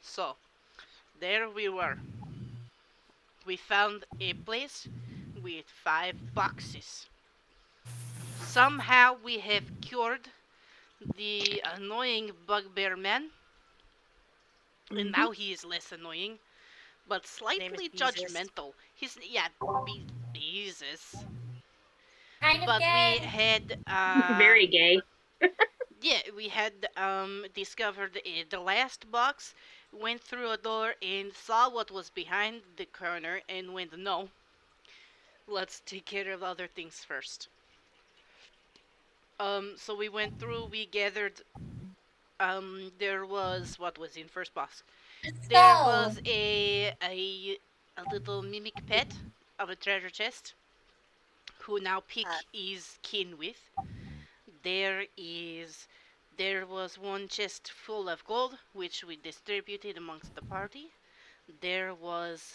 So, there we were. We found a place with 5 boxes. Somehow we have cured the annoying bugbear man, and Mm-hmm. now he is less annoying, but His name is slightly Jesus. judgmental. Jesus. Kind of But we gay. had Very gay. yeah, we had discovered the last box, went through a door and saw what was behind the corner and went, no, let's take care of other things first. So we went through, we gathered, there was, what was in first box? There So, was a little mimic pet of a treasure chest, who now Pick Uh, is kin with. There is there was one chest full of gold, which we distributed amongst the party. There was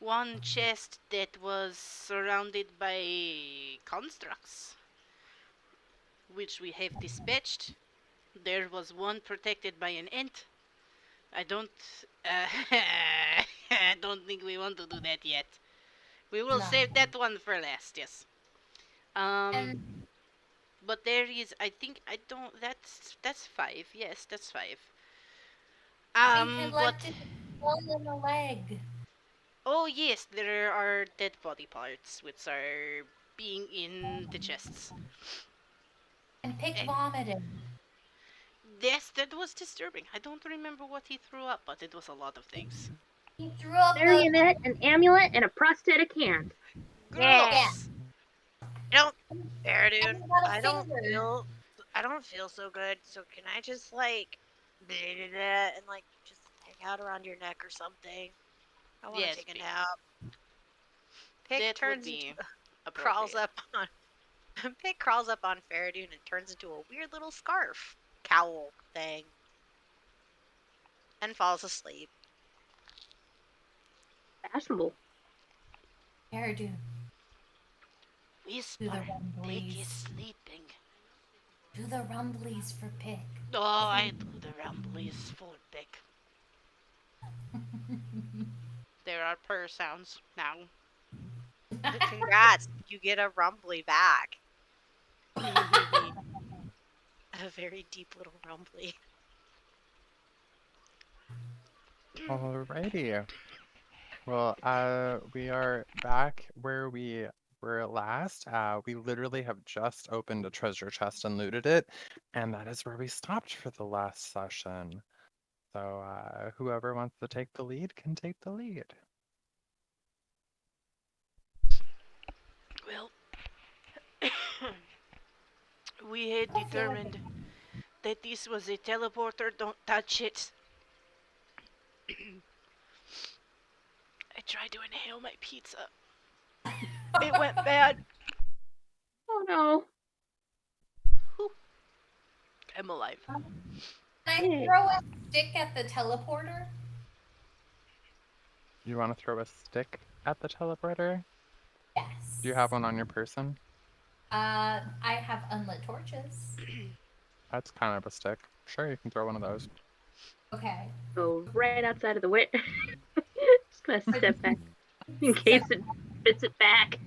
one chest that was surrounded by constructs, which we have dispatched. There was one protected by an ant. I don't uh, I don't think we want to do that yet. We will no. save that one for last, yes. Um And but there is, I think, I don't, that's 5. Yes, that's 5. we But collected a skull and a leg. oh yes, there are dead body parts which are being in the chests. And Pick And vomited. yes, that was disturbing. I don't remember what he threw up, but it was a lot of things. He threw up a. Marionette, an amulet, and a prosthetic hand. yeah. Yeah. Gross. I don't, And Fereydun, he got a I don't finger. feel, I don't feel so good. So can I just like, and like just hang out around your neck or something? I want to Yes, take a nap. Pig that would turns into, be crawls appropriate. up on, Pig crawls up on Fereydun and turns into a weird little scarf cowl thing and falls asleep. Fashionable. Hairdo. Do Whisper, the Pig is rumblies. sleeping. Do the rumblies for Pick. Oh, I do the rumblies for Pig. There are purr sounds now. Congrats, you get a rumbly back. A very deep little rumbly. Alrighty. Well, we are back where we were last. We literally have just opened a treasure chest and looted it, and that is where we stopped for the last session. So, whoever wants to take the lead can take the lead. Well, we had I feel like determined that this was a teleporter. Don't touch it. I tried to inhale my pizza. It went bad. Oh no. Whew. I'm alive. Can I Yay. throw a stick at the teleporter? You want to throw a stick at the teleporter? Yes. Do you have one on your person? I have unlit torches. That's kind of a stick. Sure, you can throw one of those. Okay. Go right outside of the way. Just gonna step back in case it fits it back.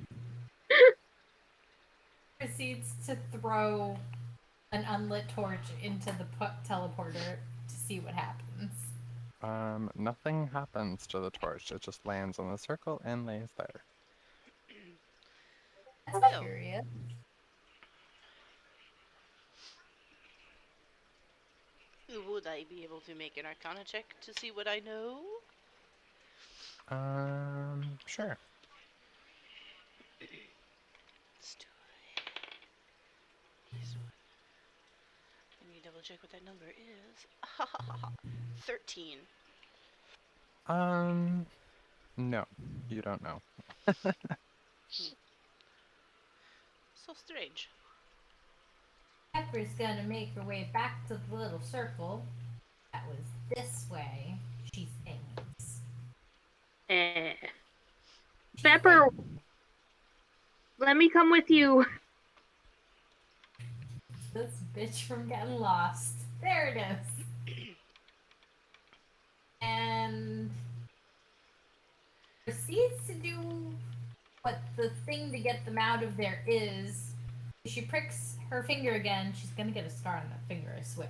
Proceeds to throw an unlit torch into the teleporter to see what happens. Nothing happens to the torch. It just lands on the circle and lays there. That's So, curious. would I be able to make an Arcana check to see what I know? Sure. Let's do it. This one. Let me double check what that number is. 13. No, you don't know. So strange. Pepper's gonna make her way back to the little circle. That was this way, she thinks. Eh. She Pepper, thinks. let me come with you. This bitch from getting lost. There it is. what the thing to get them out of there is. If she pricks her finger again, she's gonna get a scar on that finger, I swear.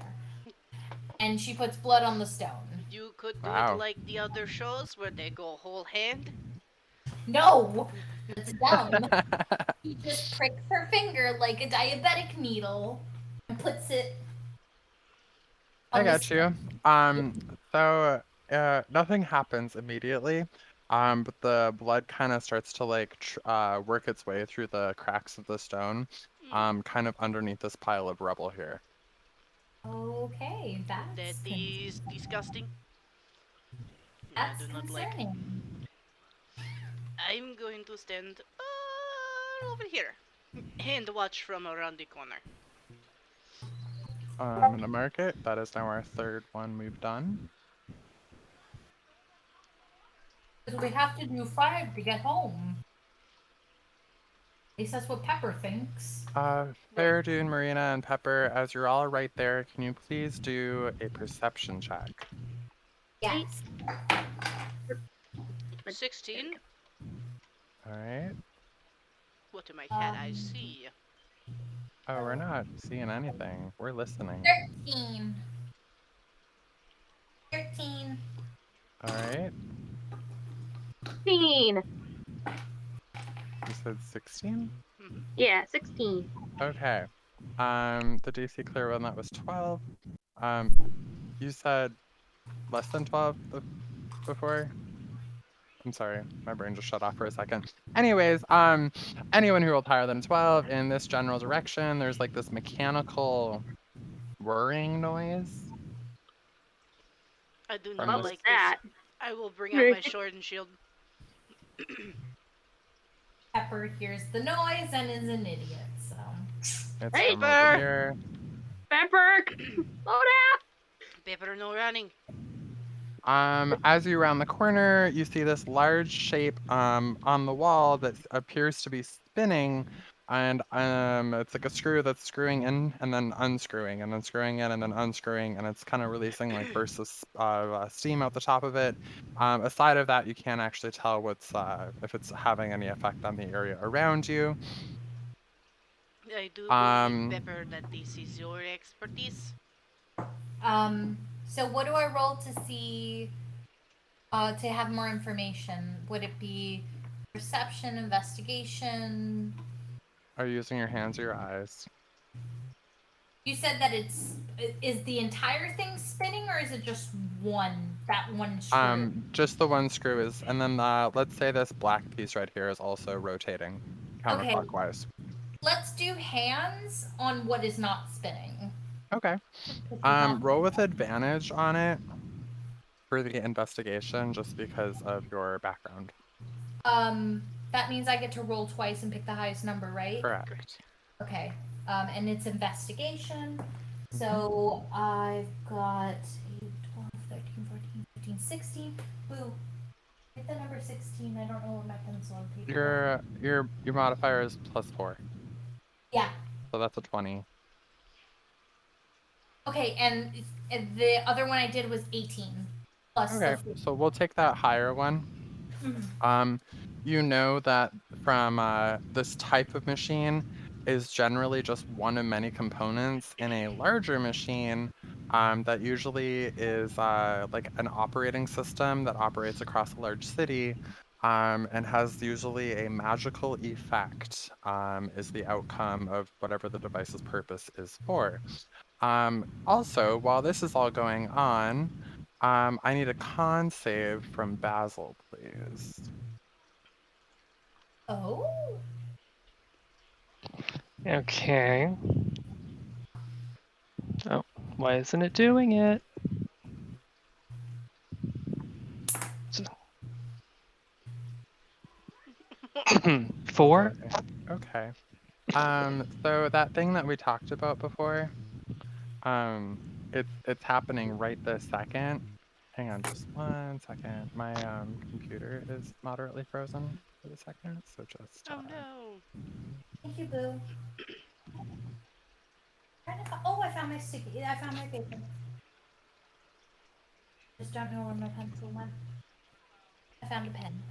And she puts blood on the stone. You could do it Wow. like the other shows where they go whole hand. No! That's dumb. She just pricks her finger like a diabetic needle and puts it I on the got you. stone. So nothing happens immediately. But the blood kind of starts to like work its way through the cracks of the stone, kind of underneath this pile of rubble here. Okay, That is disgusting. I That's do not like. concerning. I'm going to stand over here and watch from around the corner. I'm gonna mark it. That is now our third one we've done. Because we have to do 5 to get home. At least that's what Pepper thinks. Fereydun, Marina, and Pepper, as you're all right there, can you please do a perception check? Yes. 16. All right. What am I can I see? Oh, we're not seeing anything. We're listening. 13. 13. All right. 16. You said 16? Yeah, 16. Okay. The DC clear one, that was 12. You said less than 12 before? I'm sorry, my brain just shut off for a second. Anyways, anyone who rolled higher than 12 in this general direction, there's like this mechanical whirring noise I do from not What this. was like that? this. I will bring out my sword and shield. Pepper hears the noise and is an idiot, so. It's Hey, from over Pepper! here. Pepper! Slow down! Pepper, no running. As you round the corner, you see this large shape on the wall that appears to be spinning, and it's like a screw that's screwing in and then unscrewing and then screwing in and then unscrewing, and it's kind of releasing like bursts of steam out the top of it. Aside of that, you can't actually tell what's if it's having any effect on the area around you. I do believe, Um, Pepper, that this is your expertise. So what do I roll to see, to have more information? Would it be perception, investigation? are you using your hands or your eyes? You said that is the entire thing spinning, or is it just that one screw? Just the one screw is, and then let's say this black piece right here is also rotating Okay. counterclockwise. Let's do hands on what is not spinning. Okay. Roll with advantage on it for the investigation, just because of your background. That means I get to roll twice and pick the highest number, right? Correct. Okay. And it's investigation. So I've got 8, 12, 13, 14, 15, 16. Boo. Hit the number 16. I don't know what my pencil on paper. Your modifier is +4. Yeah. So that's a 20. Okay, and the other one I did was 18. Plus Okay, so we'll take that higher one. You know that from this type of machine is generally just one of many components in a larger machine that usually is like an operating system that operates across a large city and has usually a magical effect is the outcome of whatever the device's purpose is for. Also, while this is all going on, I need a con save from Basil, please. Oh. Okay. Oh, why isn't it doing it? Four? Okay. So that thing that we talked about before, it's happening right this second. Hang on just 1 second. My computer is moderately frozen for the second, so just Oh no. Thank you, Boo. Oh, I found my sticky. I found my paper. Just don't know where my pencil went. I found a pen.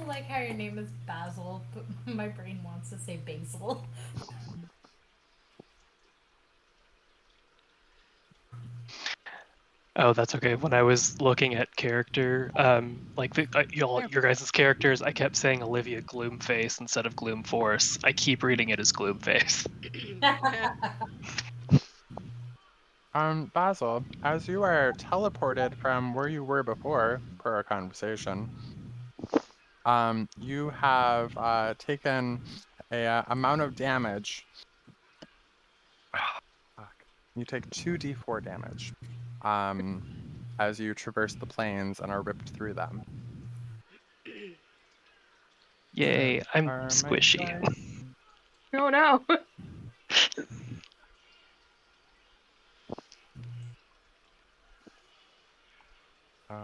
like how your name is Basil, but my brain wants to say Basil. Oh, that's okay. When I was looking at character, like your guys' characters, I kept saying Olivia Gloomface instead of Gloomforce. I keep reading it as Gloomface. Basil, as you are teleported from where you were before, per our conversation, you have taken a amount of damage. Fuck. You take 2d4 damage as you traverse the plains and are ripped through them. Yay, I'm Are my squishy. dice- Oh no.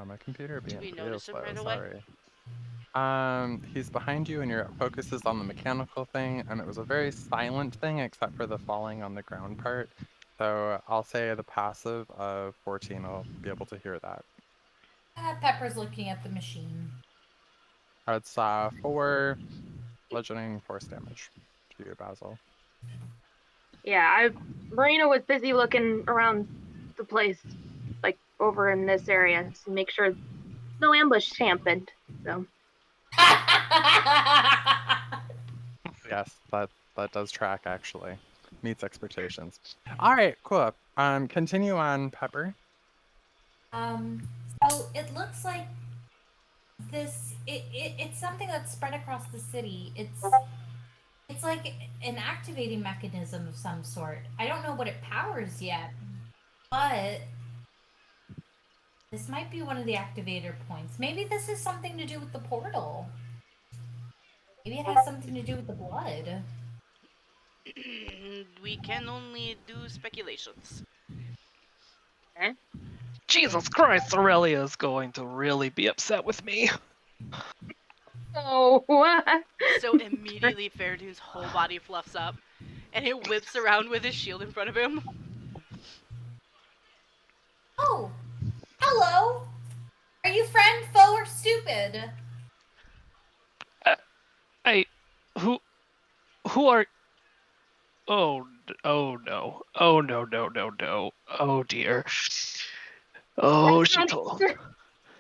my computer Do being we real notice him slow, right away? sorry. He's behind you and your focus is on the mechanical thing, and it was a very silent thing except for the falling on the ground part. So I'll say the passive of 14 will be able to hear that. Pepper's looking at the machine. It's 4 bludgeoning force damage to you, Basil. Yeah, Marina was busy looking around the place, like over in this area, to make sure no ambush happened. So Yes, that does track actually. Meets expectations. All right, cool. Continue on, Pepper. So it looks like it's something that's spread across the city. It's like an activating mechanism of some sort. I don't know what it powers yet, but this might be one of the activator points. Maybe this is something to do with the portal. Maybe it has something to do with the blood. We can only do speculations. okay. Jesus Christ, Aurelia's going to really be upset with me. Oh, So immediately Fereydun's whole body fluffs up, and it whips around with his shield in front of him. Oh, hello. Are you friend, foe, or stupid? Who are? Oh no! Oh no! Oh dear! Oh,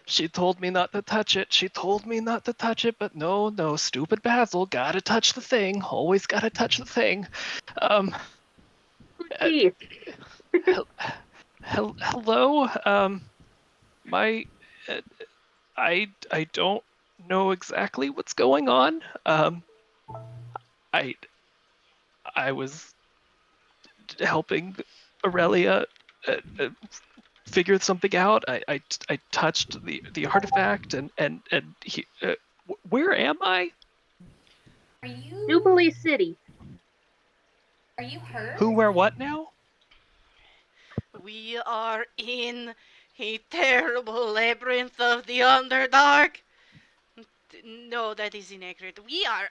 she told me not to touch it. She told me not to touch it, but no, stupid Basil, gotta touch the thing. Always gotta touch the thing. Um, uh, geez. hello. My, uh, I don't know exactly what's going on. I I was helping Aurelia figure something out. I touched the artifact and he, where am I? Are you Jubilee City. are you hurt? Who, where, what now? We are in a terrible labyrinth of the Underdark. No, that is inaccurate.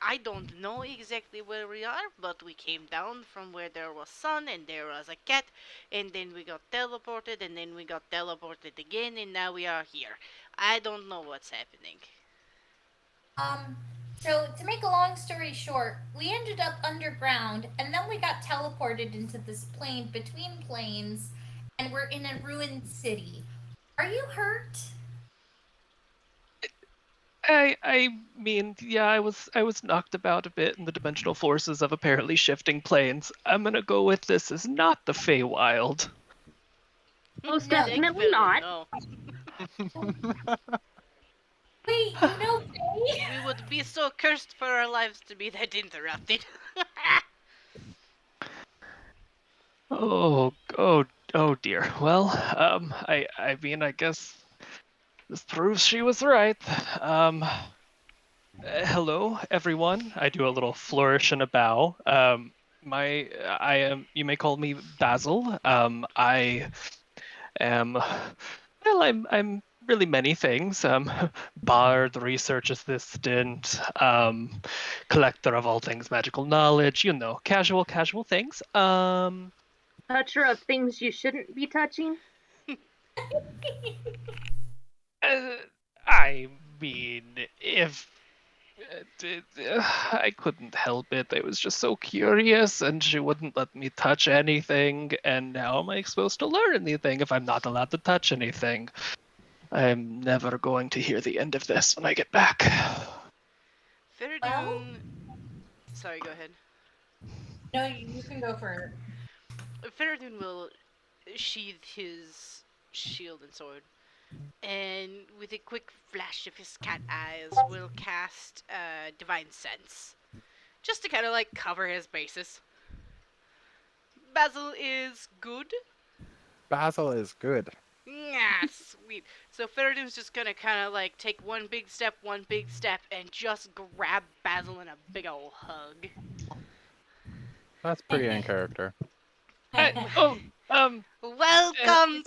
I don't know exactly where we are, but we came down from where there was sun and there was a cat, and then we got teleported, and then we got teleported again, and now we are here. I don't know what's happening. So to make a long story short, we ended up underground and then we got teleported into this plane between planes and we're in a ruined city. Are you hurt? I mean, yeah, I was knocked about a bit in the dimensional forces of apparently shifting planes. I'm gonna go with this is not the Feywild. Most No. definitely not. No. Wait, you know Faye? We would be so cursed for our lives to be that interrupted. Oh dear. Well, I mean, I guess this proves she was right. Hello, everyone. I do a little flourish and a bow. I am. You may call me Basil. I am. Well, I'm really many things. Bard, research assistant, collector of all things magical knowledge. You know, casual things. Toucher of things you shouldn't be touching. Uh, I mean, if I couldn't help it. I was just so curious, and she wouldn't let me touch anything. And how am I supposed to learn anything if I'm not allowed to touch anything? I'm never going to hear the end of this when I get back. Fereydun. Sorry, go ahead. No, you can go for Fereydun will sheathe his shield and sword, and with a quick flash of his cat eyes, will cast Divine Sense, just to kind of like cover his bases. Basil is good. Basil is good. Yeah, sweet. So Fereydun's just gonna kind of like take one big step, and just grab Basil in a big ol' hug. That's pretty in character. Welcome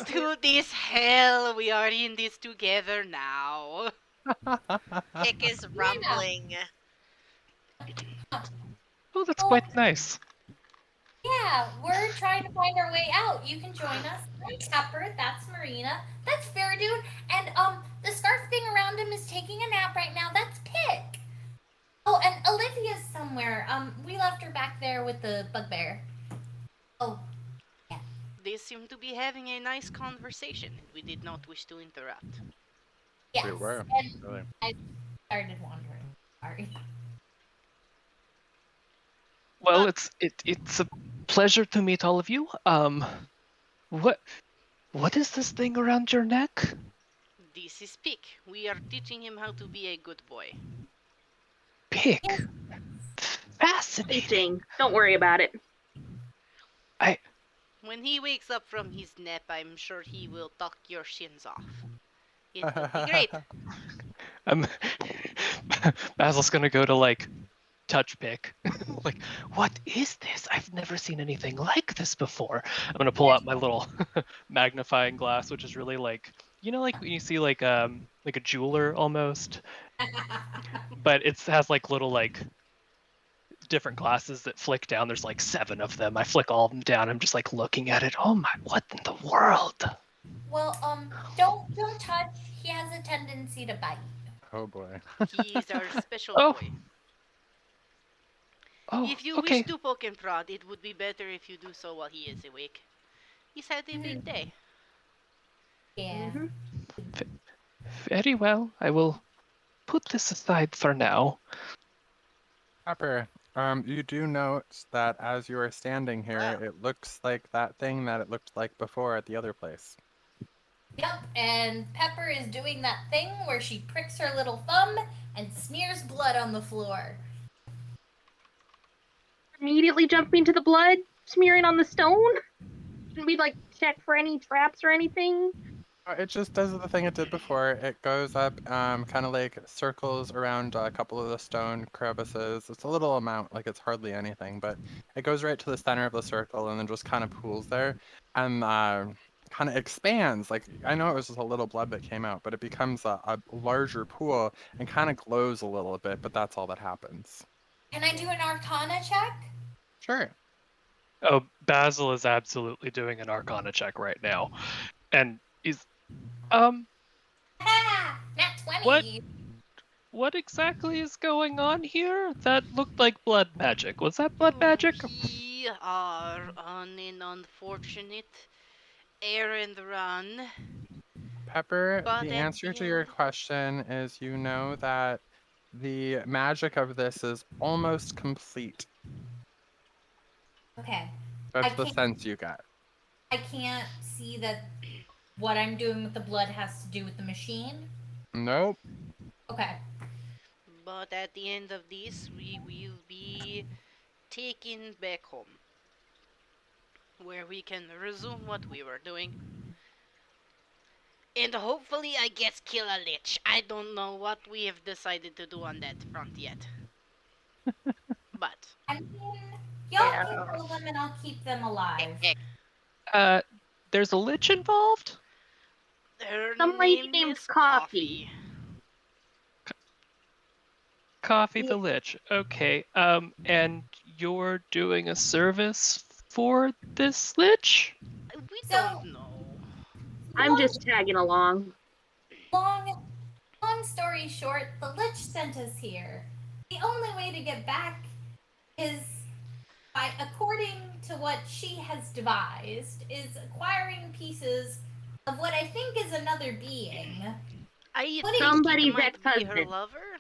to this hell. We are in this together now. Kick is rumbling. Oh, that's quite nice. Yeah, we're trying to find our way out. You can join us. I'm Pepper. That's Marina. That's Fereydun. And the scarf thing around him is taking a nap right now. That's Pick. Oh, and Olivia's somewhere. We left her back there with the bugbear. Oh, They seem to be having a nice conversation, and we did not wish to interrupt. yes. We were. And Really. I started wandering. Sorry. Well, it's a pleasure to meet all of you. What is this thing around your neck? This is Pick. We are teaching him how to be a good boy. Pick. Fascinating. Teaching. Don't worry about it. When he wakes up from his nap, I'm sure he will tuck your shins off. It will be great. Basil's gonna go to like touch Pick. Like, what is this? I've never seen anything like this before. I'm gonna pull out my little magnifying glass, which is really like, you know, like when you see like a jeweler almost, but it has like little like different glasses that flick down. There's like 7 of them. I flick all of them down. I'm just like looking at it. Oh my, what in the world? Well, don't touch. He has a tendency to bite. Oh boy. He's our special Oh. boy. Oh, If you okay. wish to poke and prod, it would be better if you do so while he is awake. He's had a big day. Yeah. Very well. I will put this aside for now. Pepper, you do note that as you are standing here, Wow. it looks like that thing that it looked like before at the other place. Yep, and Pepper is doing that thing where she pricks her little thumb and smears blood on the floor. Immediately jumping to the blood, smearing on the stone. Shouldn't we like check for any traps or anything? It just does the thing it did before. It goes up, kind of like circles around a couple of the stone crevices. It's a little amount, like it's hardly anything, but it goes right to the center of the circle and then just kind of pools there and kind of expands. Like I know it was just a little blood that came out, but it becomes a larger pool and kind of glows a little bit, but that's all that happens. Can I do an Arcana check? Sure. Oh, Basil is absolutely doing an Arcana check right now, and is Ha! Nat 20! what exactly is going on here? That looked like blood magic. Was that blood magic? We are on an unfortunate errand run. Pepper, But the at answer the to your end- question is you know that the magic of this is almost complete. Okay. That's I the can't- sense you get. I can't see that what I'm doing with the blood has to do with the machine. Nope. Okay. But at the end of this, we will be taken back home, where we can resume what we were doing. And hopefully I guess kill a lich. I don't know what we have decided to do on that front yet. But I mean, y'all Yeah. can kill them and I'll keep them alive. There's a lich involved? her Some lady name named is Coffee. Coffee Yeah. the Lich. Okay. And you're doing a service for this Lich? We So- don't know. I'm just tagging along. Long story short, the Lich sent us here. the only way to get back is by, according to what she has devised, is acquiring pieces of what I think is another being. I Putting think it Somebody's might be her ex-husband. lover.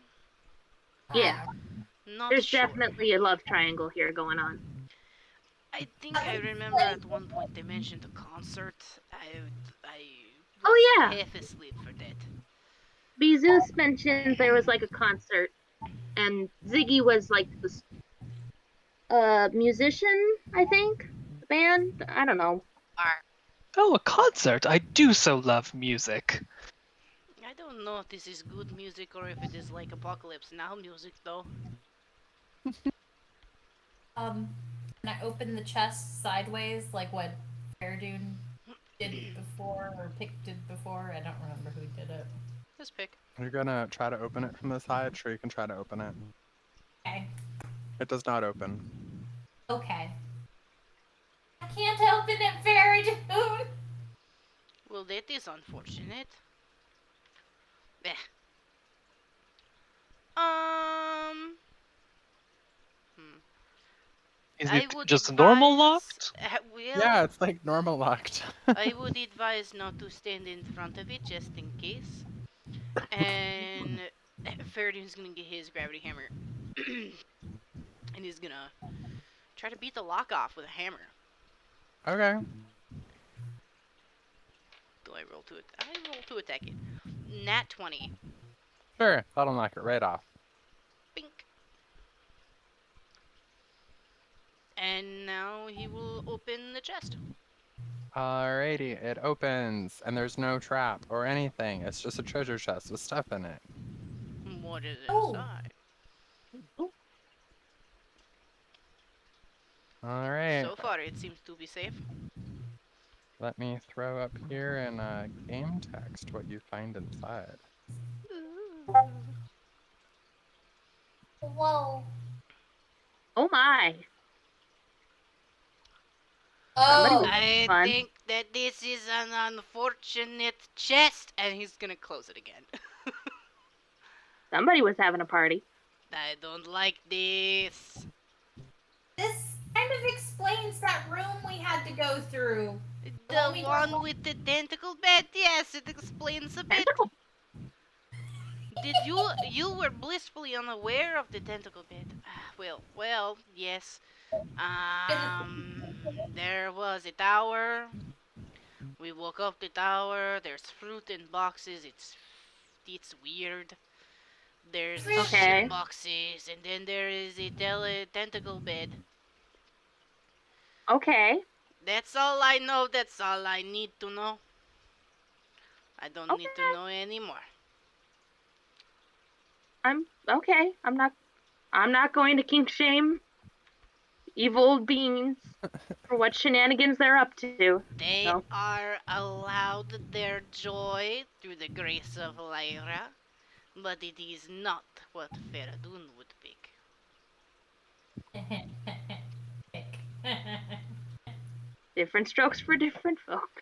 Yeah, Not there's sure. definitely a love triangle here going on. I think I remember at one point they mentioned a concert. I was Oh yeah, half asleep for that. Bezus mentioned there was like a concert, and Ziggy was like the musician, I think, the band. I don't know. Oh, a concert! I do so love music. I don't know if this is good music or if it is like Apocalypse Now music though. And I open the chest sideways, like what Fereydun did before, or Pick did before. I don't remember who did it. Just pick. You're gonna try to open it from the side. Sure, you can try to open it. Okay. It does not open. Okay. I can't open it, Fereydun! Well, that is unfortunate. Eh. Um. Hmm. Is I it would just normal advise. locked? Well, Yeah, it's like normal locked. I would advise not to stand in front of it just in case. And Fereydun's gonna get his gravity hammer, and he's gonna try to beat the lock off with a hammer. Okay. Do I roll to it? I roll to attack it. Nat 20. Sure, that'll knock it right off. Bink. And now he will open the chest. Alrighty, it opens, and there's no trap or anything. It's just a treasure chest with stuff in it. What is Oh. inside? Alright, So far, it seems to be safe. let me throw up here in game text what you find inside. Whoa. Oh my. Somebody Oh. was I fun. think that this is an unfortunate chest, and he's gonna close it again. Somebody was having a party. I don't like this. This kind of explains that room we had to go through. The we one with the tentacle bed, yes, it explains a bit. Tentacle. Did you were blissfully unaware of the tentacle bed? Well, yes. There was a tower. We woke up the tower. There's fruit in boxes. It's weird. There's Okay. shit boxes, and then there is a tentacle bed. Okay. That's all I know. That's all I need to know. I don't need to Okay. know anymore. I'm okay. I'm not going to kink shame evil beings for what shenanigans they're up to. They No. are allowed their joy through the grace of Lyra, but it is not what Fereydun would pick. Different strokes for different folks.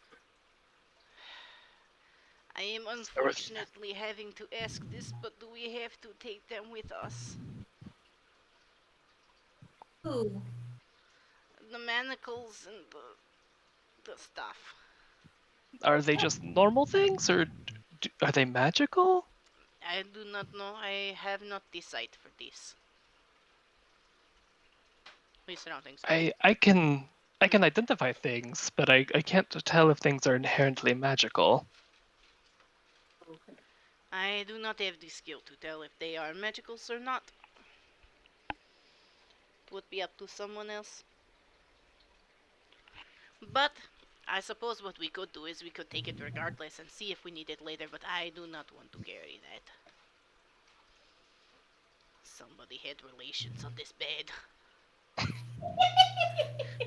I am unfortunately having to ask this, but do we have to take them with us? Ooh. The manacles and the stuff. Are they just normal things, or are they magical? I do not know. I have not decided for this. At least I don't think so. I can identify things, but I can't tell if things are inherently magical. I do not have the skill to tell if they are magicals or not. It would be up to someone else. But I suppose what we could do is we could take it regardless and see if we need it later, but I do not want to carry that. Somebody had relations on this bed.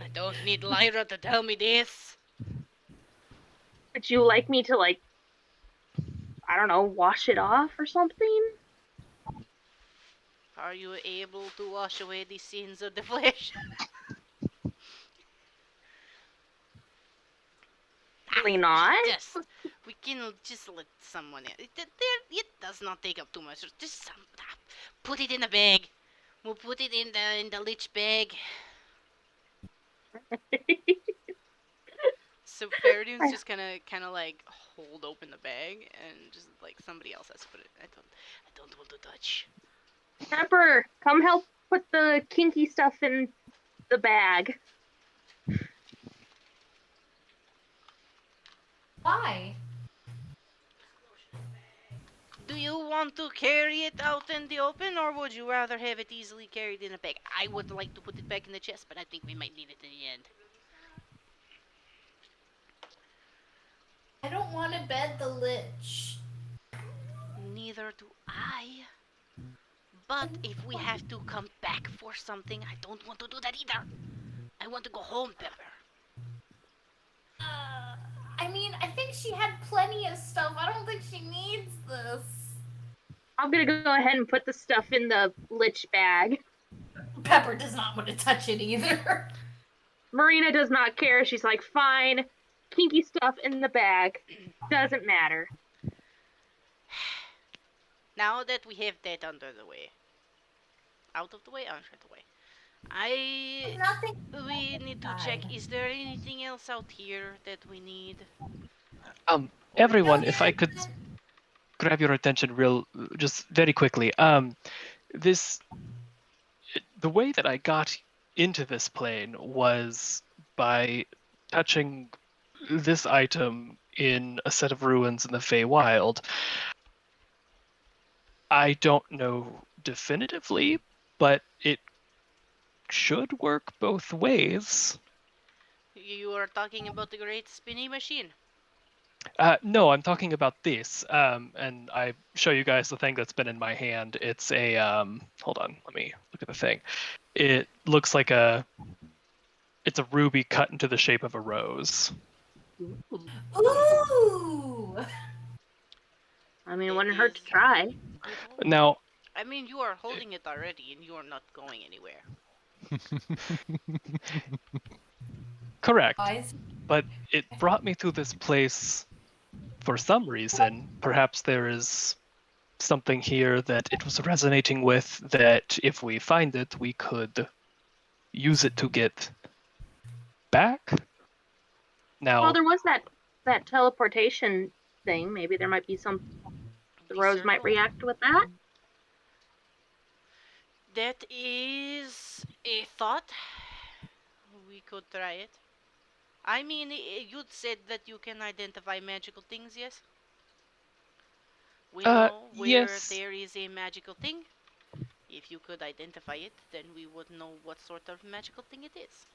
I don't need Lyra to tell me this. Would you like me to, like, I don't know, wash it off or something? Are you able to wash away the sins of the flesh? Really not. We can just let someone else. It does not take up too much. Just put it in a bag. We'll put it in the lich bag. So Fereydun's just kind of like hold open the bag and just like somebody else has to put it. I don't want to touch. Pepper, come help put the kinky stuff in the bag. Why? Do you want to carry it out in the open, or would you rather have it easily carried in a bag? I would like to put it back in the chest, but I think we might need it in the end. I don't want to bed the lich. Neither do I. But if we have to come back for something, I don't want to do that either. I want to go home, Pepper. I mean, I think she had plenty of stuff. I don't think she needs this. I'm gonna go ahead and put the stuff in the lich bag. Pepper does not want to touch it either. Marina does not care. She's like, fine, kinky stuff in the bag. Doesn't matter. Now that we have that out of the way, we need to check. Is there anything else out here that we need? Everyone, if I could grab your attention just very quickly. The way that I got into this plane was by touching this item in a set of ruins in the Feywild. I don't know definitively, but it should work both ways. You are talking about the great spinning machine. No, I'm talking about this. And I show you guys the thing that's been in my hand. It's a hold on, let me look at the thing. It looks like it's a ruby cut into the shape of a rose. Ooh! I mean, it wouldn't hurt to try. Now, I mean, you are holding it already, and you are not going anywhere. correct. But it brought me to this place for some reason. Perhaps there is something here that it was resonating with, that if we find it, we could use it to get back. Now, Well, there was that teleportation thing. Maybe there might be some. The rose might react with that. That is a thought. We could try it. I mean, you'd said that you can identify magical things, yes? We know where yes. there is a magical thing. If you could identify it, then we would know what sort of magical thing it is.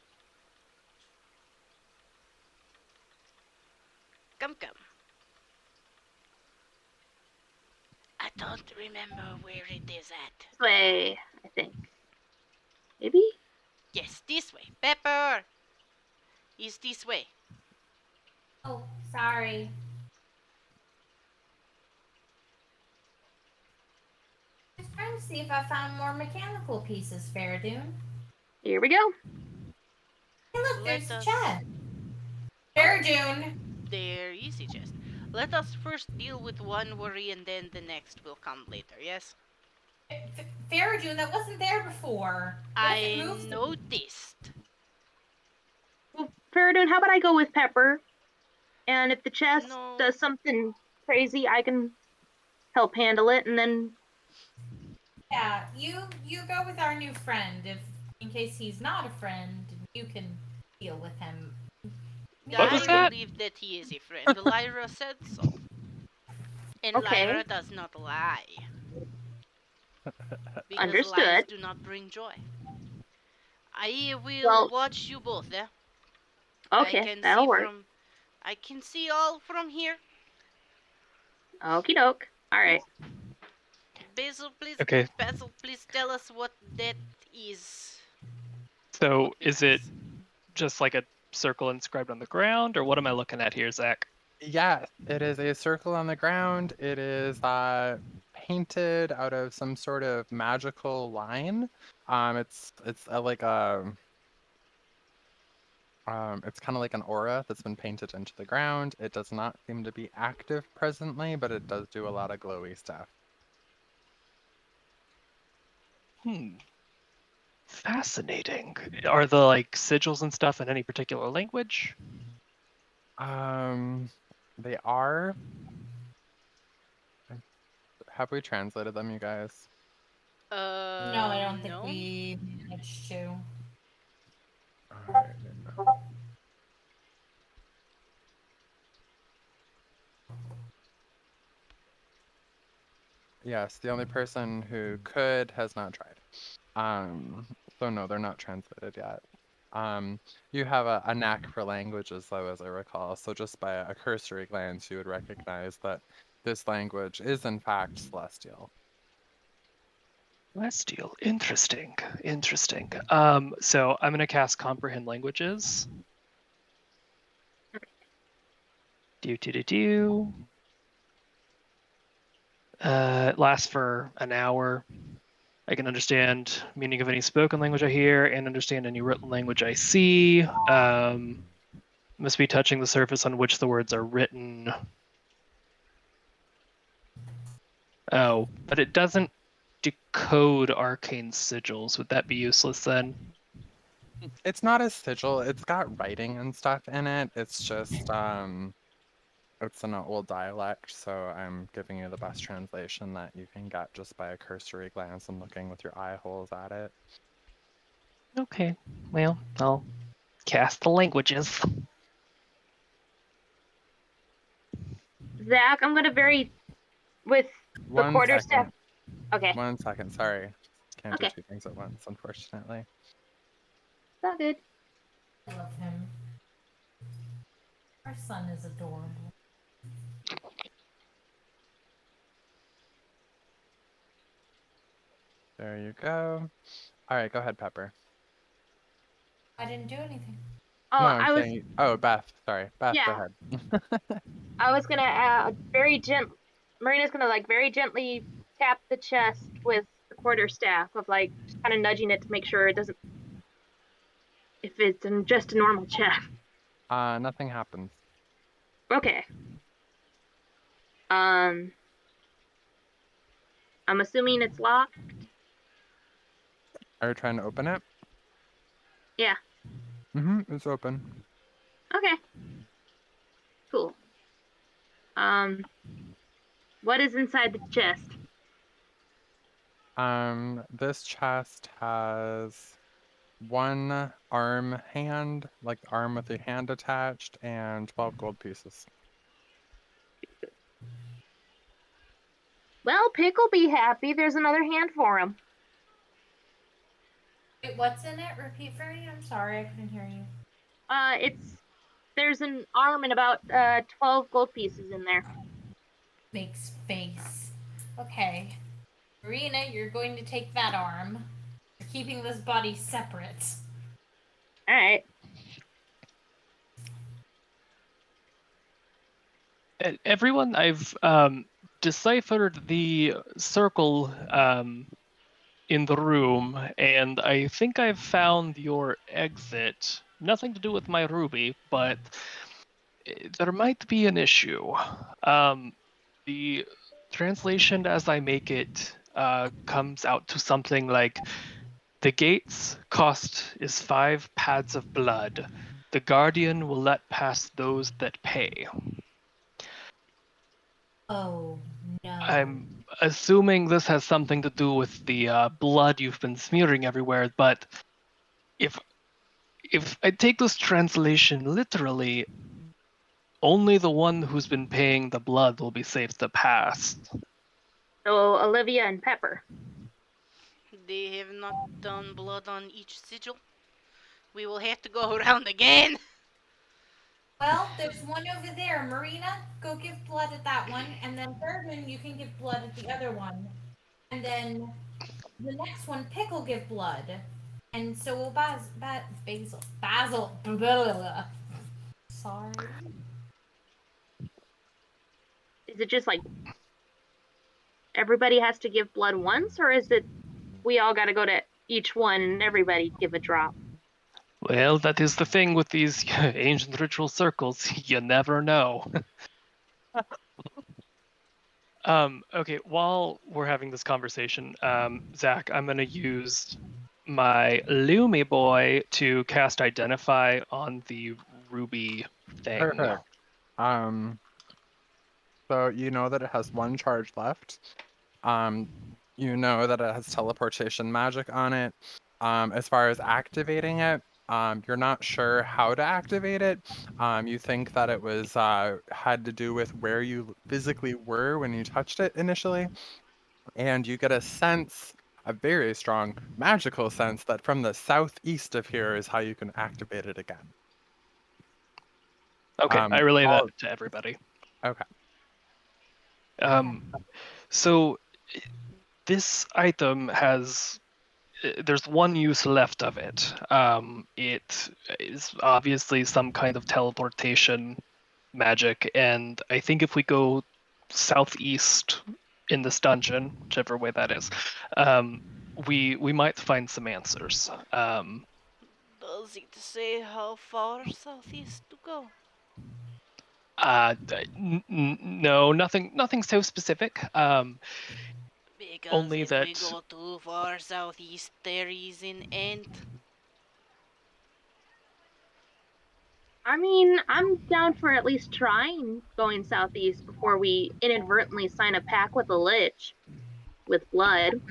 Come. I don't remember where it is at. This way, I think. Maybe? Yes, this way. Pepper! Is this way. Oh, sorry. Just trying to see if I found more mechanical pieces, Fereydun. Here we go. Hey, look, there's a chest. Fereydun! There is a chest. Let us first deal with one worry and then the next will come later, yes? Fereydun, that wasn't there before. I noticed. Well, Fereydun, how about I go with Pepper? And if the chest does something crazy, I can help handle it, and then... Yeah, you go with our new friend, in case he's not a friend, you can deal with him. I believe that he is a friend. Lyra said so. And Lyra does not lie. Because lies do not bring joy. I will watch you both, eh? Okay, that'll work. I can see all from here. Okie doke. Alright. Basil, please tell us what that is. So, is it just like a circle inscribed on the ground, or what am I looking at here, Zach? Yeah, it is a circle on the ground. It is painted out of some sort of magical line. It's like a it's kind of like an aura that's been painted into the ground. It does not seem to be active presently, but it does do a lot of glowy stuff. Fascinating. Are the like sigils and stuff in any particular language? They are. Have we translated them, you guys? No, I don't think No. we managed to. Alright. Yes, the only person who could has not tried. So no, they're not translated yet. You have a knack for languages, though, as I recall. So just by a cursory glance, you would recognize that this language is in fact Celestial. Celestial. Interesting. Interesting. So I'm gonna cast Comprehend Languages. Do. It lasts for an hour. I can understand meaning of any spoken language I hear and understand any written language I see. Must be touching the surface on which the words are written. Oh, but it doesn't decode arcane sigils. Would that be useless then? It's not a sigil, it's got writing and stuff in it. It's just it's an old dialect, so I'm giving you the best translation that you can get just by a cursory glance and looking with your eye holes at it. Okay, well, I'll cast the languages. Zach, I'm gonna vary with the 1 quarterstaff. second. Okay. 1 second, sorry. Can't do Okay. two things at once, unfortunately. It's all good. I love him. Our son is adorable. There you go. All right, go ahead, Pepper. I didn't do anything. Oh, No, I'm I was saying, oh, Beth, sorry. Beth, go yeah. ahead. I was gonna Marina's gonna like very gently tap the chest with the quarterstaff of like just kind of nudging it to make sure it doesn't if it's just a normal chest. Nothing happens. Okay. Um, I'm assuming it's locked. Are you trying to open it? Yeah. It's open. Okay. Cool. Um, what is inside the chest? This chest has one hand, like the arm with a hand attached, and 12 gold pieces. Well, Pick'll be happy. There's another hand for him. Wait, what's in it? Repeat for me. I'm sorry, I couldn't hear you. There's an arm and about 12 gold pieces in there. Makes face. Okay. Marina, you're going to take that arm. You're keeping this body separate. All right. Everyone, I've deciphered the circle in the room, and I think I've found your exit. Nothing to do with my ruby, but there might be an issue. The translation as I make it comes out to something like the gate's cost is 5 pads of blood. The guardian will let pass those that pay. Oh, no. I'm assuming this has something to do with the blood you've been smearing everywhere, but if I take this translation literally, only the one who's been paying the blood will be safe to pass. So Olivia and Pepper. They have not done blood on each sigil. We will have to go around again. Well, there's one over there. Marina, go give blood at that one. And then Fereydun, you can give blood at the other one. And then the next one, Pick will give blood. And so will Basil. Basil. Blah, blah, blah. Sorry. Is it just like everybody has to give blood once, or is it we all got to go to each one and everybody give a drop? Well, that is the thing with these ancient ritual circles. You never know. Okay, while we're having this conversation, Zach, I'm gonna use my Lumi boy to cast Identify on the ruby thing. Perfect. Um, so you know that it has one charge left. Um, you know that it has teleportation magic on it. As far as activating it, you're not sure how to activate it. You think that it was had to do with where you physically were when you touched it initially, and you get a sense, a very strong magical sense, that from the southeast of here is how you can activate it again. Okay, I relay that All to everybody. okay. Um, so this item has there's one use left of it. It is obviously some kind of teleportation magic, and I think if we go southeast in this dungeon, whichever way that is, we might find some answers. Does it say how far southeast to go? No, nothing so specific. Because Only if we that. go too far southeast, there is an ant. I mean, I'm down for at least trying going southeast before we inadvertently sign a pact with a lich with blood.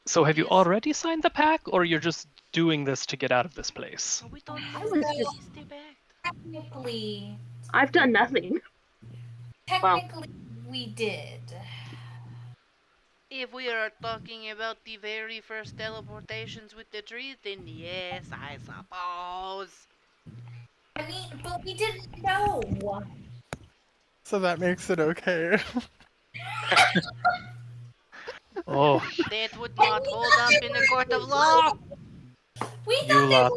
So have you Yes. already signed the pack, or you're just doing this to get out of this place? We don't I know was what just, is the back. Technically, I've done nothing. Well, technically, we did. If we are talking about the very first teleportations with the trees, then yes, I suppose. I mean, but we didn't know. So that makes it okay. Oh, That would not hold up in a court of law. We you thought they lot.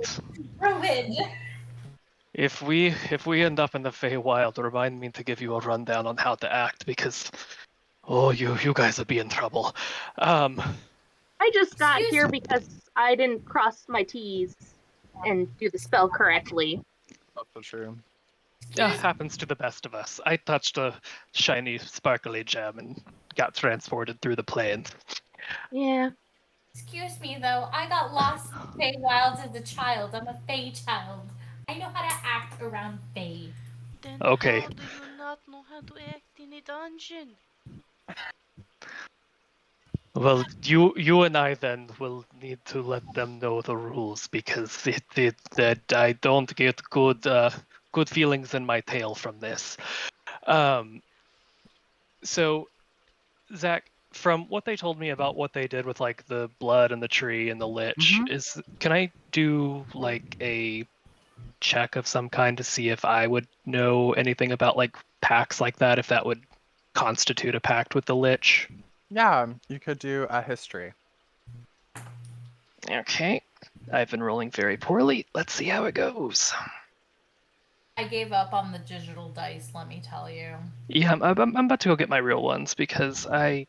were druid. If we end up in the Feywild, remind me to give you a rundown on how to act, because you guys would be in trouble. Um, I just got Excuse here me. because I didn't cross my T's and do the spell correctly. Also true. yeah, Excuse happens to the best of us. I touched a shiny, sparkly gem and got transported through the plains. Yeah. Excuse me, though. I got lost in Feywild as a child. I'm a Fey child. I know how to act around Fey. Then Okay, how do you not know how to act in a dungeon? well, you and I then will need to let them know the rules, because that I don't get good feelings in my tail from this. Um, so Zach, from what they told me about what they did with like the blood and the tree and the lich, Mm-hmm. can I do like a check of some kind to see if I would know anything about like pacts like that, if that would constitute a pact with the lich? Yeah, you could do a history. Okay, I've been rolling very poorly. Let's see how it goes. I gave up on the digital dice, let me tell you. Yeah, I'm about to go get my real ones because oh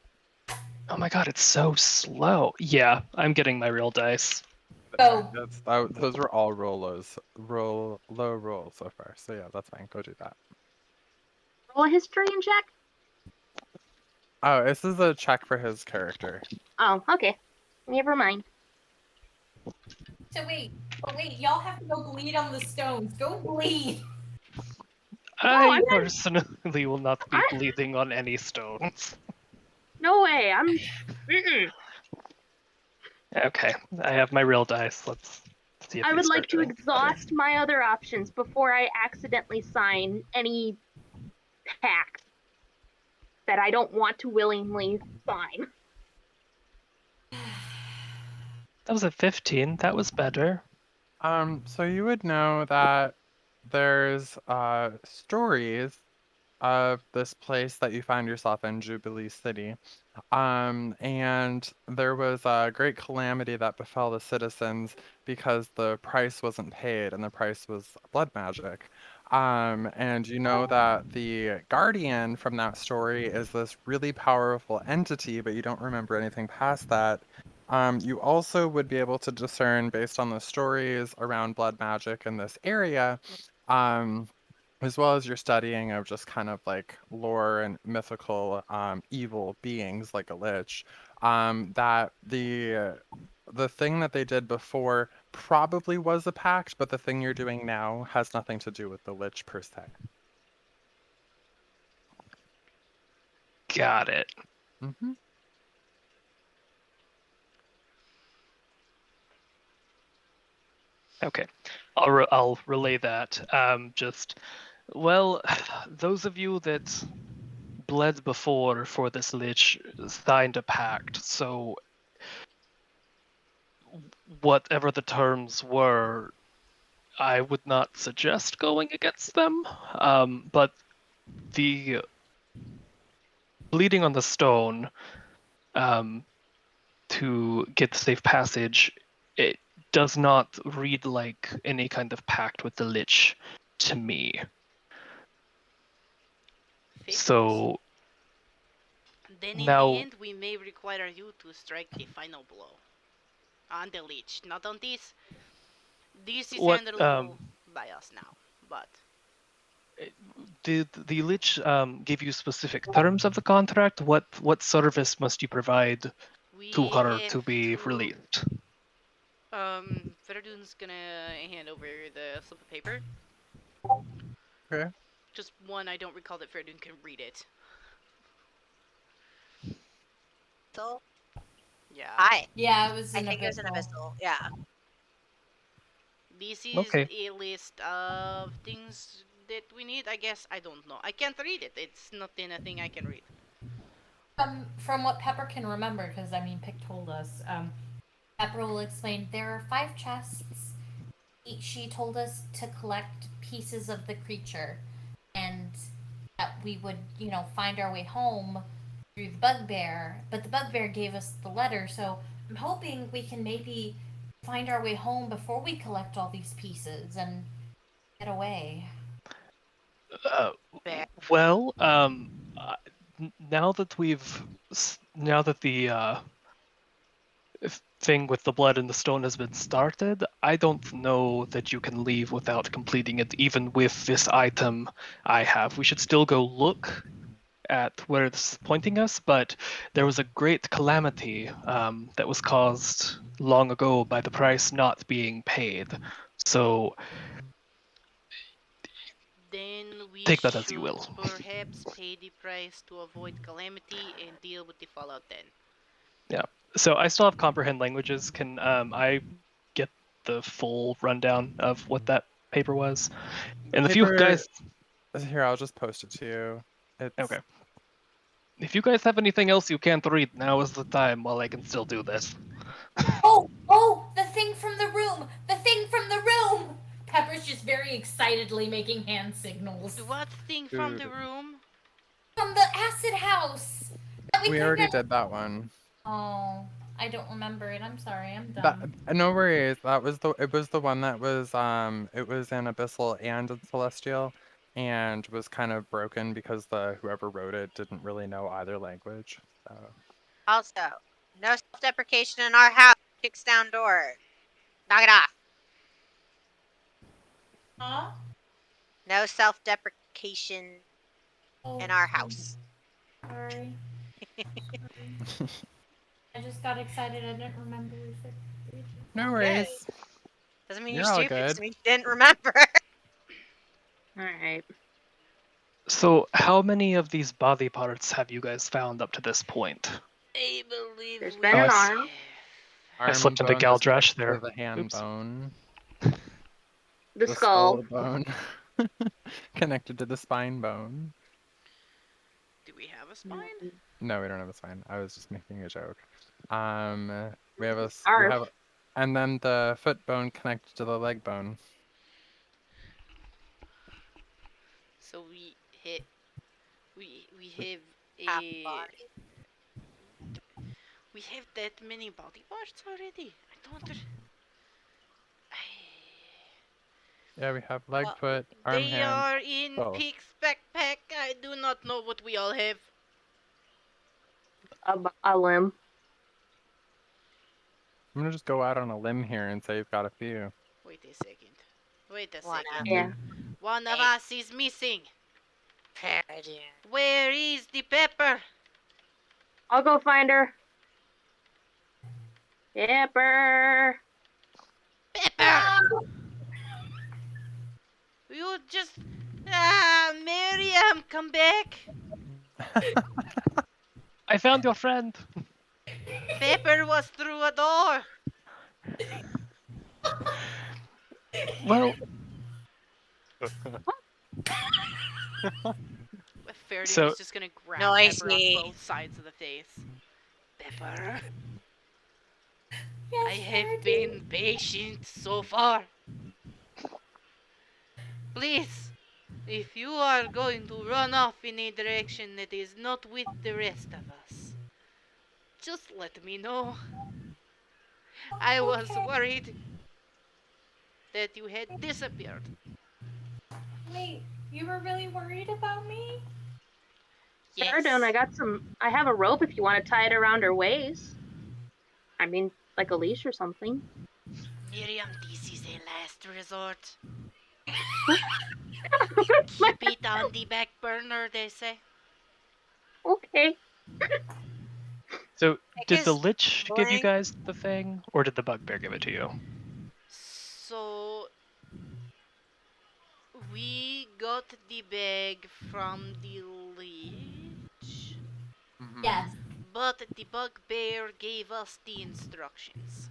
my god, it's so slow. Yeah, I'm getting my real dice. So, Those were all low rolls so far. So yeah, that's fine. Go do that. Roll a history and check? Oh, this is a check for his character. Oh, okay. Never mind. so wait, y'all have to go bleed on the stones. Go bleed. I I'm not- personally will not be I- bleeding on any stones. No way. Mm-mm. Okay, I have my real dice. Let's see if I these would start like to doing better. exhaust my other options before I accidentally sign any pact that I don't want to willingly sign. That was a 15. That was better. So you would know that there's stories of this place that you find yourself in, Jubilee City. And there was a great calamity that befell the citizens because the price wasn't paid, and the price was blood magic. And you know that the guardian from that story is this really powerful entity, but you don't remember anything past that. You also would be able to discern based on the stories around blood magic in this area. Um, as well as your studying of just kind of like lore and mythical evil beings like a lich, that the thing that they did before probably was a pact, but the thing you're doing now has nothing to do with the lich per se. Got it. Hmm. Okay, I'll relay that. Well, those of you that bled before for this lich signed a pact, so whatever the terms were, I would not suggest going against them. But the bleeding on the stone, to get safe passage, it does not read like any kind of pact with the lich to me. Fair dues. So Then in the now, end, we may require you to strike the final blow on the leech, not on this. This is what handled by us now, but did the lich give you specific terms of the contract? What service must you provide to we her have to be to. released? Fereydun's gonna hand over the slip of paper. Okay. Just one, I don't recall that Fereydun can read it. So, Yeah. hi. Yeah, it was I an think it was an abyssal. abyssal. Yeah. This is Okay. a list of things that we need. I guess I don't know. I can't read it. It's not in a thing I can read. From what Pepper can remember, because I mean, Pick told us. Pepper will explain there are 5 chests. She told us to collect pieces of the creature, and that we would, find our way home through the bugbear. But the bugbear gave us the letter, so I'm hoping we can maybe find our way home before we collect all these pieces and get away. Uh, Fair. well, now that now that the thing with the blood and the stone has been started, I don't know that you can leave without completing it, even with this item I have. We should still go look at where it's pointing us, but there was a great calamity that was caused long ago by the price not being paid. So Then we take that as you should will. perhaps pay the price to avoid calamity and deal with the fallout then. Yeah. So I still have comprehend languages. Can I get the full rundown of what that paper was? And if you Paper. guys, Here, I'll just post it to you. It's okay, if you guys have anything else you can't read, now is the time while I can still do this. Oh, the thing from the room! The thing from the room! Pepper's just very excitedly making hand signals. What thing from the room? From the acid house! That we couldn't already get- did that one. Oh, I don't remember it. I'm sorry. I'm That dumb. no worries. That was the one that was it was in Abyssal and in Celestial, and was kind of broken because the whoever wrote it didn't really know either language. So Also, no self-deprecation in our house. Kicks down door. Knock it off. Huh? No self-deprecation Oh, in our house. sorry. I just got excited. I didn't remember we said. no Good. worries. Doesn't mean you're You're all stupid. good. Just means you didn't remember. All right. So, how many of these body parts have you guys found up to this point? I believe There's we been an I s- arm. I Arm slipped into bone was Galdrash connected to there. the hand Oops. bone. The The skull. skull bone connected to the spine bone. Do we have a spine? No, we don't have a spine. I was just making a joke. We have we Arf. have, and then the foot bone connected to the leg bone. So we have Half a body. we have that many body parts already. I don't. Yeah, we have leg, Well, foot, arm, They hand, are in both. Pig's backpack. I do not know what we all have. A limb. I'm gonna just go out on a limb here and say you've got a few. Wait a second. Wait a one second. out. Yeah. One of Hey. us is missing. Paladin. Where is the pepper? I'll go find her. Pepper. Pepper! You just... Miriam, come back! I found your friend. Pepper was through a door! Well, Fereydun So- is just gonna grab Pepper on Noisy. both sides of the face. Pepper, Yes, I have Fereydun. been patient so far. Please, if you are going to run off in a direction that is not with the rest of us, just let me know. I was Okay. worried that you had disappeared. Wait, you were really worried about me? Yes. Fereydun, I have a rope if you want to tie it around her waist. I mean, like a leash or something. Miriam, this is a last resort. Keep it on the back burner, they say. Okay. so did the is Lich give you blank. guys the thing, or did the Bugbear give it to you? So we got the bag from the leech, Mhm. Yes. but the bugbear gave us the instructions.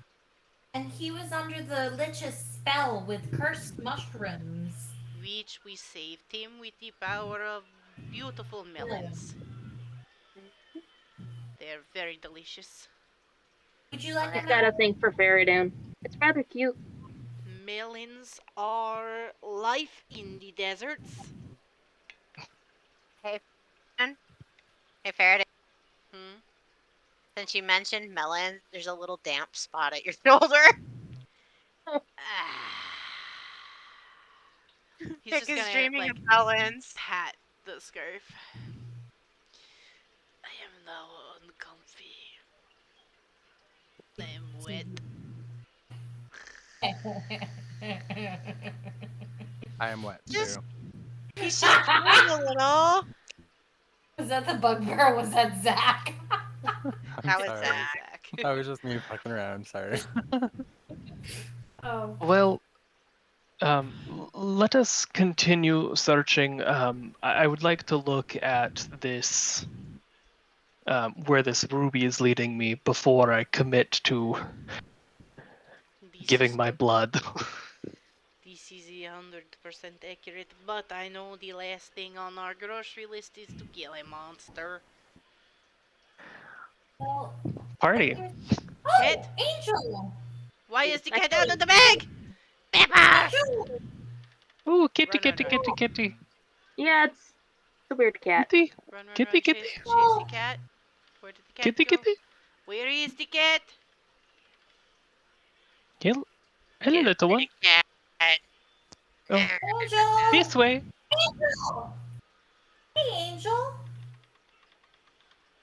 And he was under the Lich's spell with cursed mushrooms. Which we saved him with the power of beautiful melons. They're very delicious. Would you like She's a got a melon? thing for Fereydun. It's rather cute. Melons are life in the deserts. Hey, hey, Faraday. Hmm? Since you mentioned melons, there's a little damp spot at your shoulder. He's Pick just is gonna dreaming like of melons. pat the scarf. I am now uncomfy. I am wet. I am wet Just- too. He's just dreaming a little. Was that the bugbear or was that Zach? I'm That was sorry. Zach. That was just me fucking around. Sorry. Oh. Well, let us continue searching. I would like to look at this, where this ruby is leading me before I commit to This giving is my blood. This is 100% accurate, but I know the last thing on our grocery list is to kill a monster. Well, Party. oh, Cat? Angel! Why is the cat Actually- out of the bag? Pepper! Angel! Ooh, kitty, Run, kitty, run, kitty, run. kitty, Yeah, it's a weird cat. kitty, Run, run, kitty, run, kitty, chase the cat. Where did the cat kitty, go? kitty. Where is the cat? Hello, hello, Get little one. the cat. Oh, Angel! this way. Angel! Hey, Angel!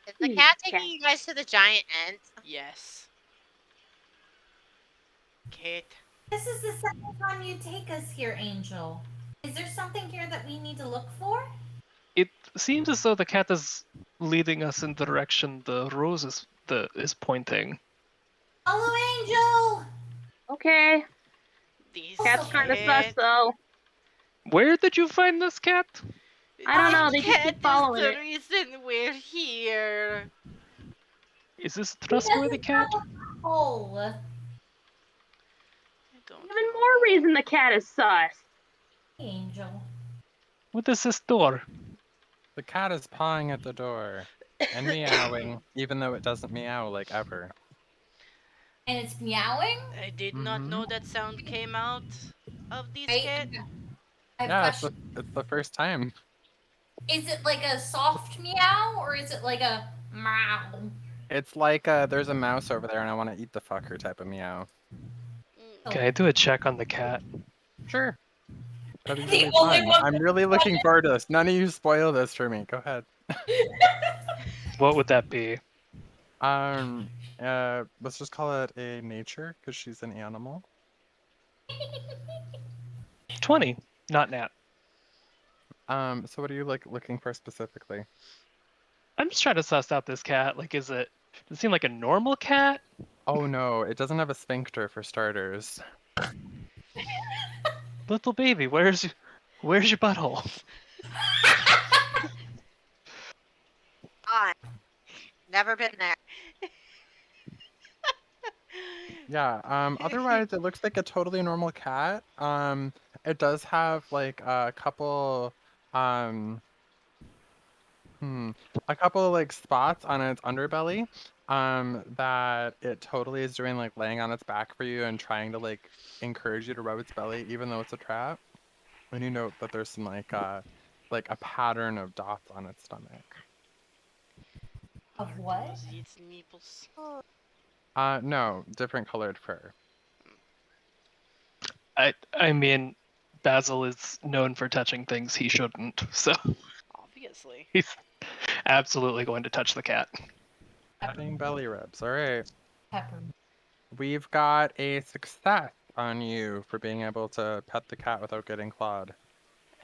Is the Hmm, cat cat. taking you guys to the giant ant? Yes. Cat. This is the second time you take us here, Angel. Is there something here that we need to look for? It seems as though the cat is leading us in the direction the rose is pointing. Hello, Angel! Okay. This Cat's kind of sus, cat. though. Where did you find this cat? I don't know, The they just cat keep following is it. the reason we're here. Is this a He trustworthy doesn't cat? have a hole. I don't Even know. more reason the cat is sus. Hey, Angel. What is this door? The cat is pawing at the door and meowing, even though it doesn't meow like ever. And it's meowing? I did not know that sound came out of this Wait, cat. I have Yeah, questions. it's the first time. Is it like a soft meow or is it like a meow? It's like there's a mouse over there and I want to eat the fucker type of meow. Mm, Can I do a check on the cat? Sure. That'd be The really only fun. one I'm really looking forward to this. None of you spoil this for me. Go ahead. What would that be? Let's just call it a nature because she's an animal. 20, not nat. So what are you like looking for specifically? I'm just trying to suss out this cat. Like, does it seem like a normal cat? Oh no, it doesn't have a sphincter for starters. Little baby, where's your butthole? Fine. Never been there. Yeah, otherwise it looks like a totally normal cat. It does have like a couple um hmm, a couple like spots on its underbelly that it totally is doing like laying on its back for you and trying to like encourage you to rub its belly even though it's a trap. And you note that there's some like a pattern of dots on its stomach. Of Are what? those its nipples? Oh, No, different colored fur. I mean, Basil is known for touching things he shouldn't, so Obviously. he's absolutely going to touch the cat. Petting belly rubs. All right. Pepper. We've got a success on you for being able to pet the cat without getting clawed.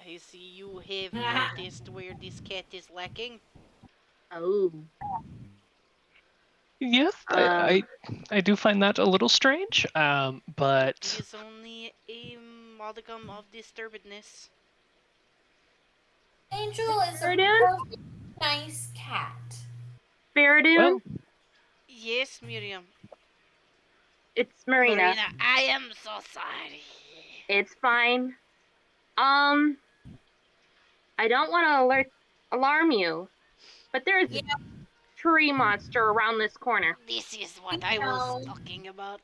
I see you have noticed where this cat is lacking. Oh. Yes, Um. I do find that a little strange. It But is only a modicum of disturbedness. Angel is a Fereydun? perfect nice cat. Fereydun? well, Yes, Miriam. It's Marina. Marina, I am so sorry. It's fine. I don't want to alarm you, but there's a tree monster around this corner. This is what I was talking about.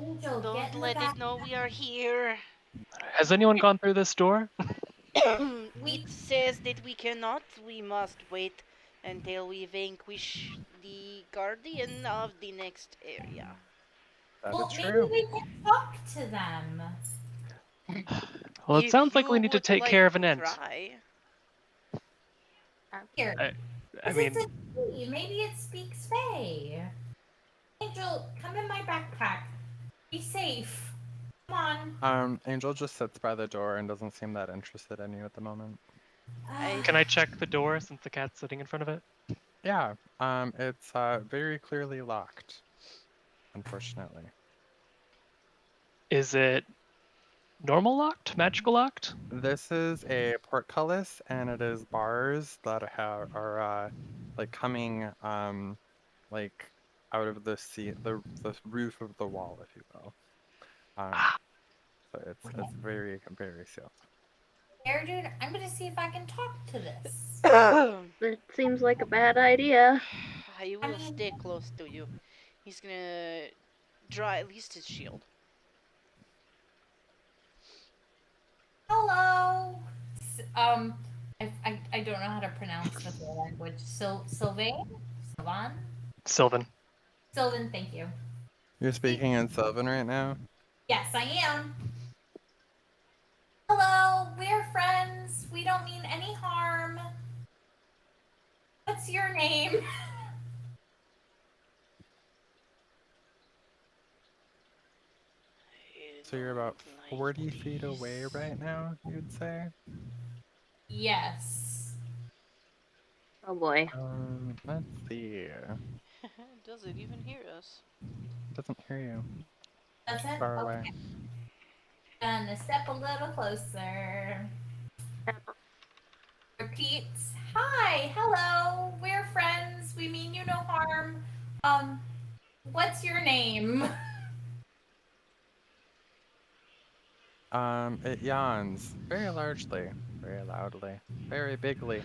Angel, get Don't in the let back. it know we are here. has anyone gone through this door? It says that we cannot. We must wait until we vanquish the guardian of the next area. That Well, is maybe true. we can talk to them. Well, it If sounds like you we need to would take like care of to an ent. try. Here. I 'Cause mean, it's a tree. Maybe it speaks Fae. Angel, come in my backpack. Be safe. Come on. Angel just sits by the door and doesn't seem that interested in you at the moment. I can I check the door since the cat's sitting in front of it? Yeah, it's very clearly locked, unfortunately. Is it normal locked, magical locked? This is a portcullis, and it is bars that are like coming like out of the roof of the wall, if you will. Um, Ah, so it's very sealed. Air dude, I'm gonna see if I can talk to this. That seems like a bad idea. I will stay close to you. He's gonna draw at least his shield. Hello. I don't know how to pronounce the whole language. Sylvain? Sylvan? Sylvan. Sylvan, thank you. You're speaking in Sylvan right now? Yes, I am. Hello, we're friends. We don't mean any harm. What's your name? So you're about 40 feet away right now, you'd say? Yes. Oh boy. Let's see. Does it even hear us? It doesn't hear you. That's it? Far away. Okay. Gonna step a little closer. Repeats. Hi, hello. We're friends. We mean you no harm. What's your name? It yawns very largely, very loudly, very bigly.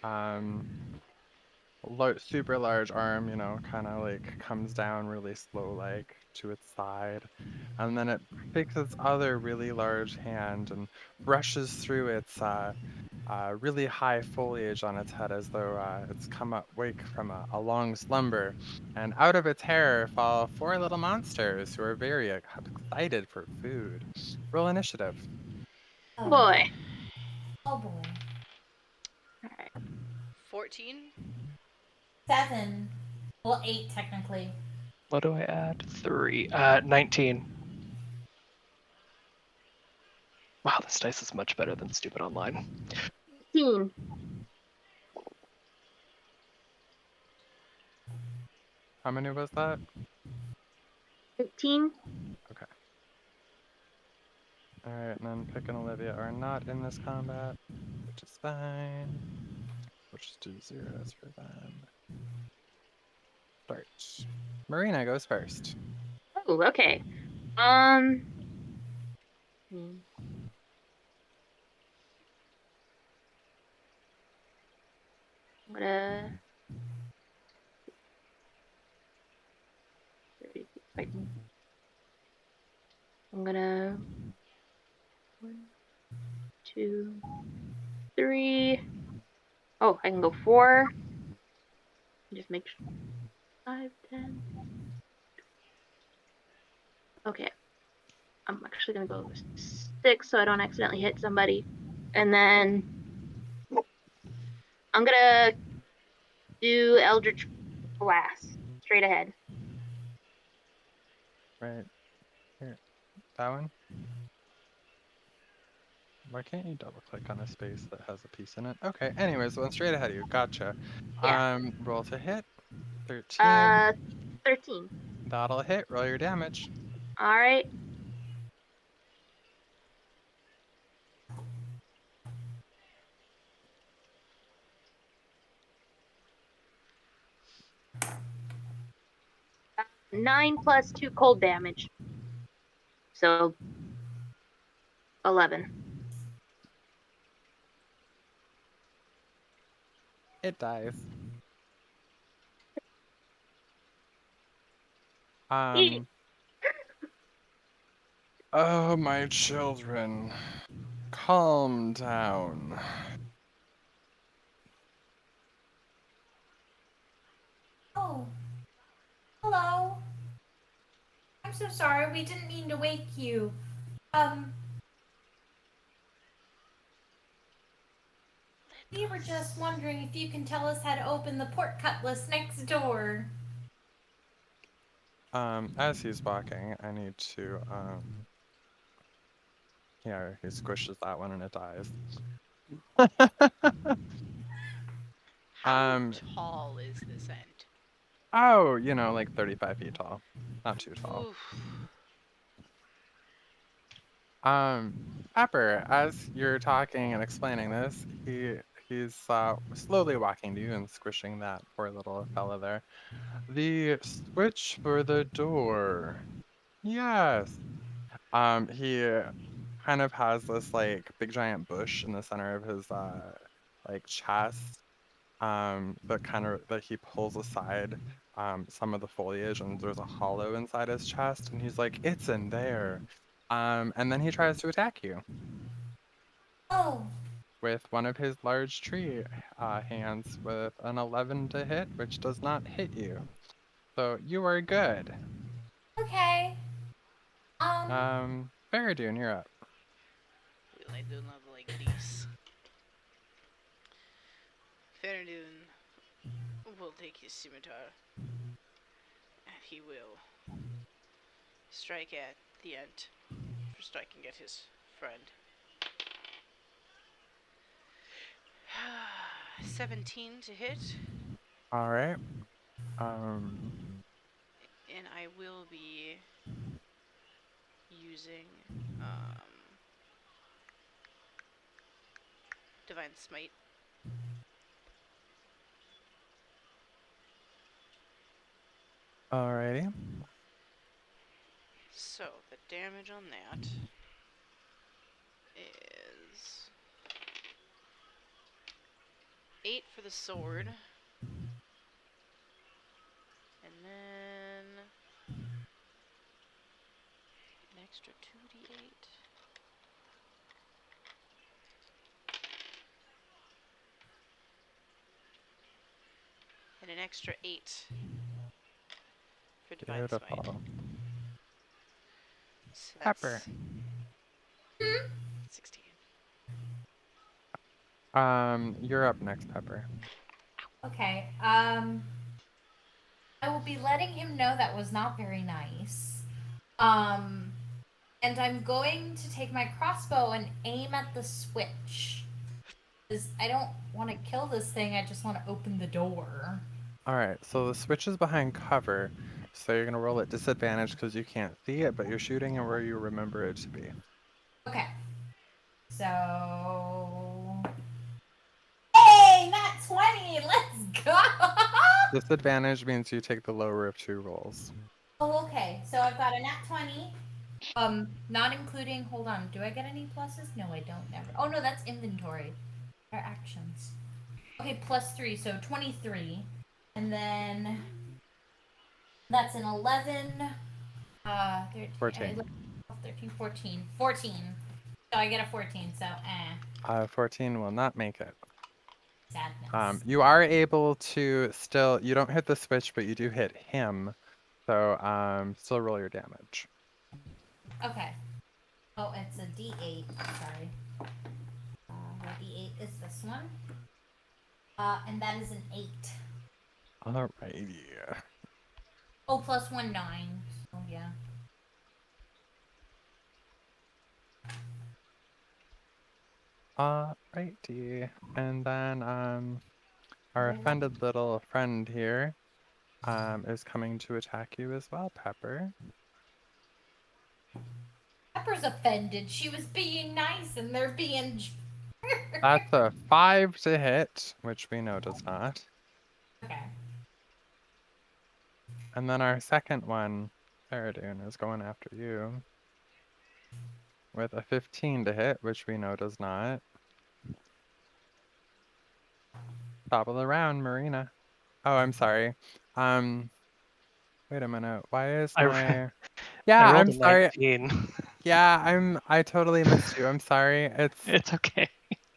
Um, Super large arm, kind of like comes down really slow, like to its side, and then it takes its other really large hand and brushes through its really high foliage on its head as though it's come up wake from a long slumber, and out of its hair fall four little monsters who are very excited for food. Roll initiative. Oh, Boy. oh boy. All right. 14? 7. Well, 8 technically. What do I add? 3. 19. Wow, this dice is much better than stupid online. 18. How many was that? 18. Okay. Alright, and then Pick and Olivia are not in this combat, which is fine. We'll just do zeros for them. Start. Marina goes first. Oh, okay. Hmm. I'm gonna. I'm gonna. 1, 2, 3. Oh, I can go 4. Just make sure. 5, 10. Okay. I'm actually gonna go 6 so I don't accidentally hit somebody. And then I'm gonna do Eldritch Blast straight ahead. Right here. That one? Why can't you double click on a space that has a piece in it? Okay, anyways, the one straight ahead of you. Gotcha. Yeah. Roll to hit. 13. 13. That'll hit. Roll your damage. All right. Uh, 9 plus 2 cold damage. So 11. It dies. Um, oh, my children. Calm down. Oh, hello. I'm so sorry. We didn't mean to wake you. We were just wondering if you can tell us how to open the port cutlass next door. As he's walking, I need to, yeah, he squishes that one and it dies. How tall is this ant? Oh, you know, like 35 feet tall. Not too tall. Oof. Pepper, as you're talking and explaining this, he's slowly walking to you and squishing that poor little fella there. The switch for the door. Yes. He kind of has this like big giant bush in the center of his like chest. That kind of that he pulls aside some of the foliage and there's a hollow inside his chest and he's like, it's in there. And then he tries to attack you Oh, with one of his large tree hands with an 11 to hit, which does not hit you. So you are good. okay. Fereydun, you're up. Well, I do not like this. Fereydun will take his scimitar and he will strike at the ant for striking at his friend. 17 to hit, All right. Um, and I will be using um, Divine Smite. alrighty. So the damage on that is 8 for the sword, and then an extra 2d8. And an extra 8 for Divine Smite. Beautiful. So Pepper. that's 16. You're up next, Pepper. Okay. I will be letting him know that was not very nice. And And I'm going to take my crossbow and aim at the switch. Because I don't want to kill this thing, I just want to open the door. All right, so the switch is behind cover, so you're gonna roll at disadvantage because you can't see it, but you're shooting and where you remember it to be. Okay. So. Hey, not 20! Let's go! Disadvantage means you take the lower of 2 rolls. Oh, okay. So I've got a nat 20. Not including. Hold on. Do I get any pluses? No, I don't. Never. Oh no, that's inventory. Or actions. Okay, +3, so 23, and then that's an 11. 13, 14. 13, 14, 14. So I get a 14. So 14 will not make it. sadness. You are able to still, you don't hit the switch, but you do hit him. So still roll your damage. Okay. Oh, it's a D8. Sorry. What D8 is this one? And that is an 8. Alrighty. Oh, +1, 9. So yeah. Alrighty. And then our offended little friend here is coming to attack you as well, Pepper. Pepper's offended. She was being nice, and they're being. That's a 5 to hit, which we know does not. Okay. And then our second one, Fereydun, is going after you with a 15 to hit, which we know does not. Top of the round, Marina. Oh, I'm sorry. Wait a minute. Why is I my... Yeah, rolled I'm a sorry. 19. Yeah, I totally missed you. I'm sorry. It's okay.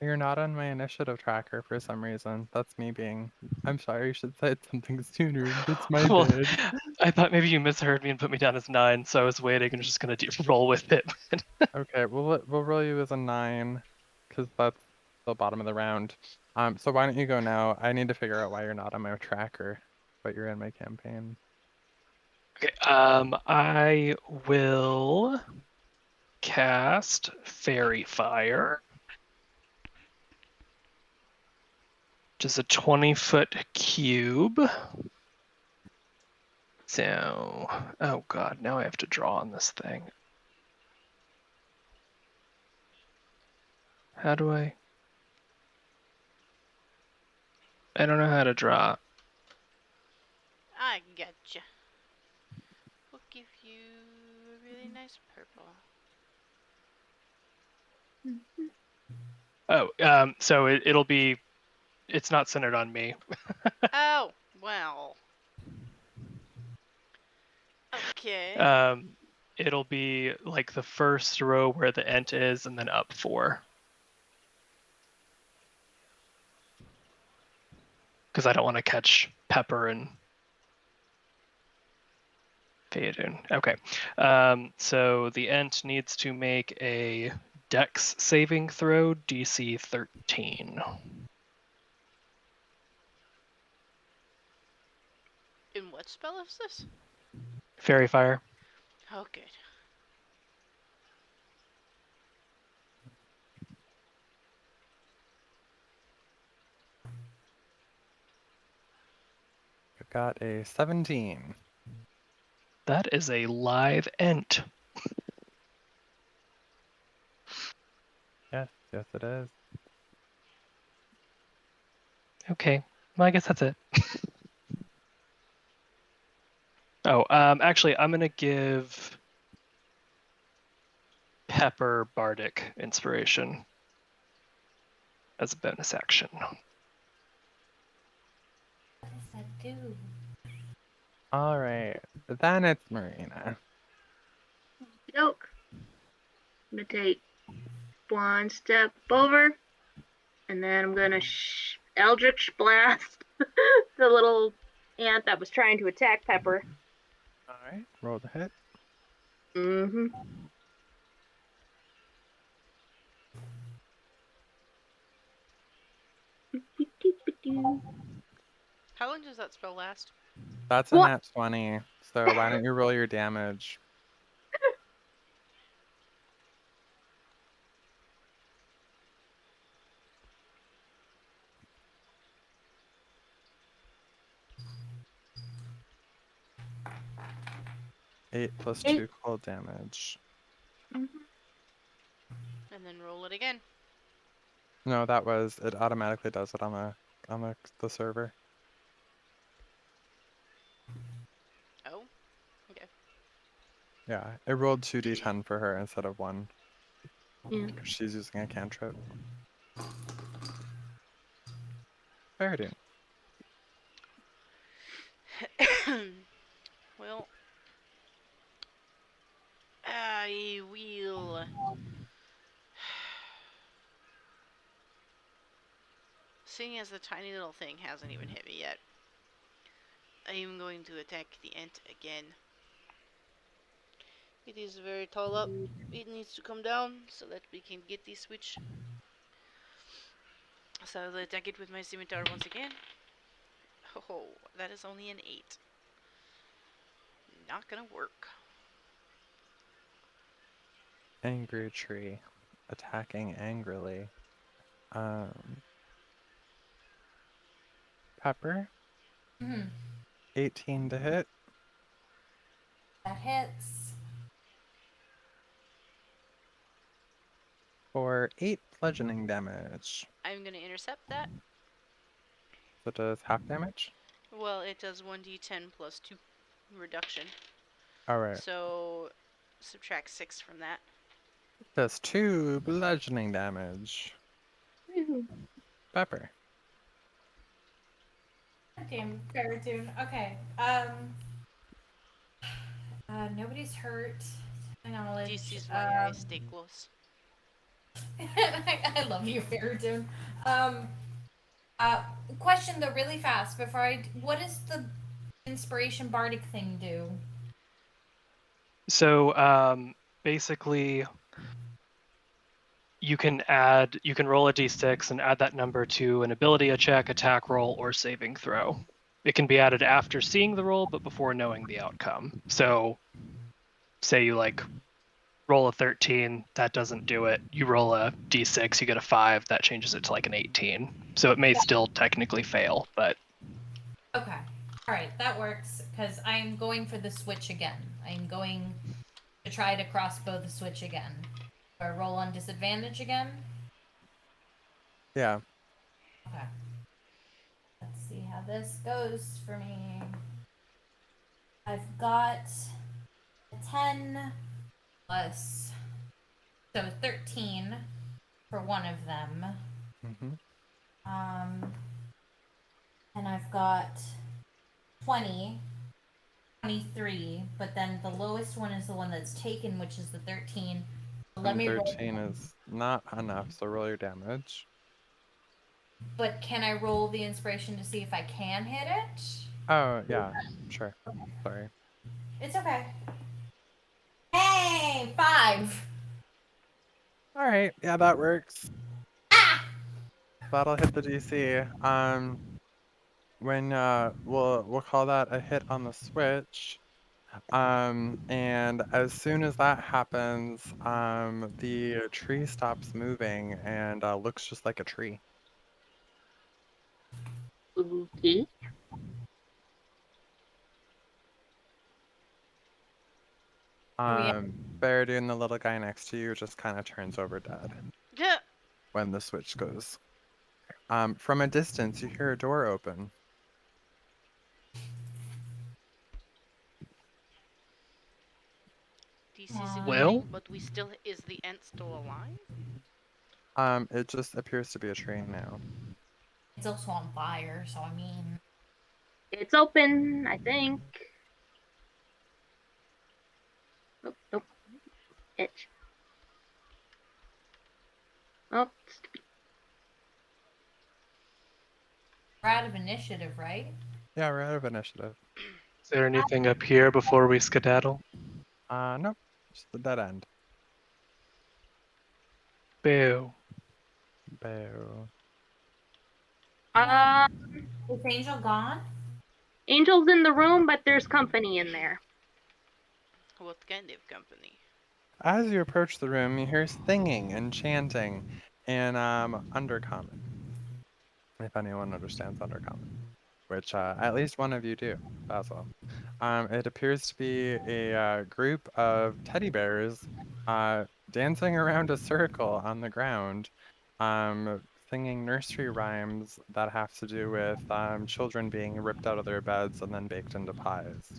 You're not on my initiative tracker for some reason. That's me being... I'm sorry, you should say something sooner. That's my Well, bad. I thought maybe you misheard me and put me down as 9, so I was waiting and just gonna roll with it. Okay, we'll roll you as a 9, because that's the bottom of the round. So why don't you go now? I need to figure out why you're not on my tracker, but you're in my campaign. Okay, I will cast Fairy Fire, which is a 20-foot cube. So, oh god, now I have to draw on this thing. How do I don't know how to draw. I gotcha. We'll give you a really nice purple. Oh, so it'll be, it's not centered on me. Oh, well. Okay. It'll be like the first row where the ent is, and then up 4. Because I don't want to catch Pepper and Fereydun. Okay. So the ent needs to make a Dex saving throw, DC 13. And what spell is this? Fairy Fire. Oh, good. I got a 17. That is a live ent. Yes, yes it is. Okay. Well, I guess that's it. Oh, actually, I'm gonna give Pepper Bardic Inspiration as a bonus action. What does that do? Alright, then it's Marina. Joke. I'm gonna take one step over, and then I'm gonna Eldritch Blast the little ant that was trying to attack Pepper. Alright, roll the hit. Mm-hmm. How long does that spell last? That's a What? nat 20, so why don't you roll your damage? 8 plus 8. 2 cold damage. Mhm. And then roll it again. No, that was it. Automatically does it on the server. Oh, okay. Yeah, it rolled 2d10 for her instead of 1. Yeah. She's using a cantrip. Fereydun. Well, I will. Seeing as the tiny little thing hasn't even hit me yet, I am going to attack the ant again. It is very tall up. It needs to come down so that we can get this switch. So I'll attack it with my scimitar once again. Oh, that is only an 8. Not gonna work. Angry tree. Attacking angrily. Pepper. Mhm. 18 to hit. That hits. For 8 bludgeoning damage. I'm gonna intercept that. So it does half damage? Well, it does 1d10 plus 2 reduction. Alright. So subtract 6 from that. Does 2 bludgeoning damage. Woo. Pepper. Damn, Fereydun. Okay. Nobody's hurt. Knowledge. This is why I stay close. I love you, Fereydun. Question though, really fast before what does the inspiration bardic thing do? So basically, you can roll a d6 and add that number to an ability, a check, attack roll, or saving throw. It can be added after seeing the roll, but before knowing the outcome. So, say you roll a 13, that doesn't do it. You roll a d6, you get a 5, that changes it to an 18. So it may still technically fail, but Okay. Alright, that works, because I'm going for the switch again. I'm going to try to crossbow the switch again. Do I roll on disadvantage again? Yeah. Okay. Let's see how this goes for me. I've got a 10 plus, so 13 for one of them. Mm-hmm. And I've got 20, 23, but then the lowest one is the one that's taken, which is the 13. So let And me roll. 13 is not enough, so roll your damage. But can I roll the inspiration to see if I can hit it? Oh, yeah. Sure. Sorry. It's okay. Hey, 5. Alright, yeah, that works. Ah! That'll hit the DC. When we'll call that a hit on the switch. And as soon as that happens, the tree stops moving and looks just like a tree. Okay. Fereydun, the little guy next to you, just kind of turns over dead Yeah. when the switch goes. From a distance, you hear a door open. This is a good Well? thing, but we still is the ant still alive? It just appears to be a tree now. It's also on fire, so I mean. It's open, I think. Nope, nope. Itch. Oh, We're out of initiative, right? Yeah, we're out of initiative. Is there anything up here before we skedaddle? Nope, just the dead end. Boo. Boo. Is Angel gone? Angel's in the room, but there's company in there. What kind of company? As you approach the room, you hear singing and chanting in Undercommon. If anyone understands Undercommon. which at least one of you do, Basil. It appears to be a group of teddy bears dancing around a circle on the ground, singing nursery rhymes that have to do with children being ripped out of their beds and then baked into pies.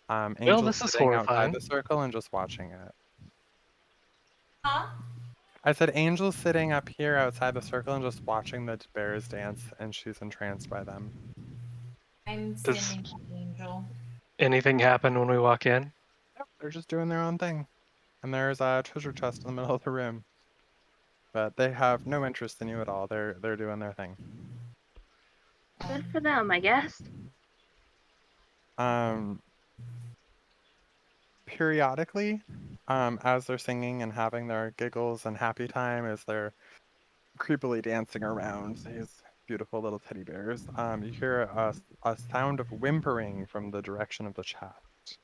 Well, Angel's this is sitting outside horrifying. the circle and just watching it. Huh? I said Angel's sitting up here outside the circle and just watching the bears dance, and she's entranced by them. I'm Does standing by Angel. anything happen when we walk in? Yep, they're just doing their own thing. And there's a treasure chest in the middle of the room. But they have no interest in you at all. They're doing their thing. Good for them, I guess. Periodically, as they're singing and having their giggles and happy time as they're creepily dancing around these beautiful little teddy bears, you hear a sound of whimpering from the direction of the chest.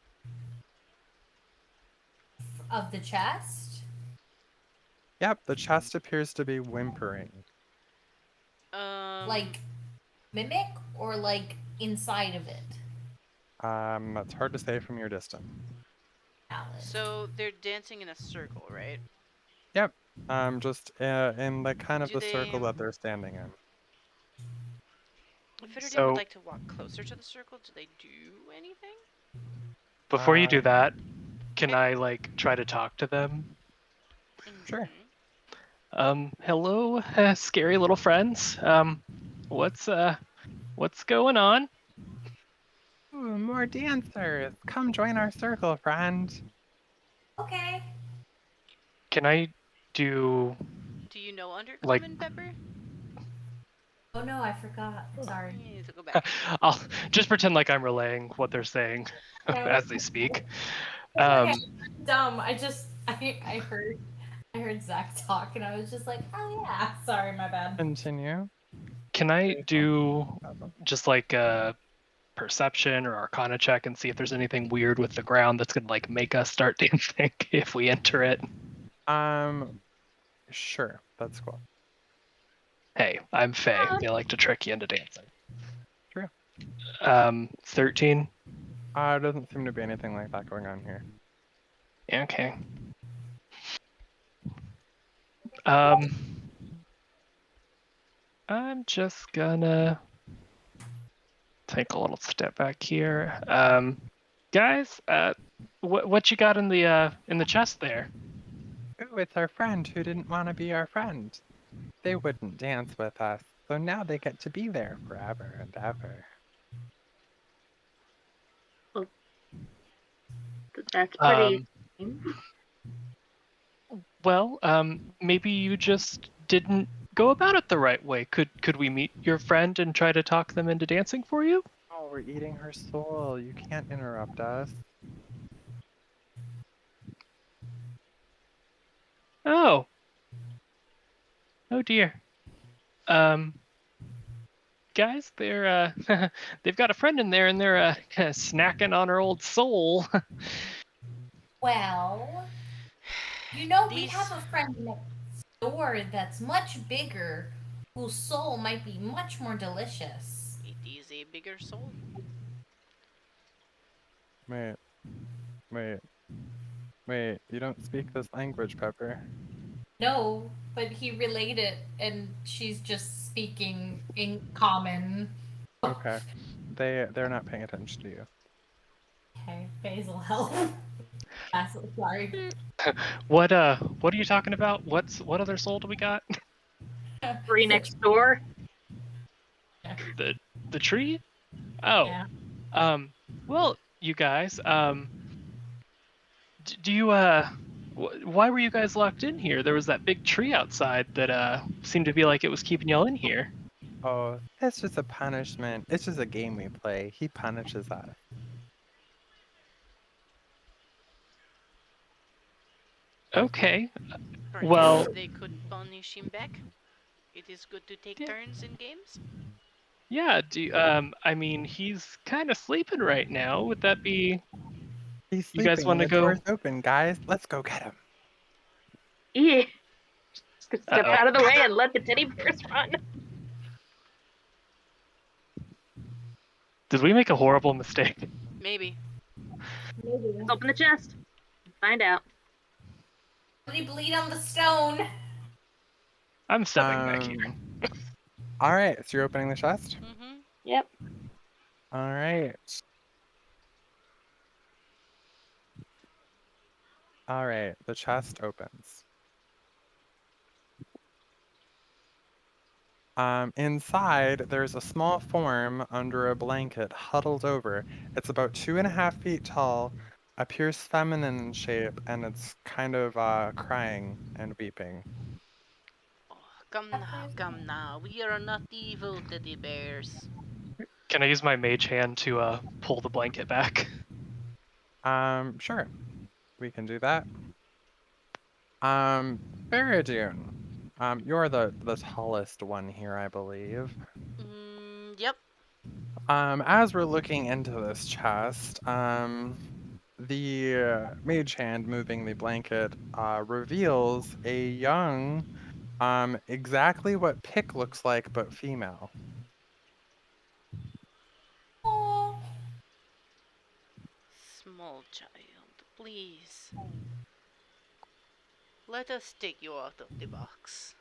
Of the chest? Yep, the chest appears to be whimpering. Like mimic or like inside of it? It's hard to say from your distance. Valid. So they're dancing in a circle, right? Yep, just in the kind of Do the circle they- that they're standing in. If Fereydun So- would like to walk closer to the circle, do they do anything? Before you do that, can Okay. I like try to talk to them? Sure. Mhm. Hello, scary little friends. What's going on? Ooh, more dancers! Come join our circle, friend. Okay. Can I do? Do you know Undercommon, Like- Pepper? Oh no, I forgot. Sorry. You need to go back. I'll just pretend like I'm relaying what they're saying No. as they speak. Okay. Dumb. I heard Zach talk and I was just like, oh yeah. Sorry, my bad. Continue. Can I do Basil. just like a perception or arcana check and see if there's anything weird with the ground that's gonna like make us start dancing if we enter it? Sure, that's cool. Hey, I'm Faye. They like to trick you into dancing. True. 13. There doesn't seem to be anything like that going on here. Okay. I'm just gonna take a little step back here. Guys, what you got in the chest there? Ooh, it's our friend who didn't want to be our friend. They wouldn't dance with us, so now they get to be there forever and ever. That's pretty. Well, maybe you just didn't go about it the right way. Could we meet your friend and try to talk them into dancing for you? Oh, we're eating her soul. You can't interrupt us. Oh. Oh dear. Guys, they're they've got a friend in there and they're snacking on her old soul. Well, you know, we These- have a friend next door that's much bigger, whose soul might be much more delicious. It is a bigger soul. Wait. You don't speak this language, Pepper. No, but he relayed it, and she's just speaking in common. Okay. They're not paying attention to you. Okay, Basil, help. Basil, sorry. What are you talking about? What other soul do we got? Free next door. The tree? Oh. Yeah. Well, you guys, do you why were you guys locked in here? There was that big tree outside that seemed to be like it was keeping y'all in here. Oh, it's just a punishment. It's just a game we play. He punishes us. Okay. Perhaps Well- they could punish him back. It is good to take turns in games. Yeah, I mean, he's kind of sleeping right now. Would that be He's You sleeping. guys wanna the go- door's open, guys. Let's go get him. Yeah. Just step Uh-oh. out of the way and let the teddy bears run. Did we make a horrible mistake? Maybe. Let's open the chest. Find out. Somebody bleed on the stone. I'm stepping back here. All right, so you're opening the chest? Mm-hmm. Yep. All right. All right, the chest opens. Inside, there's a small form under a blanket huddled over. It's about 2.5 feet tall, appears feminine in shape, and it's kind of crying and weeping. Oh, come now. We are not evil teddy bears. Can I use my mage hand to pull the blanket back? Sure, we can do that. Fereydun, you're the tallest one here, I believe. Yep. As we're looking into this chest, the mage hand moving the blanket reveals a young, exactly what Pick looks like, but female. Oh, Small child, please. Let us take you out of the box.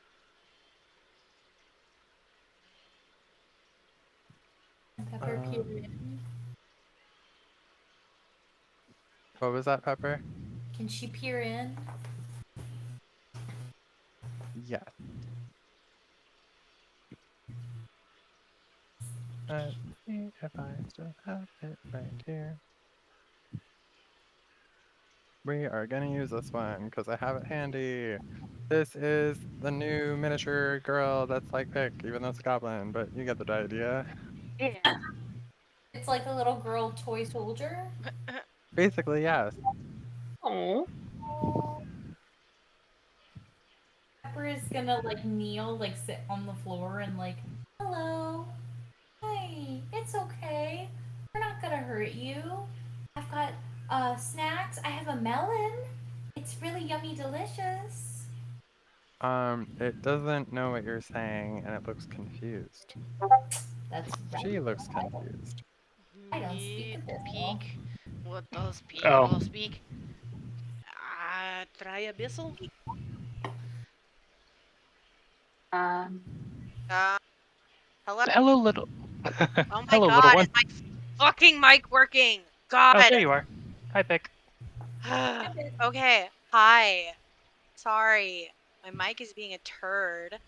Pepper peer Um, in. what was that, Pepper? Can she peer in? Yes. Let's see if I still have it right here. We are gonna use this one because I have it handy. This is the new miniature girl that's like Pick, even though it's a goblin, but you get the idea. Yeah. It's like a little girl toy soldier. Basically, yes. Oh. Oh. Pepper is gonna like kneel, like sit on the floor and like, hello. Hi, it's okay. We're not gonna hurt you. I've got snacks. I have a melon. It's really yummy delicious. It doesn't know what you're saying and it looks confused. That's She right. looks confused. I don't speak abyssal. Peek. What does Peek Oh, will speak? Try a Basil? Um. Hello. hello, little. Oh my Hello, little god, one. is my fucking mic working? Oh, God. there you are. Hi, Pick. Okay. Hi. Sorry. My mic is being a turd.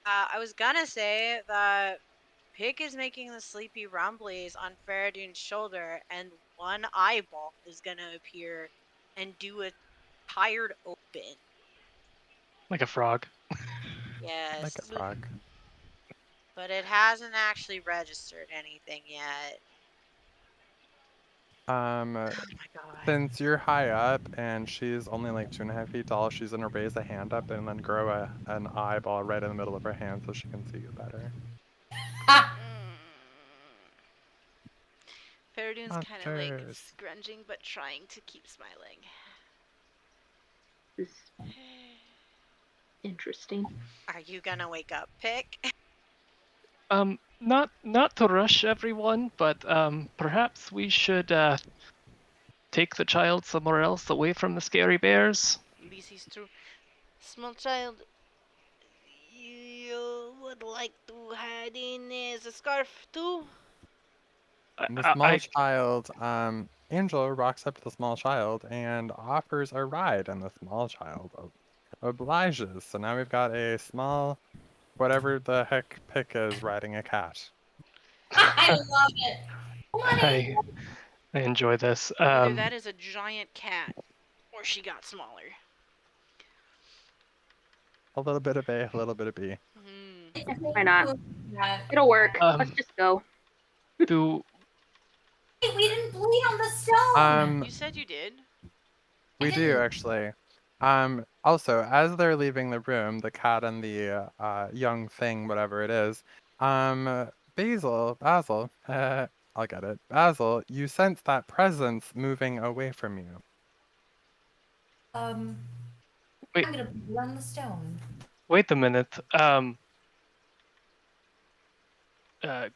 I was gonna say that Pick is making the sleepy rumblies on Fereydun's shoulder, and one eyeball is gonna appear and do a tired open. Like a frog. Like a Yes. frog. But it hasn't actually registered anything yet. Um, Oh my god. since you're high up and she's only like 2.5 feet tall, she's gonna raise a hand up and then grow an eyeball right in the middle of her hand so she can see you better. Ha! Fereydun's kind of like Monsters. scrunching but trying to keep smiling. This is interesting. Are you gonna wake up, Pick? Not to rush everyone, but perhaps we should take the child somewhere else away from the scary bears. This is true. Small child, you would like to hide in as a scarf too? The I, small I child, Angel rocks up to the small child and offers a ride, and the small child obliges. So now we've got a small, whatever the heck Pick is, riding a cat. I love it. Money. I I enjoy this. Either that is a giant cat, or she got smaller. A little bit of A, a little bit of B. Why not? Yeah. It'll work. Um, Let's just go. do Hey, we didn't bleed on the stone. You said you did. We do actually. Also, as they're leaving the room, the cat and the young thing, whatever it is, Basil, I'll get it. Basil, you sense that presence moving away from you. wait I'm gonna bleed on the stone. wait a minute. Uh,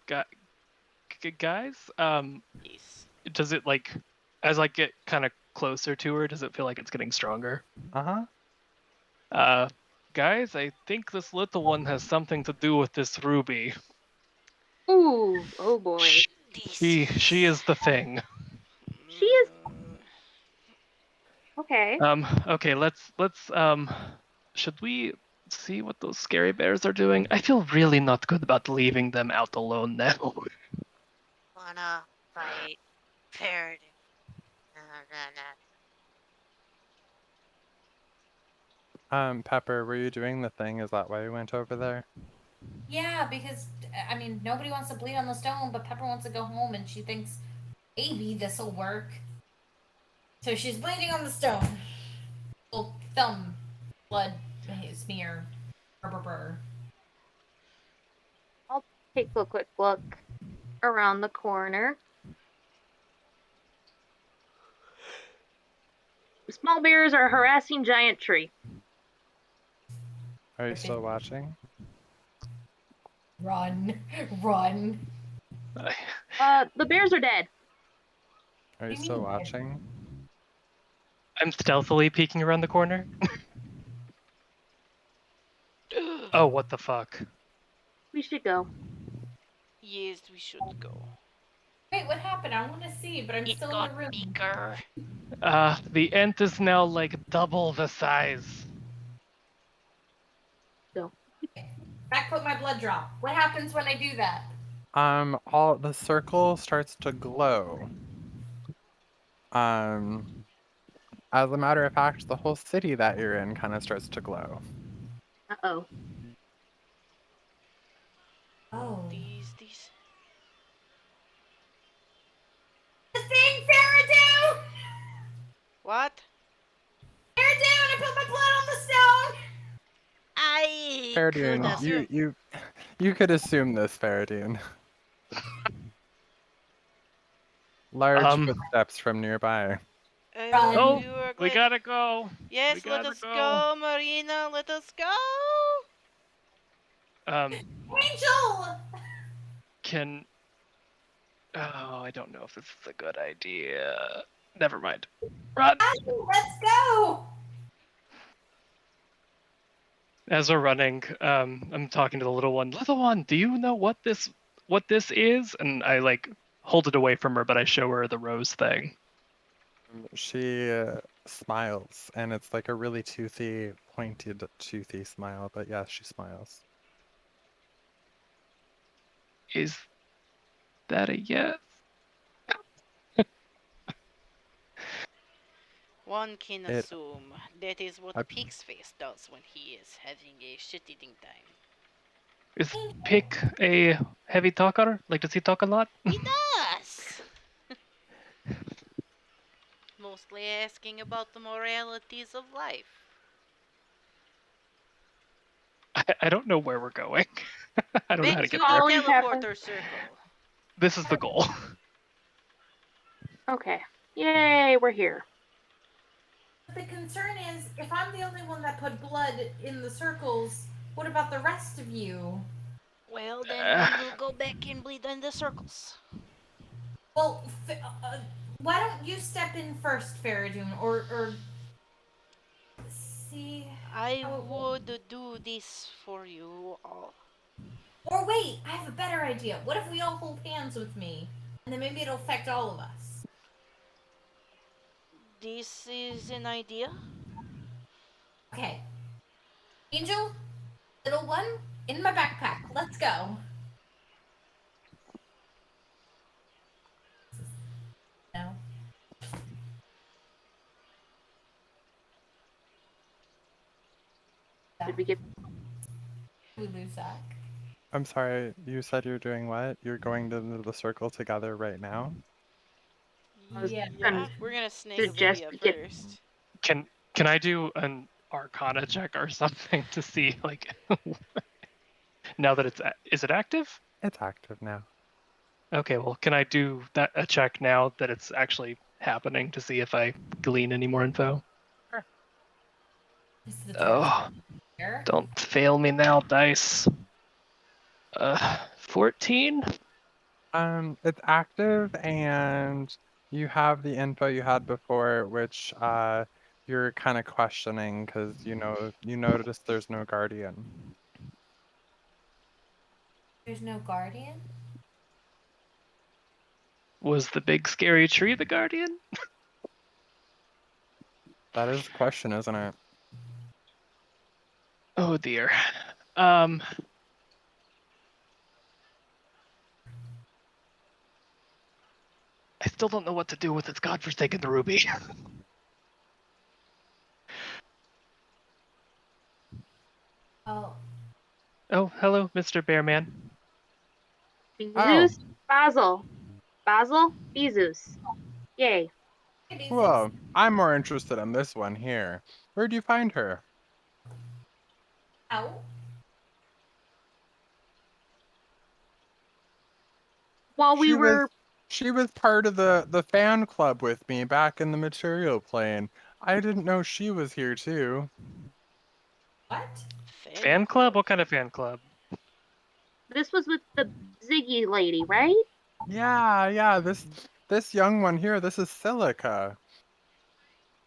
Guys, Yes. does it like, as I get kind of closer to her, does it feel like it's getting stronger? Uh-huh. Guys, I think this little one has something to do with this ruby. Ooh, oh boy. This She is. is the thing. She is okay. Okay, let's should we see what those scary bears are doing? I feel really not good about leaving them out alone now. Wanna fight Fereydun? Pepper, were you doing the thing? Is that why you went over there? Yeah, because I mean nobody wants to bleed on the stone, but Pepper wants to go home, and she thinks maybe this will work. So she's bleeding on the stone. Little thumb blood smear. Brr. I'll take a quick look around the corner. Small bears are harassing giant tree. Are you still watching? Run, run. The bears are dead. Are you do you still mean? watching? I'm stealthily peeking around the corner. Oh, what the fuck? We should go. Yes, we should go. Wait, what happened? I want to see, but I'm It still in got the room. bigger. The ant is now like double the size. Go. Back put my blood drop. What happens when I do that? All the circle starts to glow. As a matter of fact, the whole city that you're in kind of starts to glow. Uh-oh. Oh. These. The thing, Fereydun! What? Fereydun, I put my blood on the stone! I could Fereydun, assume. you could assume this, Fereydun. Large footsteps from nearby. I Run. hope Oh, you are we glad. gotta go. Yes, We let gotta us go. go, Marina. Let us go. Angel! Can. Oh, I don't know if this is a good idea. Never mind. Run! Let's go! As we're running, I'm talking to the little one. Little one, do you know what this is? And I like hold it away from her, but I show her the rose thing. She smiles, and it's like a really toothy, pointed, toothy smile, but yes, she smiles. Is that a yes? One can It- assume that is what I- Pig's face does when he is having a shit-eating time. Is Pick a heavy talker? Like, does he talk a lot? He does! Mostly asking about the moralities of life. I don't know where we're going. I don't know how Back to to get the there. Following Pepper. teleporter circle. This is the goal. Okay. Yay, we're here. The concern is, if I'm the only one that put blood in the circles, what about the rest of you? Well, then we will go back and bleed in the circles. Well, why don't you step in first, Fereydun, or see I how it works? would do this for you all. Or wait, I have a better idea. What if we all hold hands with me, and then maybe it'll affect all of us? This is an idea. Okay, Angel, little one, in my backpack. Let's go. No. Did we get We lose Zach. I'm sorry, you said you're doing what? You're going to the circle together right now? I was Yeah. gonna We're gonna snake suggest Olivia we get first. Can I do an Arcana check or something to see like now that is it active? It's active now. Okay, well, can I do that a check now that it's actually happening to see if I glean any more info? This is the Oh, here. don't fail me now, dice. 14? It's active, and you have the info you had before, which you're kind of questioning because you noticed there's no guardian. There's no guardian? Was the big scary tree the guardian? That is the question, isn't it? Oh dear. Um, I still don't know what to do with this godforsaken ruby. Oh, Oh, hello, Mr. Bearman. Oh, Bezus, Basil. Basil, Bezus. Yay. hey, Beezus. well, I'm more interested in this one here. Where'd you find her? Ow. While we She was were, she was part of the fan club with me back in the material plane. I didn't know she was here too. What? Fan club? What kind of fan club? this was with the Ziggy lady, right? Yeah, this young one here, this is Silica.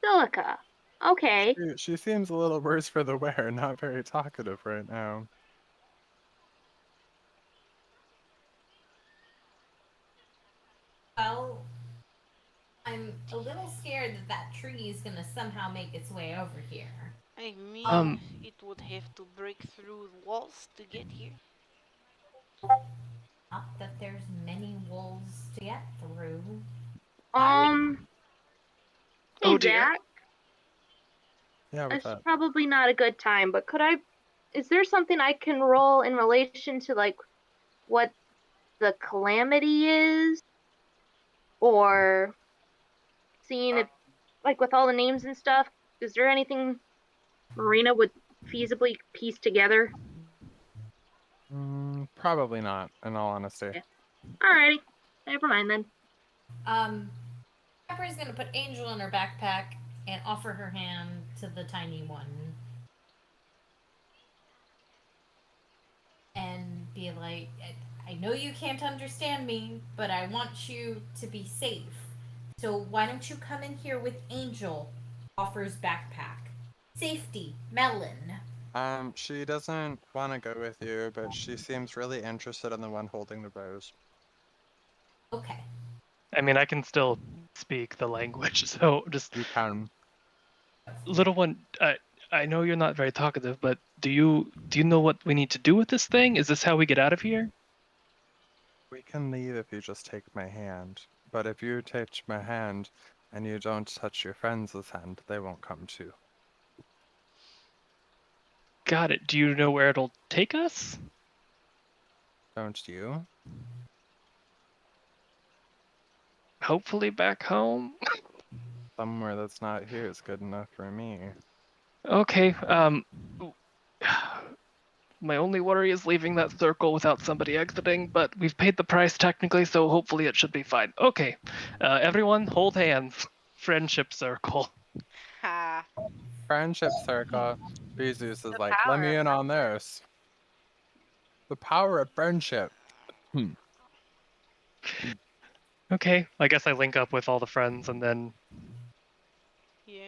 Silica. Okay. She seems a little worse for the wear, not very talkative right now. Well, I'm a little scared that that tree is gonna somehow make its way over here. I mean, Um, it would have to break through walls to get here. Not that there's many wolves to get through. Um, oh hey dear. Jack. Yeah, what's It's that? probably not a good time, but is there something I can roll in relation to like what the calamity is? Or seeing if, like with all the names and stuff, is there anything Marina would feasibly piece together? Probably not, in all honesty. Yeah. Alrighty. Never mind then. Pepper's gonna put Angel in her backpack and offer her hand to the tiny one. And be like, I know you can't understand me, but I want you to be safe. So why don't you come in here with Angel? Offers backpack. Safety, Melon. She doesn't want to go with you, but she seems really interested in the one holding the rose. Okay. I mean, I can still speak the language, so just You can. little one. I know you're not very talkative, but do you know what we need to do with this thing? Is this how we get out of here? We can leave if you just take my hand. But if you take my hand and you don't touch your friend's hand, they won't come too. Got it. Do you know where it'll take us? Don't you? Hopefully back home. Somewhere that's not here is good enough for me. Okay. My only worry is leaving that circle without somebody exiting, but we've paid the price technically, so hopefully it should be fine. Okay. Everyone, hold hands. Friendship circle. Ha. Friendship circle. Jesus is The like, let power me of in on this. The power of friendship. Okay. I guess I link up with all the friends and then Yeah.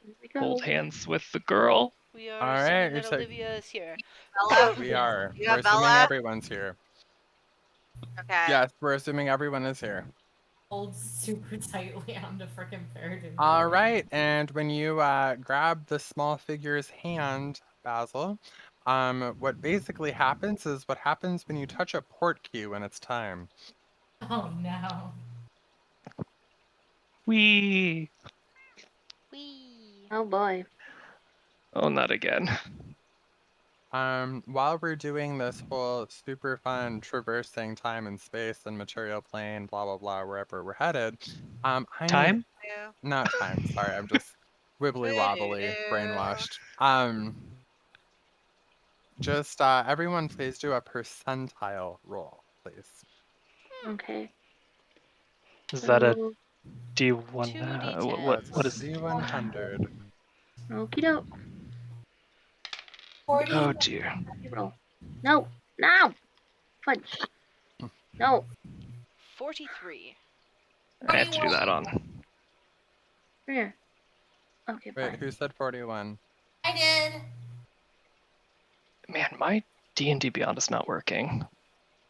Here we hold go. hands with the girl. We are All right, assuming you're that Olivia is here. Bella. we Yes. are. You We're have assuming Bella. everyone's here. Okay. Yes, we're assuming everyone is here. Hold super tightly onto frickin' Fereydun. All right, and when you grab the small figure's hand, Basil, what basically happens is what happens when you touch a port key when it's time. Oh no. Wee. Whee! Oh boy. Oh, not again. While we're doing this whole super fun traversing time and space and material plane, blah blah blah, wherever we're headed, I need Time? Yeah. not time. Sorry, I'm just wibbly wobbly, Doo-doo-doo. brainwashed. Just everyone, please do a percentile roll, please. Okay. Is that a So, D1? That's What a 2d10s. is? D100. okie doke. 40. Oh dear. Roll. No. No. Fudge. No. 43. I have to do that on. Yeah. Okay, Wait, fine. who said 41? I did. Man, my D&D Beyond is not working.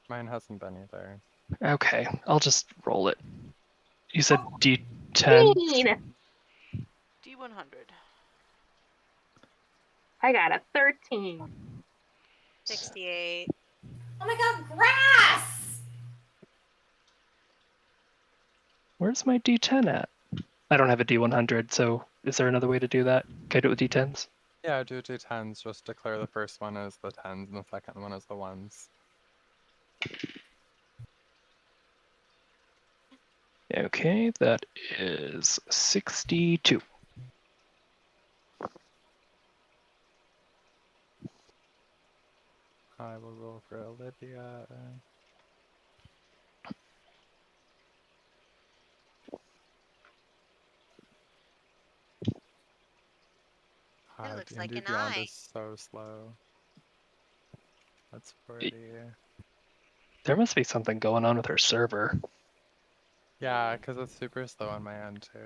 Mine hasn't been either. Okay, I'll just roll it. You said D10? D100. D100. I got a 13. 68. Oh my god, grass! Where's my D10 at? I don't have a D100, so is there another way to do that? Can I do it with D10s? Yeah, do 10s. Just declare the first one as the 10s and the second one as the 1s. Okay, that is 62. I will roll for Olivia. It looks like D&D an Beyond eye. is so slow. That's 40. There must be something going on with her server. Yeah, because it's super slow on my end too.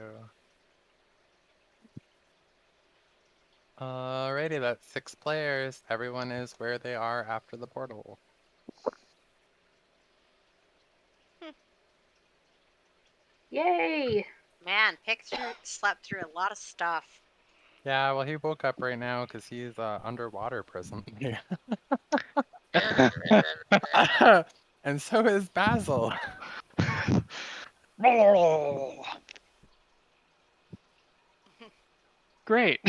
Alrighty, that's 6 players. Everyone is where they are after the portal. Yay! Man, slept through a lot of stuff. Yeah, well, he woke up right now because he's underwater presently. And so is Basil. Great.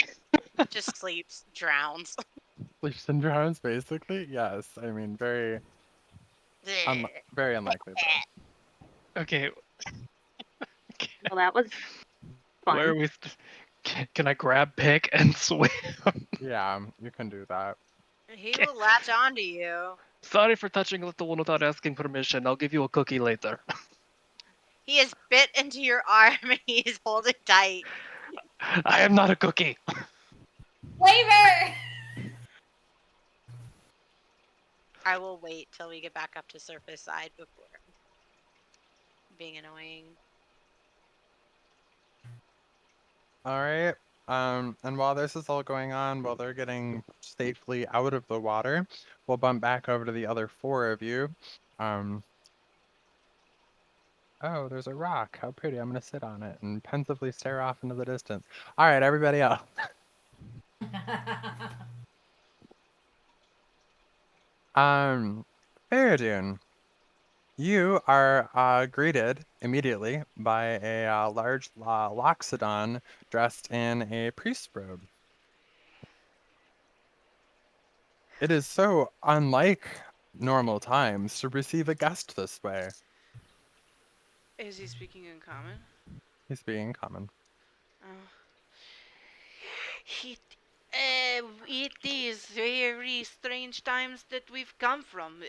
Just sleeps, drowns. Sleeps and drowns, basically. Yes, I mean, very unlikely though. Okay, Well, that was where are fun. we? Can I grab pick and swim? Yeah, you can do that. He will latch onto you. Sorry for touching little one without asking permission. I'll give you a cookie later. He is bit into your arm and he is holding tight. I am not a cookie. Flavor! I will wait till we get back up to surface side before being annoying. All right. And while this is all going on, while they're getting safely out of the water, we'll bump back over to the other 4 of you. Oh, there's a rock. How pretty. I'm gonna sit on it and pensively stare off into the distance. All right, everybody else. Fereydun, you are greeted immediately by a large loxodon dressed in a priest robe. It is so unlike normal times to receive a guest this way. Is he speaking in common? He's being common. Oh. It is very strange times that we've come from.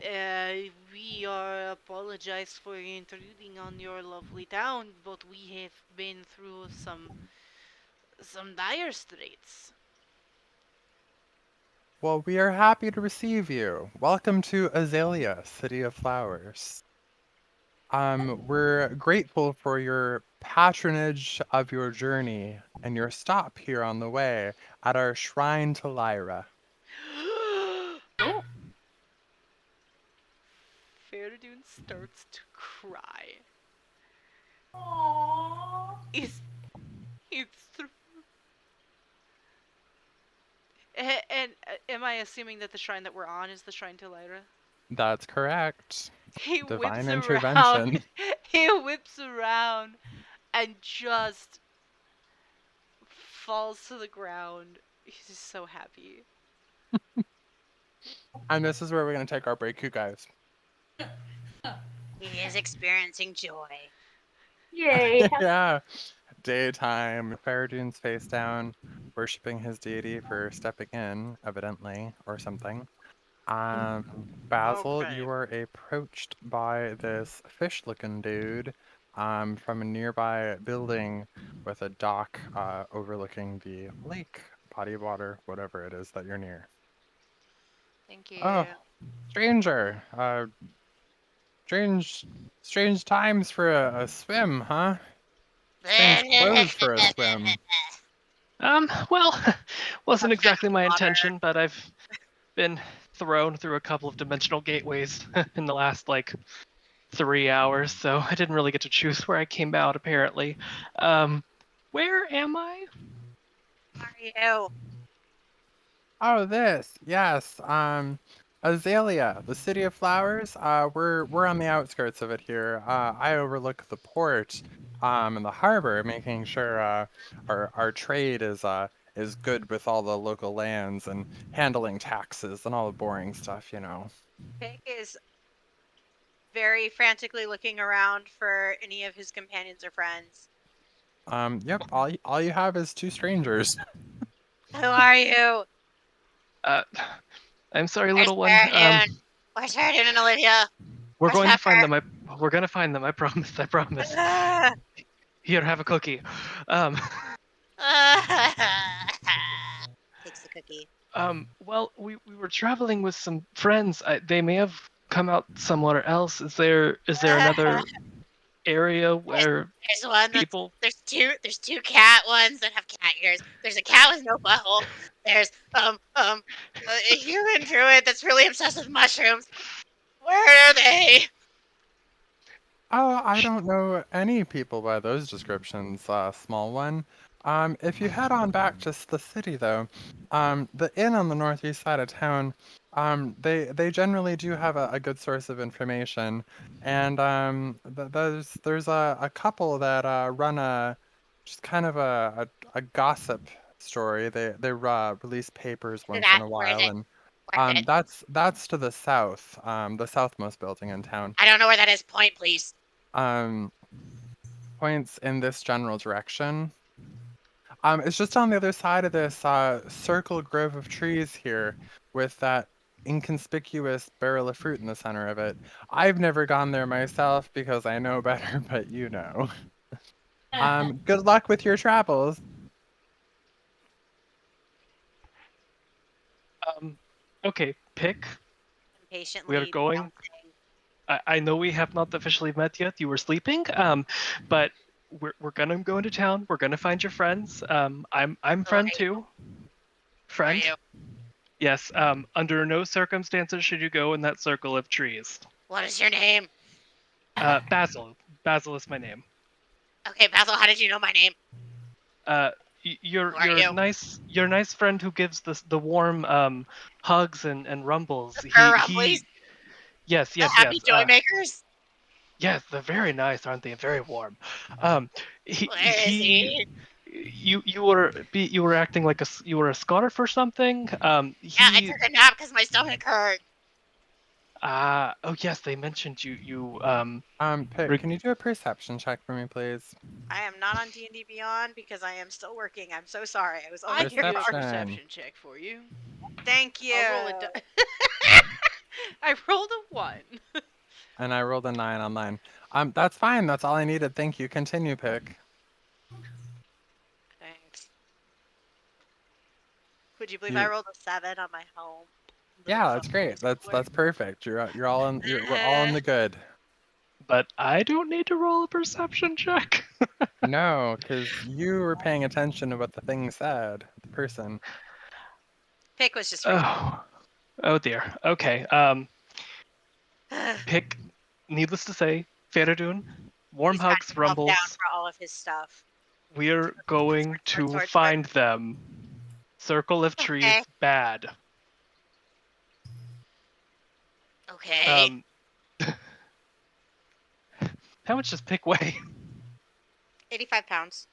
We apologize for intruding on your lovely town, but we have been through some dire straits. Well, we are happy to receive you. Welcome to Azalea, City of Flowers. We're grateful for your patronage of your journey and your stop here on the way at our shrine to Lyra. Oh, Fereydun starts to cry. Aww. It's true. And am I assuming that the shrine that we're on is the shrine to Lyra? That's correct. He Divine whips around. intervention. He whips around and just falls to the ground. He's just so happy. And this is where we're going to take our break, you guys. He is experiencing joy. yay! Yeah. Daytime. Fereydun's face down, worshipping his deity for stepping in, evidently, or something. Basil, Okay. you are approached by this fish-looking dude from a nearby building with a dock overlooking the lake, body of water, whatever it is that you're near. Thank Oh, you. stranger, Strange times for a swim, huh? Strange clothes for a swim. Well, wasn't Subject exactly my water. intention, but I've been thrown through a couple of dimensional gateways in the last, 3 hours, so I didn't really get to choose where I came out, apparently. Where am I? How are you? Oh, this. Yes. Azalea, the city of flowers. We're on the outskirts of it here. I overlook the port, and the harbor, making sure our trade is good with all the local lands and handling taxes and all the boring stuff, you know. Pick is very frantically looking around for any of his companions or friends. Yep. All you have is two strangers. Who are you? Uh, I'm sorry, Where's little one. Fereydun? Where's Fereydun and Olivia? We're Where's going to find Pepper? them. We're gonna find them. I promise. I promise. Ah, Here, have a cookie. Um, Takes the cookie. well, we were traveling with some friends. They may have come out somewhere else. Is there another area where There's one that's people? there's two cat ones that have cat ears. There's a cat with no butthole. There's a human druid that's really obsessed with mushrooms. Where are they? Oh, I don't know any people by those descriptions, small one. If you head on back to the city, though, the inn on the northeast side of town, they generally do have a good source of information, and there's a couple that run a just kind of a gossip story. They release papers Where's once in that? a Where is while, it? and Where is it? that's to the south, the southmost building in town. I don't know where that is. Point, please. Um, Points in this general direction. It's just on the other side of this circle grove of trees here with that inconspicuous barrel of fruit in the center of it. I've never gone there myself because I know better, but you know. Good luck with your travels. Okay, pick. We are Impatiently going. bouncing. I know we have not officially met yet. You were sleeping. But we're gonna go into town. We're gonna find your friends. I'm Who are friend you? too. Who are Friend. you? Yes. Under no circumstances should you go in that circle of trees. What is your name? Basil. Basil is my name. Okay, Basil, how did you know my name? Uh, Who are you? your nice friend who gives the warm hugs and rumbles. The fur He rumblies? yes The yes happy yes joy makers? yes, they're very nice, aren't they? Very warm. Um, Where is he? you were acting like you were a scarf or something. Yeah, I took a nap because my stomach hurt. Oh yes, they mentioned you Pick, re- can you do a perception check for me, please? I am not on D&D Beyond because I am still working. I'm so sorry. I was only I here can do a for... Perception. perception check for you. Thank you. I'll roll a die. I rolled a 1. And I rolled a 9 on mine. That's fine. That's all I needed. Thank you. Continue, Pick. Thanks. Would you believe I You rolled a 7 on my home? Living Yeah, phone that's great. schooler. That's perfect. We're all in the good. but I don't need to roll a perception check. No, because you were paying attention to what the thing said, the person. Pick was just reading. Oh, oh dear. Okay. Pick. Needless to say, Fereydun, warm He's got hugs, himself down rumbles. for all of his stuff. We're going to Sword. find them. Circle of trees, Okay. bad. Okay. Um, how much does Pick weigh? 85 pounds.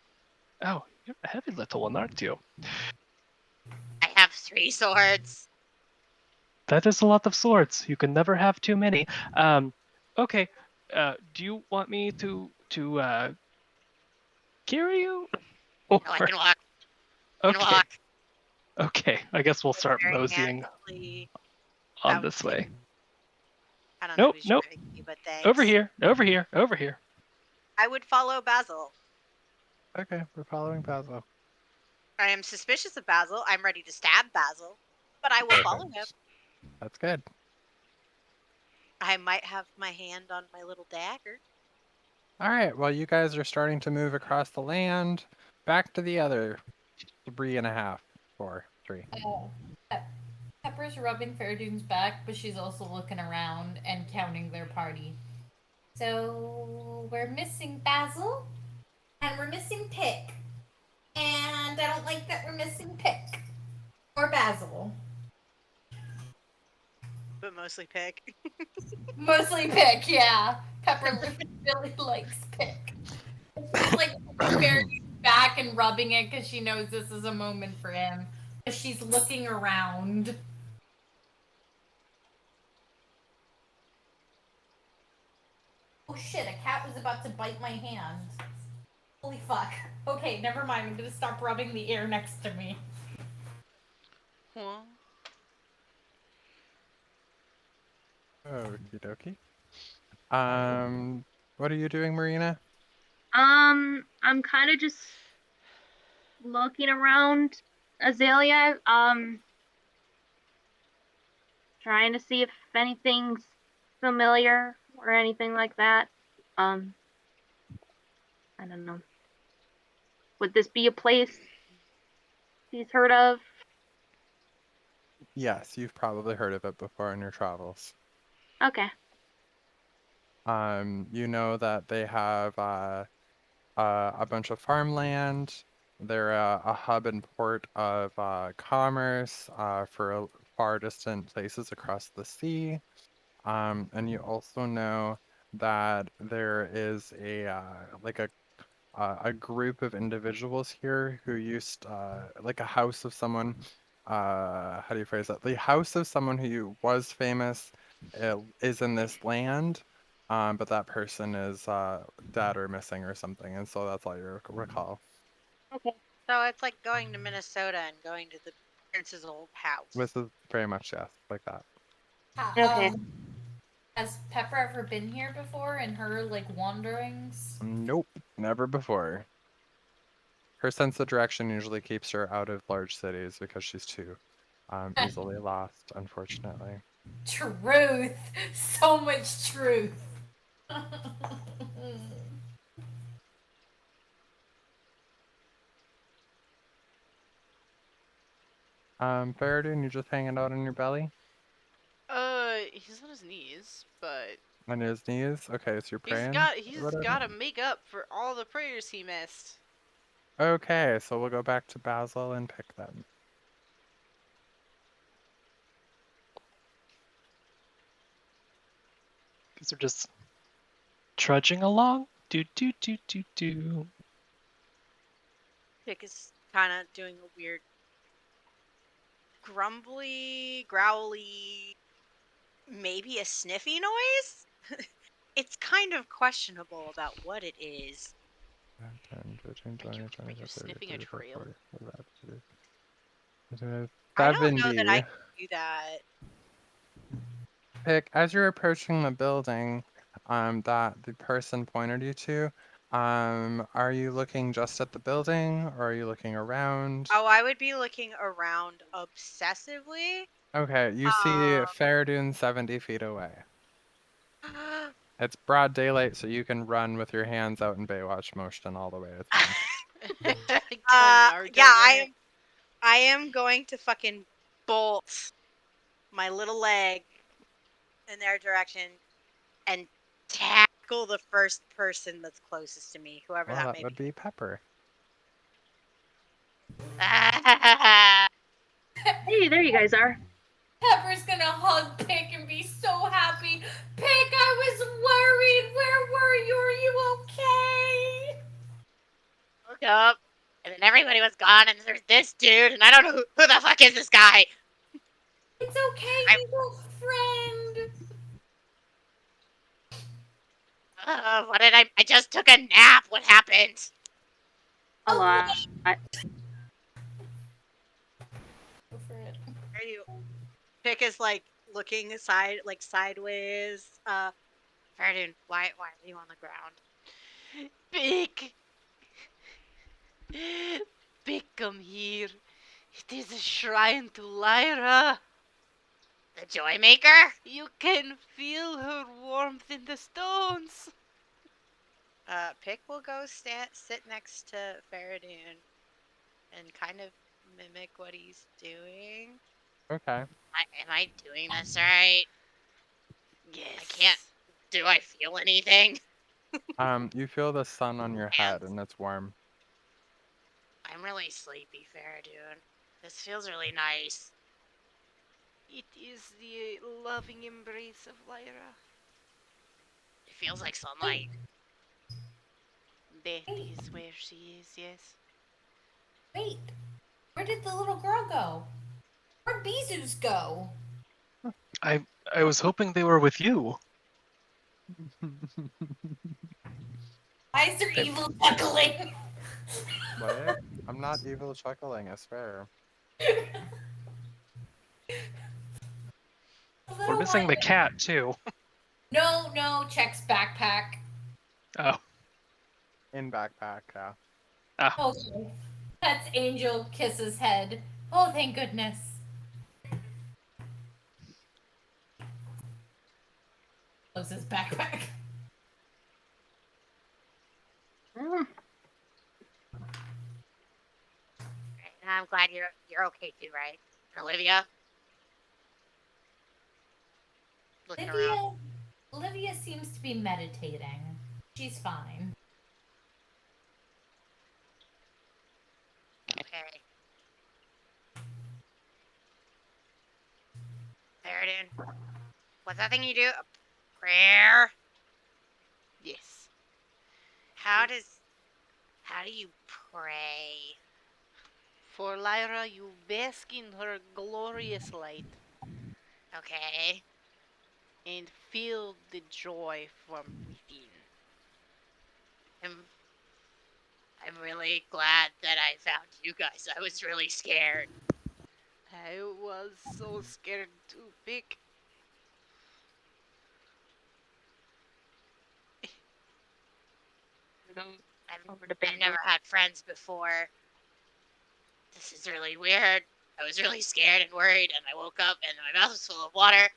Oh, you're a heavy little one, aren't you? I have 3 swords. That is a lot of swords. You can never have too many. Okay. Do you want me to carry you? Or No, I can walk. I can okay, walk. okay. I guess we'll start Very moseying handsomely on this bouncing. way. I don't know Nope, who's nope. driving you, but thanks. Over here, over here, over here. I would follow Basil. Okay, we're following Basil. I am suspicious of Basil. I'm ready to stab Basil, but I will follow him. That's good. I might have my hand on my little dagger. All right, well, you guys are starting to move across the land back to the other 3.5, 4, 3. Pepper's rubbing Fereydun's back, but she's also looking around and counting their party. So we're missing Basil, and we're missing Pick. And I don't like that we're missing Pick. Or Basil. But mostly Pick. Mostly Pick, yeah. Pepper really likes Pick. She's like very back and rubbing it because she knows this is a moment for him. But she's looking around. Oh shit, a cat was about to bite my hand. Holy fuck. Okay, never mind. I'm gonna stop rubbing the ear next to me. Huh? Okie dokie. What are you doing, Marina? I'm kind of just looking around Azalea, trying to see if anything's familiar or anything like that. I don't know. Would this be a place he's heard of? Yes, you've probably heard of it before in your travels. Okay. You know that they have a bunch of farmland. They're a hub and port of commerce for far distant places across the sea. And you also know that there is a group of individuals here who used like a house of someone. How do you phrase that? The house of someone who was famous is in this land, but that person is dead or missing or something, and so that's all you recall. Okay. So it's like going to Minnesota and going to the prince's old house. This is very much yes, like that. Okay. Has Pepper ever been here before in her like wanderings? Nope, never before. Her sense of direction usually keeps her out of large cities because she's too easily lost, unfortunately. Truth. So much truth. Fereydun, you just hanging out on your belly? He's on his knees, but On his knees? Okay, so you're he's praying got or he's whatever? got to make up for all the prayers he missed. Okay, so we'll go back to Basil and pick them. These are just trudging along. Do do do do do. Pick is kind of doing a weird, grumbly, growly, maybe a sniffy noise. It's kind of questionable about what it is. 10, 15, Are you 20, are you 25, 30, sniffing a 35, trail? 40, 45, I don't know that I 70. can do that. Pick, as you're approaching the building that the person pointed you to, are you looking just at the building or are you looking around? Oh, I would be looking around obsessively. Okay, you see Fereydun 70 feet away. It's broad daylight, so you can run with your hands out in Baywatch motion all the way. It's fine. Go Naruto Yeah, minute. I am going to fucking bolt my little leg in their direction and tackle the first person that's closest to me, whoever Well, that that may would be. be Pepper. Hey, there you guys are. Pepper's gonna hug Pick and be so happy. Pick, I was worried. Where were you? Are you okay? Woke up, and then everybody was gone, and there's this dude, and I don't know who the fuck is this guy. It's okay. I, He's a friend. what did I just took a nap. What happened? A lot. Go for it. Are you? Pick is like looking aside, like sideways. Fereydun, why are you on the ground? Big, big, come here. It is a shrine to Lyra. The Joy Maker? You can feel her warmth in the stones. Pick will go sit next to Fereydun and kind of mimic what he's doing. Okay. Am I doing this right? Yes. I can't. Do I feel anything? You feel the sun on your head and it's warm. I'm really sleepy, Fereydun. This feels really nice. It is the loving embrace of Lyra. It feels like sunlight. That is where she is, yes. Wait, where did the little girl go? Where'd Bezus go? I was hoping they were with you. Why is there evil chuckling? What? I'm not evil chuckling, I swear. We're missing the cat too. No, checks backpack. Oh. In backpack, yeah. Okay. Pets Angel kisses head. Oh, thank goodness. Closes backpack. I'm glad you're okay too, right? Olivia? Looking around. Olivia seems to be meditating. She's fine. Okay. Fereydun, what's that thing you do? A prayer? Yes. How do you pray? For Lyra, you bask in her glorious light Okay. and feel the joy from within. I'm really glad that I found you guys. I was really scared. I was so scared to pick. I've never had friends before. This is really weird. I was really scared and worried, and I woke up and my mouth was full of water,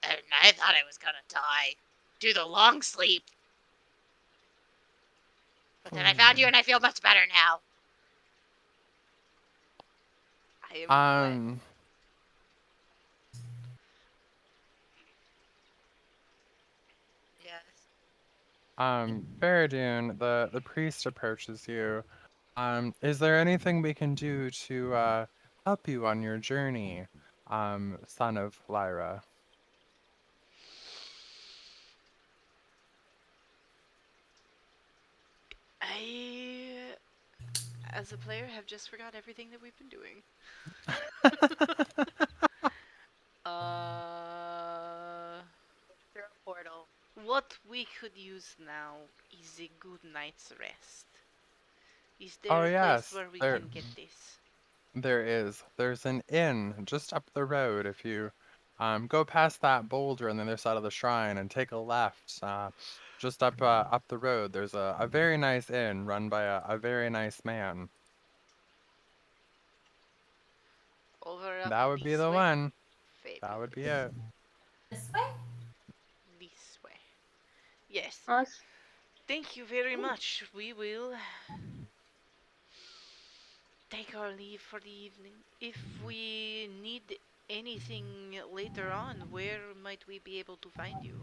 and I thought I was gonna die. Do the long sleep. But then I found you and I feel much better now. I am glad. Yes. Fereydun, the priest approaches you. Is there anything we can do to help you on your journey, son of Lyra? I, as a player, have just forgot everything that we've been doing. Through a portal. What we could use now is a good night's rest. Is Oh there a place yes, where we can get this? there is. There's an inn just up the road. If you go past that boulder on the other side of the shrine and take a left, just up the road, there's a very nice inn run by a very nice man. Over up That would be this the way? one. That would be Fabulous. it. This way? This way. Yes. Us. Thank you very much. We will take our leave for the evening. If we need anything later on, where might we be able to find you?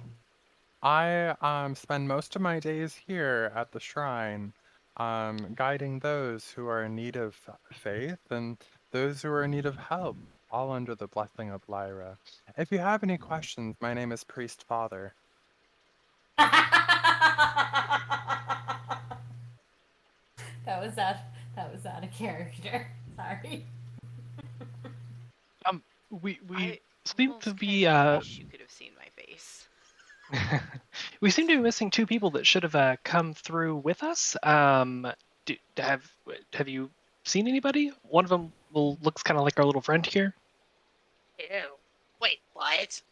I spend most of my days here at the shrine, guiding those who are in need of faith and those who are in need of help, all under the blessing of Lyra. If you have any questions, my name is Priest Father. That was out of character. Sorry. We I seem to almost be kind of wish you could have seen my face. we seem to be missing two people that should have come through with us. Have you seen anybody? One of them looks kind of like our little friend here. Ew. Wait, what?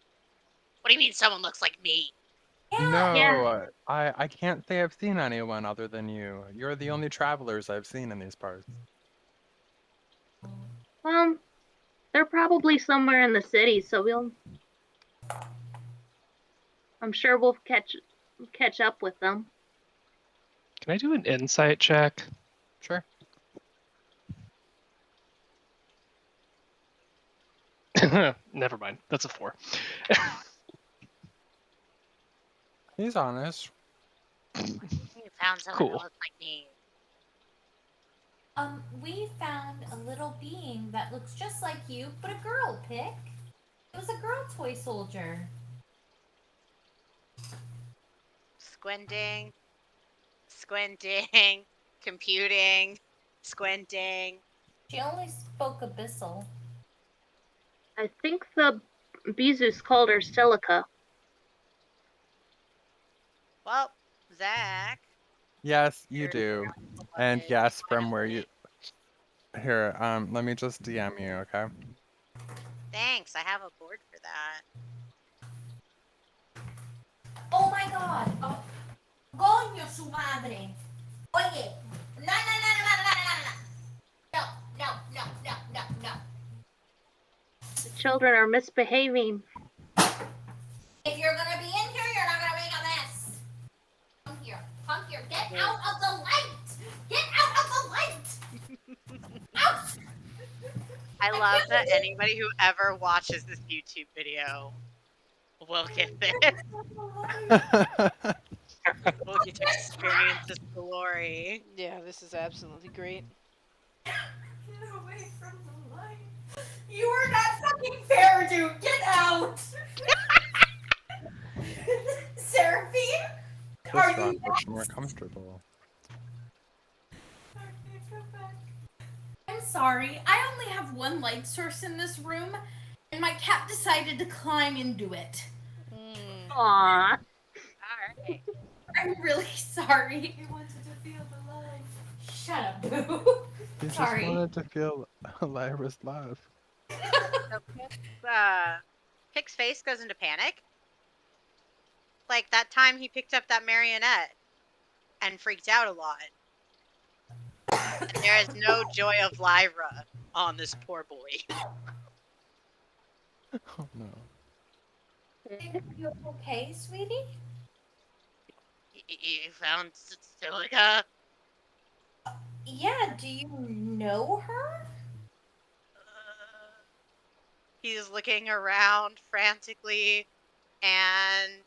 What do you mean someone looks like me? Yeah. No, I can't say I've seen anyone other than you. You're the only travelers I've seen in these parts. Well, They're probably somewhere in the city, so I'm sure we'll catch up with them. Can I do an insight check? Sure. Never mind. That's a 4. He's honest. You found something Cool. that looks like me. We found a little being that looks just like you, but a girl, Pick. It was a girl toy soldier. Squinting, computing, squinting. She only spoke Abyssal. I think the Bezus called her Silica. Well, Zach. Yes, you you're do. really And beloved, yes, from where finally. you here, let me just DM you, okay? Thanks, I have a board for that. Oh my god! Oh. Coño su madre! Oye! No, no, no, no, no, no, no, no! No, no, no, no, no, no! The children are misbehaving. If you're gonna be in here, you're not gonna make a mess! Come here, come here, get out of the light! Get out of the light! Out! I love that anybody who ever watches this YouTube video will get this. Will get to experience this glory. Yeah, this is absolutely great. Get away from the light! You are not fucking Fereydun! Get out! Seraphine? This Are got you much more comfortable. I'm sorry. I only have one light source in this room, and my cat decided to climb into it. Aww. Alright. I'm really sorry. He wanted to feel the love. Shut up, Boo. He just Sorry. wanted to feel Lyra's love. So Pick's face goes into panic. Like that time he picked up that marionette and freaked out a lot. And there is no joy of Lyra on this poor boy. Oh no. Are you okay, sweetie? You found Silica? Yeah, do you know her? He's looking around frantically and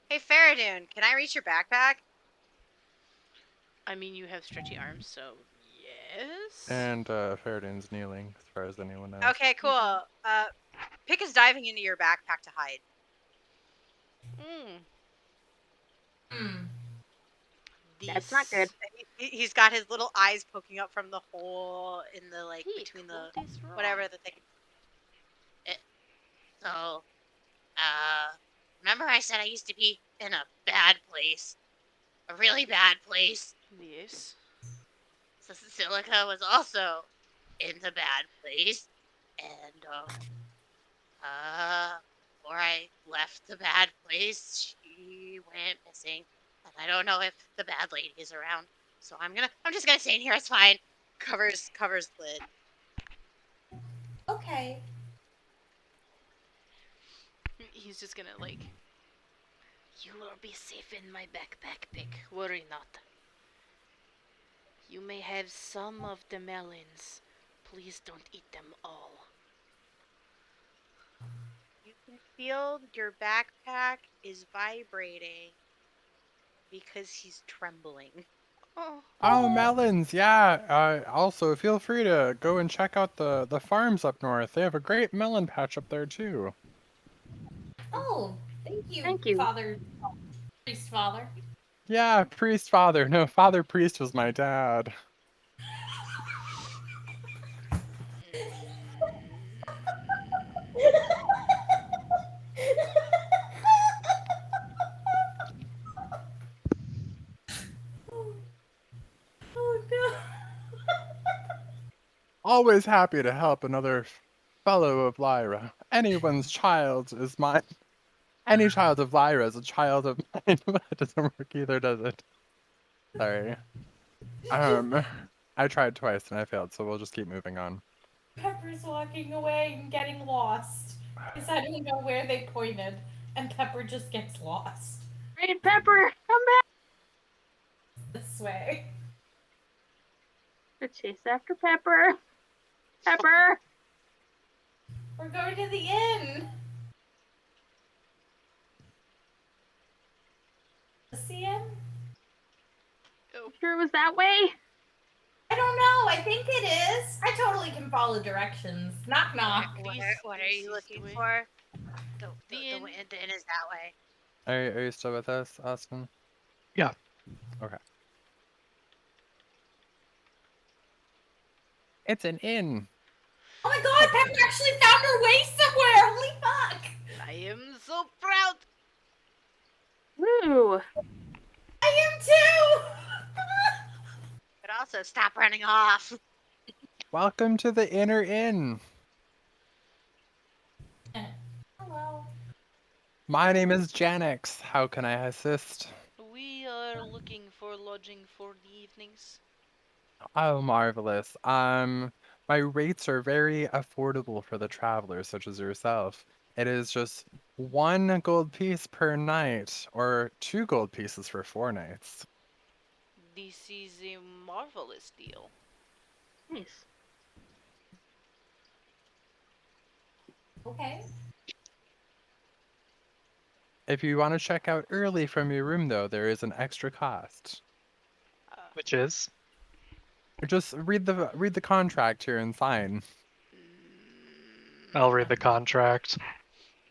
hey Fereydun, can I reach your backpack? I mean, you have stretchy arms, so yes. And Fereydun's kneeling, as far as anyone knows. Okay, cool. Pick is diving into your backpack to hide. That's not good. He's got his little eyes poking up from the hole in the between the what is wrong? whatever the thing. So, remember I said I used to be in a bad place, a really bad place. Yes. So Silica was also in the bad place, and before I left the bad place, she went missing, and I don't know if the bad lady is around. So I'm just gonna stay in here. It's fine. Covers lid. Okay. He's just gonna you'll all be safe in my backpack, Pick. Worry not. You may have some of the melons. Please don't eat them all. You can feel your backpack is vibrating because he's trembling. Oh, melons! Yeah. Also, feel free to go and check out the farms up north. They have a great melon patch up there too. Oh, thank you, Thank you. Priest Father. Yeah, priest father. No, father priest was my dad. Oh no. Always happy to help another fellow of Lyra. Anyone's child is mine. Any child of Lyra is a child of mine. That doesn't work either, does it? Sorry. I tried twice and I failed, so we'll just keep moving on. Pepper's walking away and getting lost. Because I don't know where they pointed. And Pepper just gets lost. Great Pepper, come back! This way. To chase after Pepper. Pepper! We're going to the inn. The inn? I'm sure it was that way. I don't know. I think it is. I totally can follow directions. Knock knock. What are you looking for? The inn is that way. Are you still with us, Austin? Yeah. Okay. It's an inn. Oh my god, Pepper actually found her way somewhere! Holy fuck! I am so proud. Woo! I am too! But also stop running off. Welcome to the inner inn. Hello. My name is Janix. How can I assist? We are looking for lodging for the evenings. Oh, marvelous. My rates are very affordable for the travelers such as yourself. It is just 1 gold piece per night, or 2 gold pieces for 4 nights. This is a marvelous deal. Nice. Okay. If you want to check out early from your room, though, there is an extra cost. Which is? Just read the contract here and sign. I'll read the contract.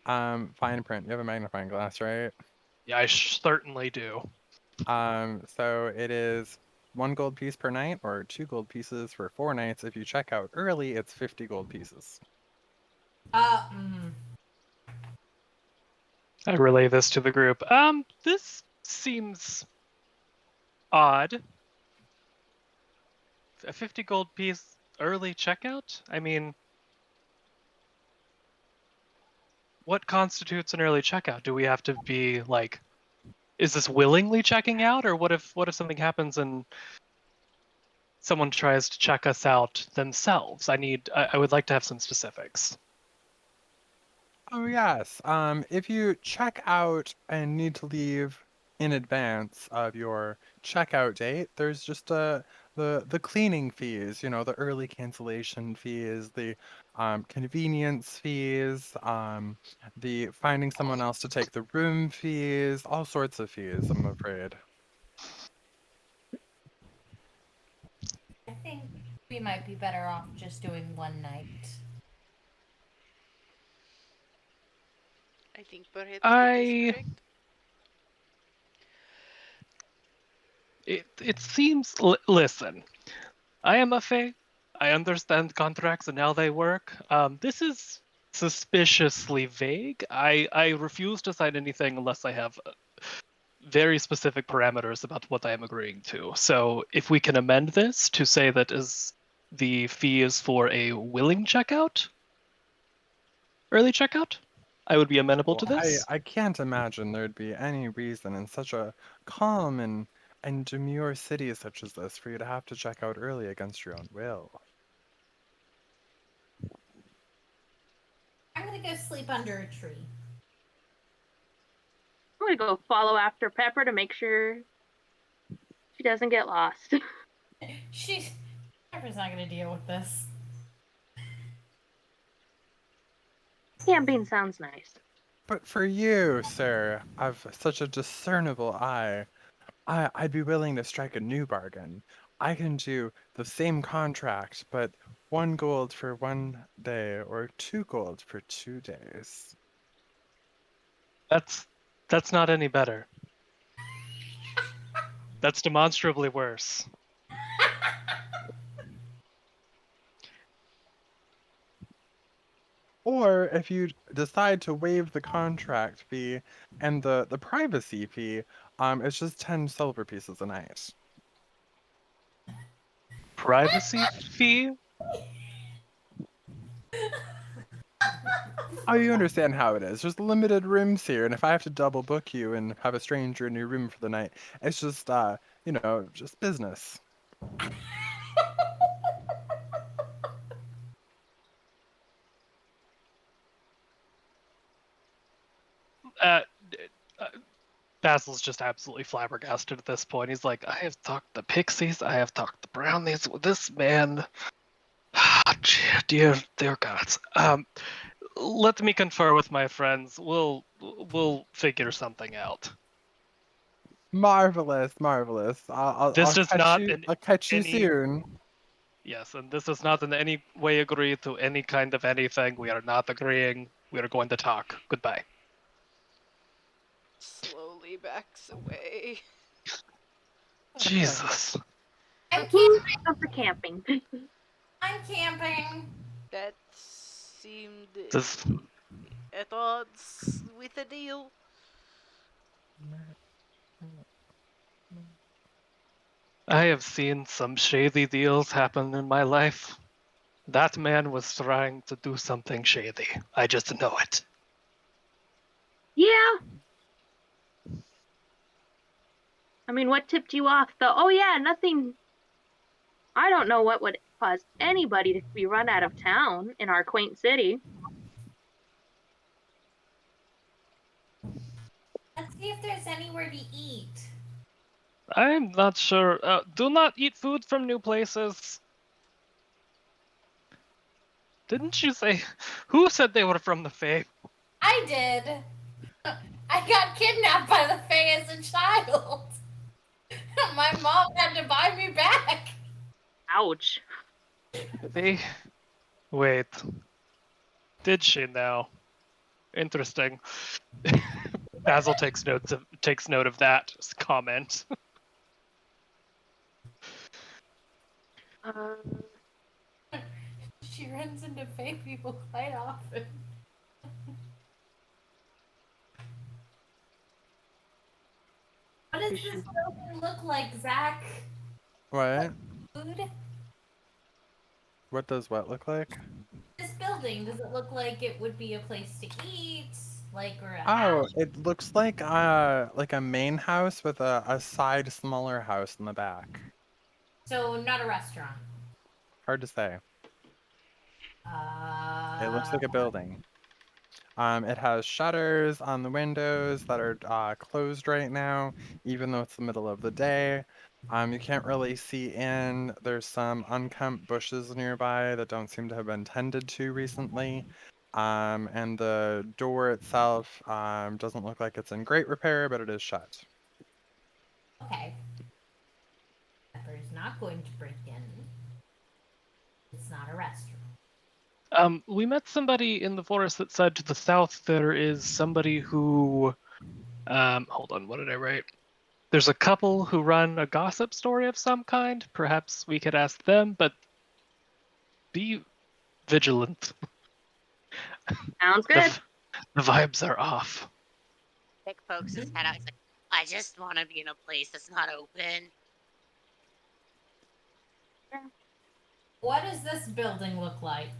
Fine print. You have a magnifying glass, right? Yeah, I certainly do. So it is 1 gold piece per night, or 2 gold pieces for 4 nights. If you check out early, it's 50 gold pieces. I relay this to the group. This seems odd. A 50 gold piece early checkout? I mean, what constitutes an early checkout? Do we have to be like, is this willingly checking out, or what if something happens and someone tries to check us out themselves? I would like to have some specifics. Oh yes. If you check out and need to leave in advance of your checkout date, there's just the cleaning fees, the early cancellation fees, the convenience fees, the finding someone else to take the room fees, all sorts of fees, I'm afraid. I think we might be better off just doing one night. I think perhaps that is I correct. it seems listen. I am a fae. I understand contracts and how they work. This is suspiciously vague. I refuse to sign anything unless I have very specific parameters about what I am agreeing to. So if we can amend this to say that is the fee is for a willing checkout, early checkout, I would be amenable to Well, this. I can't imagine there'd be any reason in such a calm and demure city such as this for you to have to check out early against your own will. I'm gonna go sleep under a tree. I'm gonna go follow after Pepper to make sure she doesn't get lost. Pepper's not gonna deal with this. Camping sounds nice. But for you, sir, of such a discernible eye, I'd be willing to strike a new bargain. I can do the same contract, but 1 gold for 1 day or 2 gold for 2 days. That's not any better. That's demonstrably worse. Or if you decide to waive the contract fee and the privacy fee, it's just 10 silver pieces a night. Privacy fee? Oh, you understand how it is. There's limited rooms here, and if I have to double book you and have a stranger in your room for the night, it's just just business. Basil's just absolutely flabbergasted at this point. He's like, I have talked to pixies, I have talked to brownies. This man, dear gods. Let me confer with my friends. We'll figure something out. Marvelous, marvelous. This does not in I'll catch you any soon. yes, and this does not in any way agree to any kind of anything. We are not agreeing. We are going to talk. Goodbye. Slowly backs away. Jesus. I'm So who's camping. up for camping? I'm camping. That seemed This at odds with the deal. I have seen some shady deals happen in my life. That man was trying to do something shady. I just know it. Yeah. I mean, what tipped you off though? Oh yeah, nothing. I don't know what would cause anybody to be run out of town in our quaint city. Let's see if there's anywhere to eat. I'm not sure. Do not eat food from new places. Didn't you say? Who said they were from the Fae? I did. I got kidnapped by the Fae as a child. My mom had to buy me back. Ouch. They. Wait. Did she now? Interesting. Basil takes note of that comment. Uh, She runs into Fae people quite often. What does this building look like, Zach? What? Food? What does what look like? This building, does it look like it would be a place to eat? Like, or a Oh, house? it looks like a main house with a side smaller house in the back. So, not a restaurant. Hard to say. It looks like a building. It has shutters on the windows that are closed right now, even though it's the middle of the day. You can't really see in. There's some unkempt bushes nearby that don't seem to have been tended to recently. And the door itself doesn't look like it's in great repair, but it is shut. Okay. Pepper's not going to break in. It's not a restaurant. We met somebody in the forest that said to the south there is somebody who. Hold on, what did I write? There's a couple who run a gossip story of some kind. Perhaps we could ask them, but be vigilant. sounds The, good. the vibes are off. Pick pokes his head out. He's like, I just want to be in a place that's not open. What does this building look like?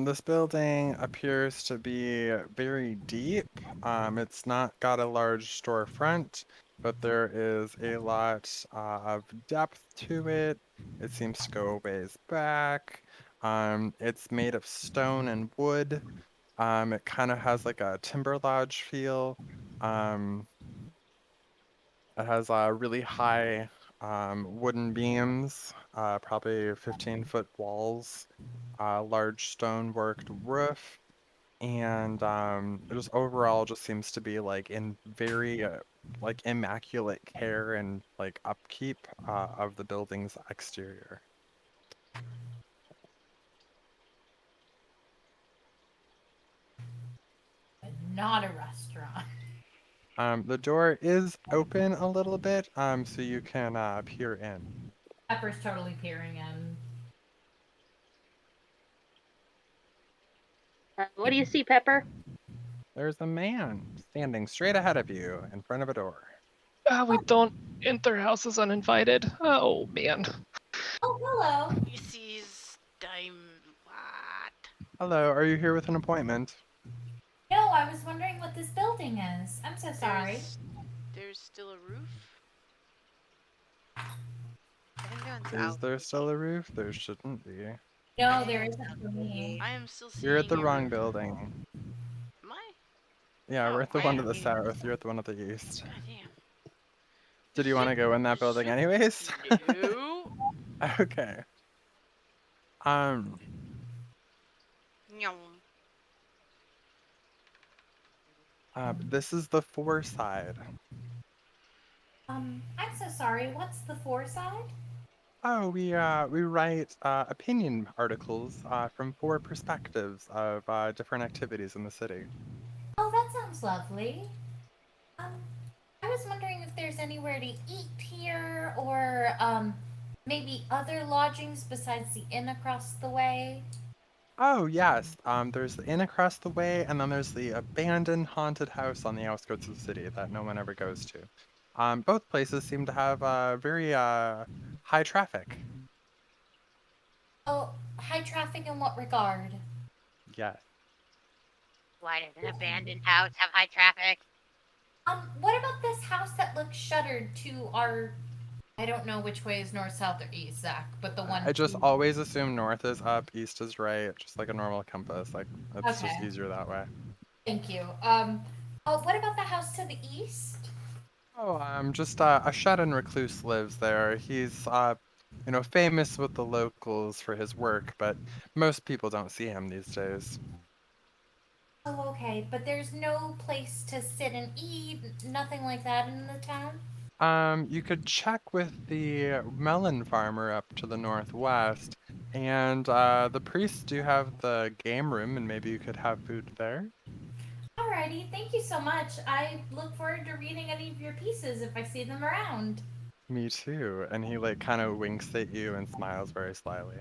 This building appears to be very deep. It's not got a large storefront, but there is a lot of depth to it. It seems to go a ways back. It's made of stone and wood. It kind of has like a timber lodge feel. Um, it has really high wooden beams, probably 15-foot walls, large stone worked roof, and it just overall just seems to be like in very like immaculate care and like upkeep of the building's exterior. Not a restaurant. The door is open a little bit, so you can peer in. Pepper's totally peering in. What do you see, Pepper? There's a man standing straight ahead of you in front of a door. We don't enter houses uninvited. Oh man. Oh, hello. He sees time. What? Hello, are you here with an appointment? No, I was wondering what this building is. I'm so sorry. There's still a roof. Everyone's Is out. there still a roof? There shouldn't be. No, there isn't for me. I am still seeing You're at the a wrong roof. building. Am I? Yeah, Oh, we're at the one to the well. south. You're at the one to the east. Goddamn. Did you want to go in that building anyways? No. Okay. Um, Nyom. this is the four side. I'm so sorry. What's the foreside? Oh, we write opinion articles from four perspectives of different activities in the city. Oh, that sounds lovely. Um, I was wondering if there's anywhere to eat here, or maybe other lodgings besides the inn across the way. Oh, yes. There's the inn across the way, and then there's the abandoned haunted house on the outskirts of the city that no one ever goes to. Both places seem to have very high traffic. Oh, high traffic in what regard? Yes. Why does an abandoned house have high traffic? What about this house that looks shuttered to our? I don't know which way is north, south, or east, Zach, but the one I just to. always assume north is up, east is right, just like a normal compass. Like, it's just Okay, easier that way. thank you. Oh, what about the house to the east? Oh, just a shut-in recluse lives there. He's famous with the locals for his work, but most people don't see him these days. Oh, okay, but there's no place to sit and eat, nothing like that in the town? You could check with the melon farmer up to the northwest, and the priests do have the game room, and maybe you could have food there. Alrighty, thank you so much. I look forward to reading any of your pieces if I see them around. Me too. And he like kind of winks at you and smiles very slyly.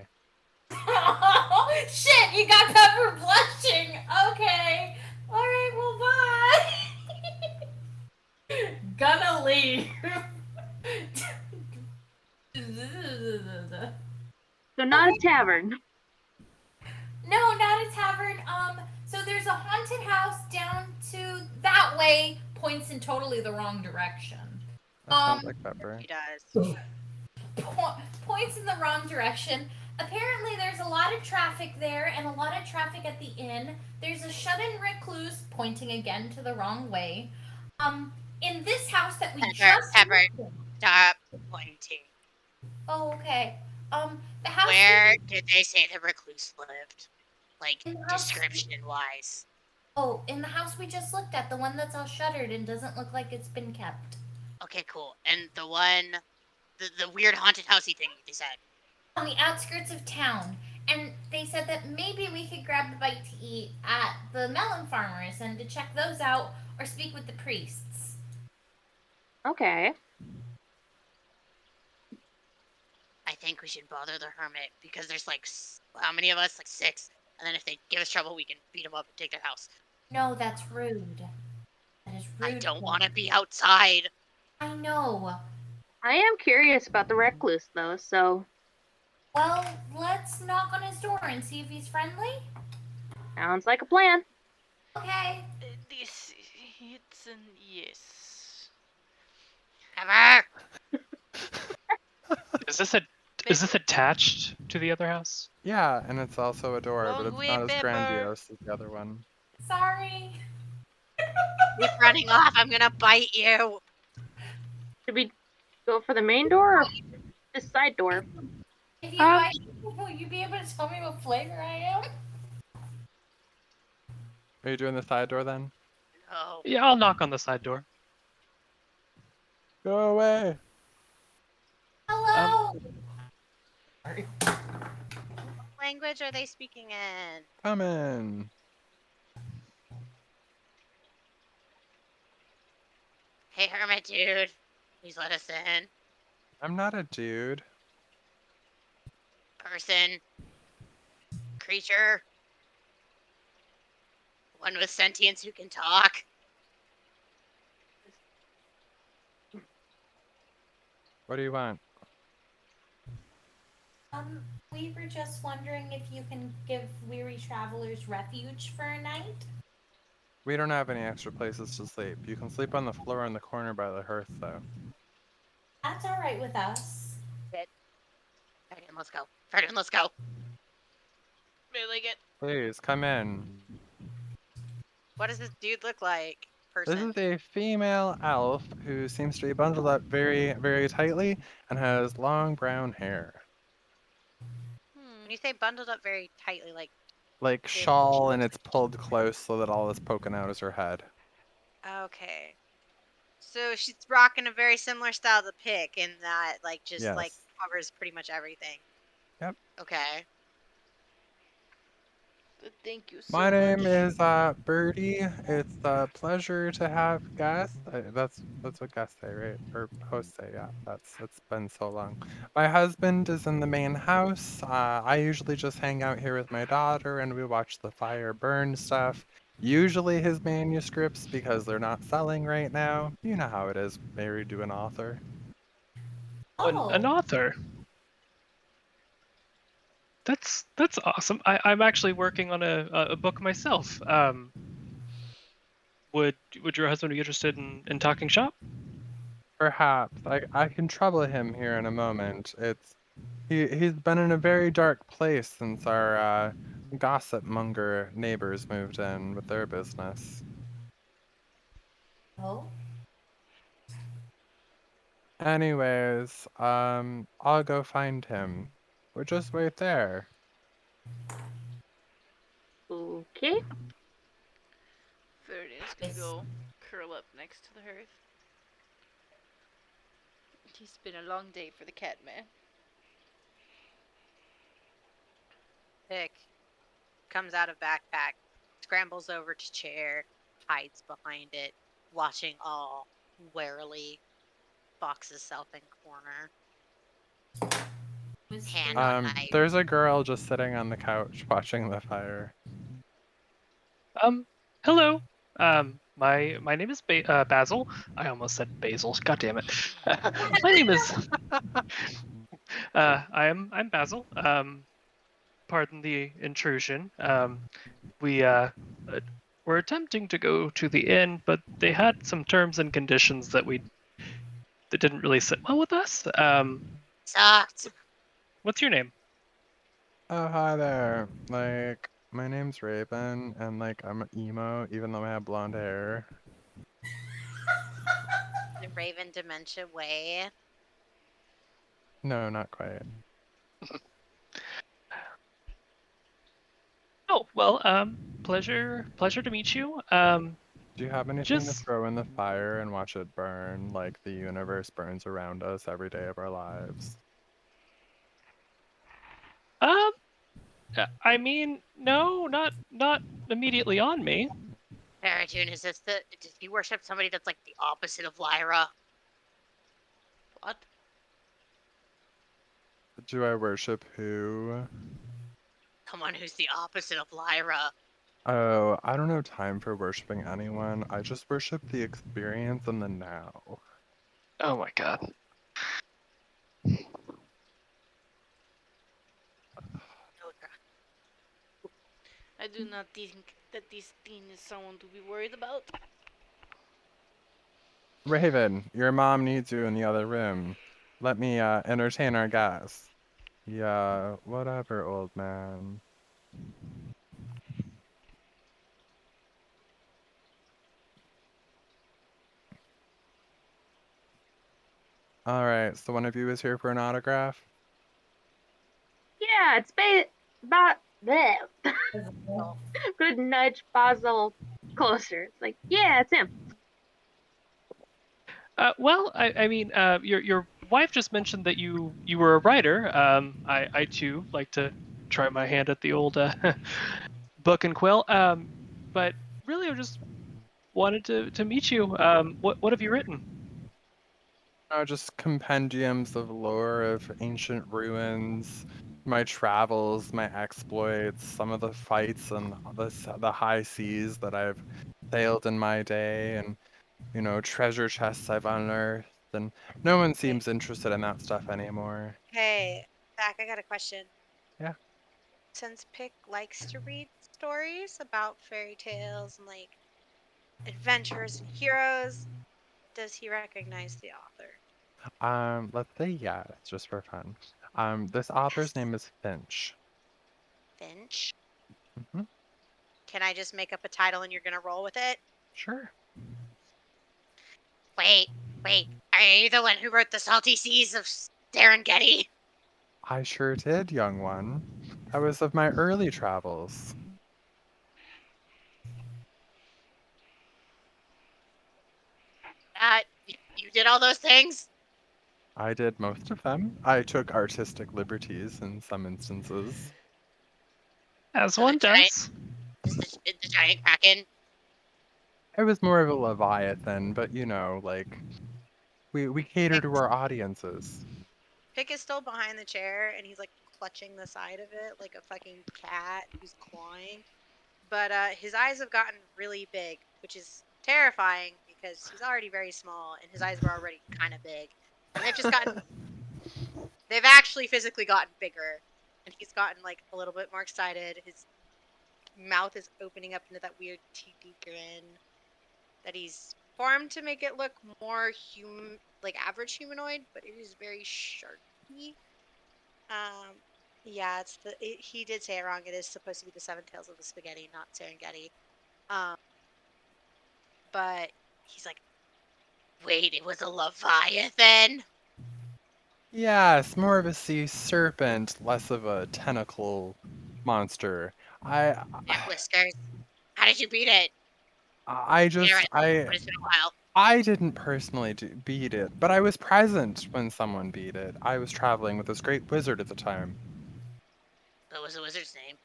Oh, shit, you got Pepper blushing. Okay. Alright, well, bye. Gonna leave. So not a tavern. No, not a tavern. So there's a haunted house down to that way, points in totally the wrong direction. That sounds like Pepper. He does. Points in the wrong direction. Apparently, there's a lot of traffic there and a lot of traffic at the inn. There's a shut-in recluse pointing again to the wrong way. In this house that we just Pepper, looked at- stop pointing. Oh, okay. The house Where did they say the recluse lived? Like, in the house. description-wise. Oh, in the house we just looked at, the one that's all shuttered and doesn't look like it's been kept. Okay, cool. And the one, the weird haunted housey thing they said. On the outskirts of town. And they said that maybe we could grab a bite to eat at the melon farmers and to check those out or speak with the priests. Okay. I think we should bother the hermit because there's like, how many of us? Like 6. And then if they give us trouble, we can beat them up and take their house. No, that's rude. That is rude. I don't want to be outside. I know. I am curious about the recluse though, so Well, let's knock on his door and see if he's friendly. sounds like a plan. Okay. This it's an yes. Pepper! Is this attached to the other house? Yeah, and it's also a door, but Long it's way, not as Pepper. grandiose as the other one. Sorry. Keep running off. I'm gonna bite you. Should we go for the main door or this side door? If you Huh? bite, will you be able to tell me what flavor I am? Are you doing the side door then? No. Yeah, I'll knock on the side door. Go away! Hello. What language are they speaking in? Come in. Hey, hermit dude. Please let us in. I'm not a dude. Person. Creature. One with sentience who can talk. What do you want? We were just wondering if you can give weary travelers refuge for a night. We don't have any extra places to sleep. You can sleep on the floor in the corner by the hearth, though. That's all right with us. Fereydun, let's go. Fereydun, let's go. Really good. Please, come in. What does this dude look like? This Person. is a female elf who seems to be bundled up very, very tightly and has long brown hair. When you say bundled up very tightly, like Like this when she shawl, and looks it's pulled close so that all that's poking out is her head. okay. So she's rocking a very similar style to Pick in that, like, just like Yes. covers pretty much everything. Yep. Okay. Thank you My so name much. is Birdie. It's a pleasure to have guests. That's what guests say, right? Or hosts say. Yeah, it's been so long. My husband is in the main house. I usually just hang out here with my daughter and we watch the fire burn stuff. Usually his manuscripts because they're not selling right now. You know how it is married to an author. An Oh, author. That's awesome. I'm actually working on a book myself. Would your husband be interested in talking shop? Perhaps I can trouble him here in a moment. He's been in a very dark place since our gossip monger neighbors moved in with their business. oh, Anyways, I'll go find him. We're just right there. Okay. Fereydun's gonna it's go curl up next to the hearth. It's been a long day for the cat man. Pick comes out of backpack, scrambles over to chair, hides behind it, watching all warily, boxes self in corner, hand Mr. on knife. There's a girl just sitting on the couch watching the fire. Hello. My name is Basil. I almost said Basil. God damn it. My name is I'm Basil. Pardon the intrusion. We were attempting to go to the inn, but they had some terms and conditions that didn't really sit well with us. Sucked. What's your name? Oh, hi there. Like, my name's Raven, and like, I'm emo, even though I have blonde hair. The Raven dementia way. No, not quite. Oh, well, pleasure to meet you. Do you have anything to Just throw in the fire and watch it burn like the universe burns around us every day of our lives? um, I mean, no, not immediately on me. Fereydun, is this the? Does he worship somebody that's like the opposite of Lyra? What? Do I worship who? Someone who's the opposite of Lyra. Oh, I don't have time for worshiping anyone. I just worship the experience and the now. Oh my god. I do not think that this thing is someone to be worried about. Raven, your mom needs you in the other room. Let me entertain our guests. Yeah, whatever, old man. All right, so one of you is here for an autograph? Yeah, it's about there. Good nudge Basil closer. It's like, yeah, it's him. Well, I mean, your wife just mentioned that you were a writer. I too like to try my hand at the old book and quill. But really, I just wanted to meet you. What have you written? Just compendiums of lore of ancient ruins, my travels, my exploits, some of the fights and the high seas that I've sailed in my day, and treasure chests I've unearthed. And no one Hey, seems interested in that stuff anymore. hey, Zach, I got a question. Yeah. Since Pick likes to read stories about fairy tales and like adventures and heroes, does he recognize the author? Let's say yes, just for fun. This author's Yes. name is Finch. Finch. Hmm. can I just make up a title and you're gonna roll with it? Sure. Wait, are you the one who wrote the Salty Seas of Serengeti? I sure did, young one. That was of my early travels. You did all those things? I did most of them. I took artistic liberties in some instances. As So the one giant, does. the giant kraken. It was more of a Leviathan, but like we cater Pick, to our audiences. Pick is still behind the chair, and he's like clutching the side of it like a fucking cat who's clawing. But his eyes have gotten really big, which is terrifying because he's already very small, and his eyes were already kind of big, and they've actually physically gotten bigger, and he's gotten like a little bit more excited. His mouth is opening up into that weird teepee grin that he's formed to make it look more like average humanoid, but it is very sharky. Um, yeah, he did say it wrong. It is supposed to be the seven tails of the spaghetti, not Serengeti. Um, but he's like, wait, it was a leviathan. Yes, more of a sea serpent, less of a tentacle monster. I It whiskers. How did you beat it? I just But it's been a while. I didn't personally beat it, but I was present when someone beat it. I was traveling with this great wizard at the time. What was the wizard's name?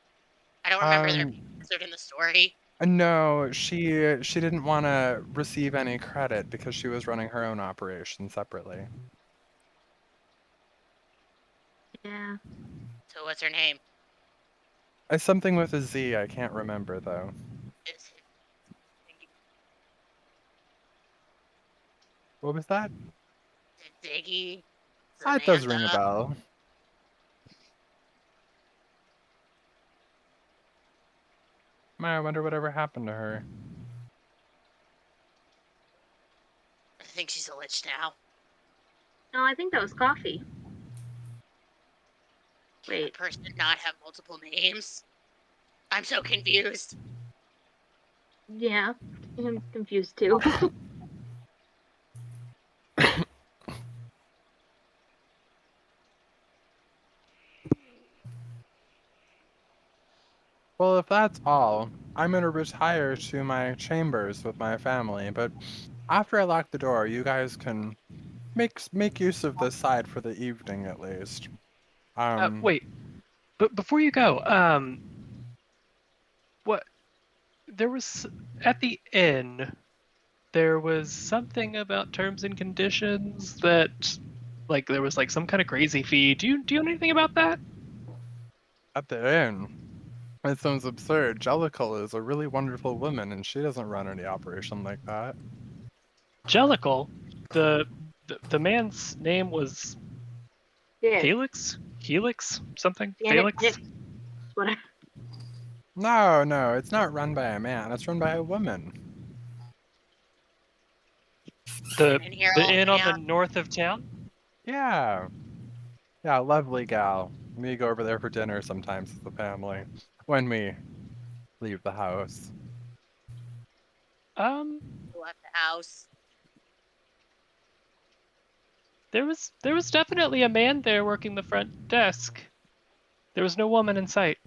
I don't remember there being Um, a wizard in the story. no, she didn't want to receive any credit because she was running her own operation separately. Yeah. So what's her name? It's something with a Z, I can't remember though. Is What was that? it Ziggy? That does ring a Samantha? bell. I wonder whatever happened to her. I think she's a lich now. No, I think that was coffee. Can a Wait. person not have multiple names? I'm so confused. Yeah. I'm confused too. Well, if that's all, I'm gonna retire to my chambers with my family, but after I lock the door, you guys can make use of this side for the evening at least. Wait, but before you go, what there was at the inn, there was something about terms and conditions that, like, there was like some kind of crazy fee. Do you know anything about that? At the inn. It sounds absurd. Jellicle is a really wonderful woman, and she doesn't run any operation like that. Jellicle, the, the man's name was Yeah. Helix, something, The Felix. energetics. Whatever. No, it's not run by a man. It's run by a woman. The I'm in here the all inn day on the on. north of town. Yeah, yeah, lovely gal. We go over there for dinner sometimes as a family when we leave the house. Um, Left the house. there was definitely a man there working the front desk. There was no woman in sight.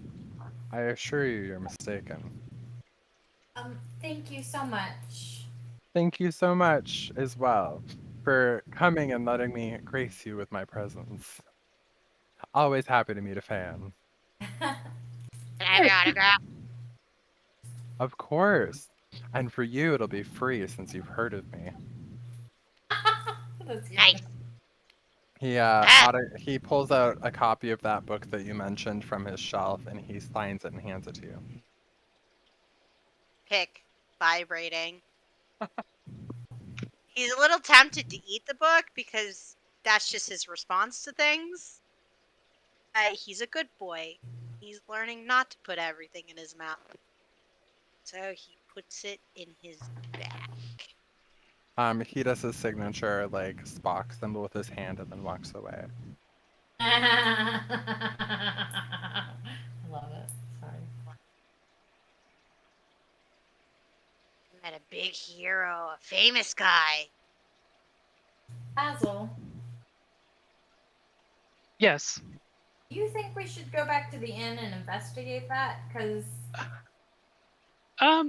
I assure you, you're mistaken. Thank you so much. Thank you so much as well for coming and letting me grace you with my presence. Always happy to meet a fan. Can I have your autograph? Of course. And for you, it'll be free since you've heard of me. That's Nice. cute. Ah, He pulls out a copy of that book that you mentioned from his shelf and he signs it and hands it to you. Pick. Vibrating. He's a little tempted to eat the book because that's just his response to things. He's a good boy. He's learning not to put everything in his mouth. So he puts it in his bag. He does his signature like Spock symbol with his hand and then walks away. I love it. Sorry. And a big hero, a famous guy. Basil, Yes. do you think we should go back to the inn and investigate that? Because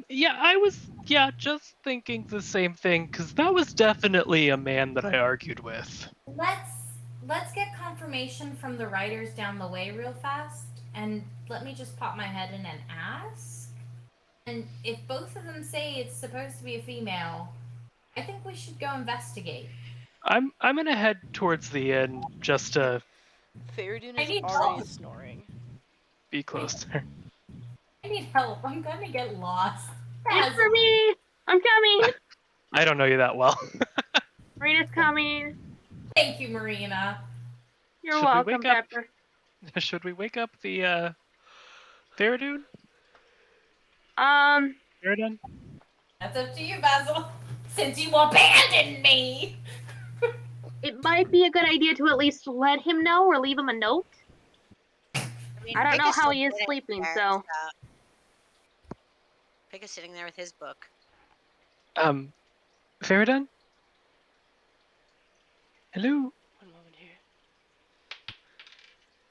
Yeah, I was, just thinking the same thing, because that was definitely a man that I argued with. let's get confirmation from the writers down the way real fast, and let me just pop my head in and ask. And if both of them say it's supposed to be a female, I think we should go investigate. I'm gonna head towards the inn just to Fereydun I is need already help. snoring. be close there. I need help. I'm gonna get lost. Wait Basil. for me! I'm coming! I don't know you that well. Marina's coming. Thank you, Marina. You're Should we welcome, wake up? Pepper. Should we wake up the Fereydun? Fereydun? That's up to you, Basil. Since you abandoned me. It might be a good idea to at least let him know or leave him a note. I mean, I don't Pig know is how still he is sitting sleeping, there, so. Pig is sitting there with his book. Fereydun? Hello? One moment here.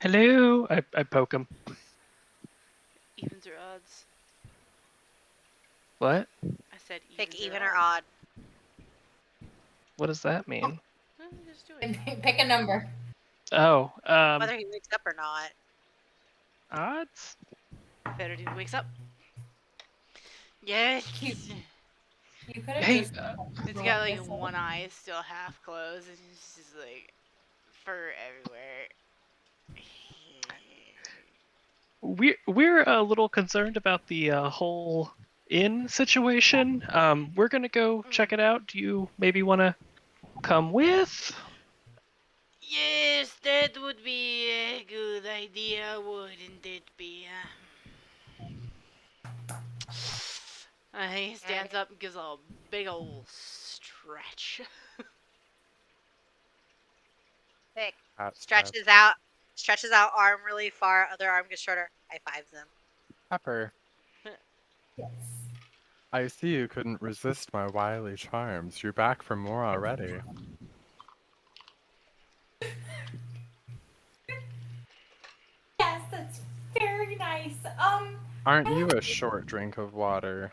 Hello? I poke him. Evens or odds? What? I said evens Pick even or or odds. odd. What does that mean? Just do it. Pick a number. Oh, Whether he wakes up or not. odds? Fereydun wakes up. Yes. You could have Hey, just. It's got like one eye still half closed, and it's just like fur everywhere. we're a little concerned about the whole inn situation. We're gonna go check it out. Do you maybe want to come with? Yes, that would be a good idea, wouldn't it be? He stands up and gives a big old stretch. Pick That's stretches out arm really far, other arm gets shorter. High fives him. Pepper. Yes. I see you couldn't resist my wily charms. You're back for more already. Yes, that's very nice. Aren't you a short drink of water?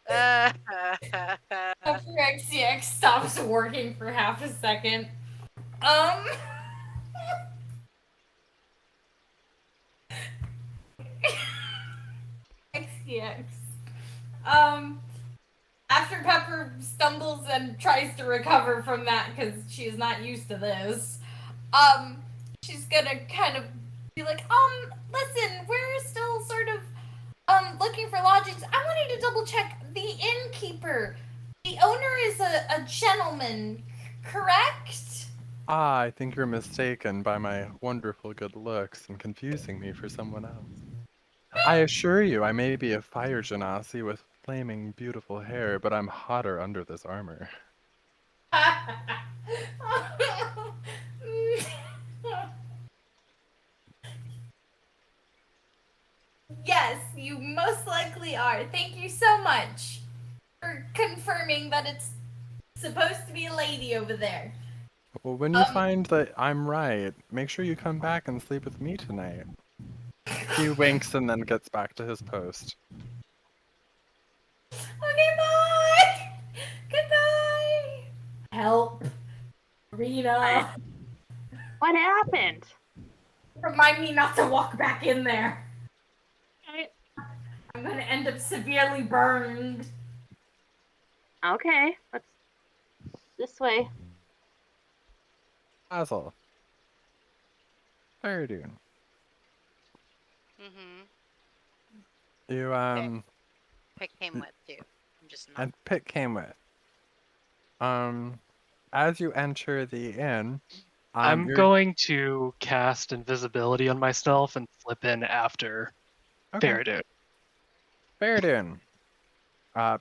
After XCX stops working for half a second. Um. XCX. After Pepper stumbles and tries to recover from that because she is not used to this, she's gonna kind of be like, listen, we're still sort of, looking for lodgings. I wanted to double check the innkeeper. The owner is a gentleman, correct? Ah, I think you're mistaken by my wonderful good looks and confusing me for someone else. I assure you, I may be a fire genasi with flaming beautiful hair, but I'm hotter under this armor. Yes, you most likely are. Thank you so much for confirming that it's supposed to be a lady over there. Well, when you find that I'm right, make sure you come back and sleep with me tonight. He winks and then gets back to his post. Okay, bye. Goodbye. Help, Rita. What happened? Remind me not to walk back in there. I'm gonna end up severely burned. Okay, let's this way. Basil. Fereydun. Mm-hmm. You, Pick came with too. I'm just not. and Pitt came with. As you enter the inn, I'm you're... going to cast invisibility on myself and slip in after Okay. Fereydun. Fereydun.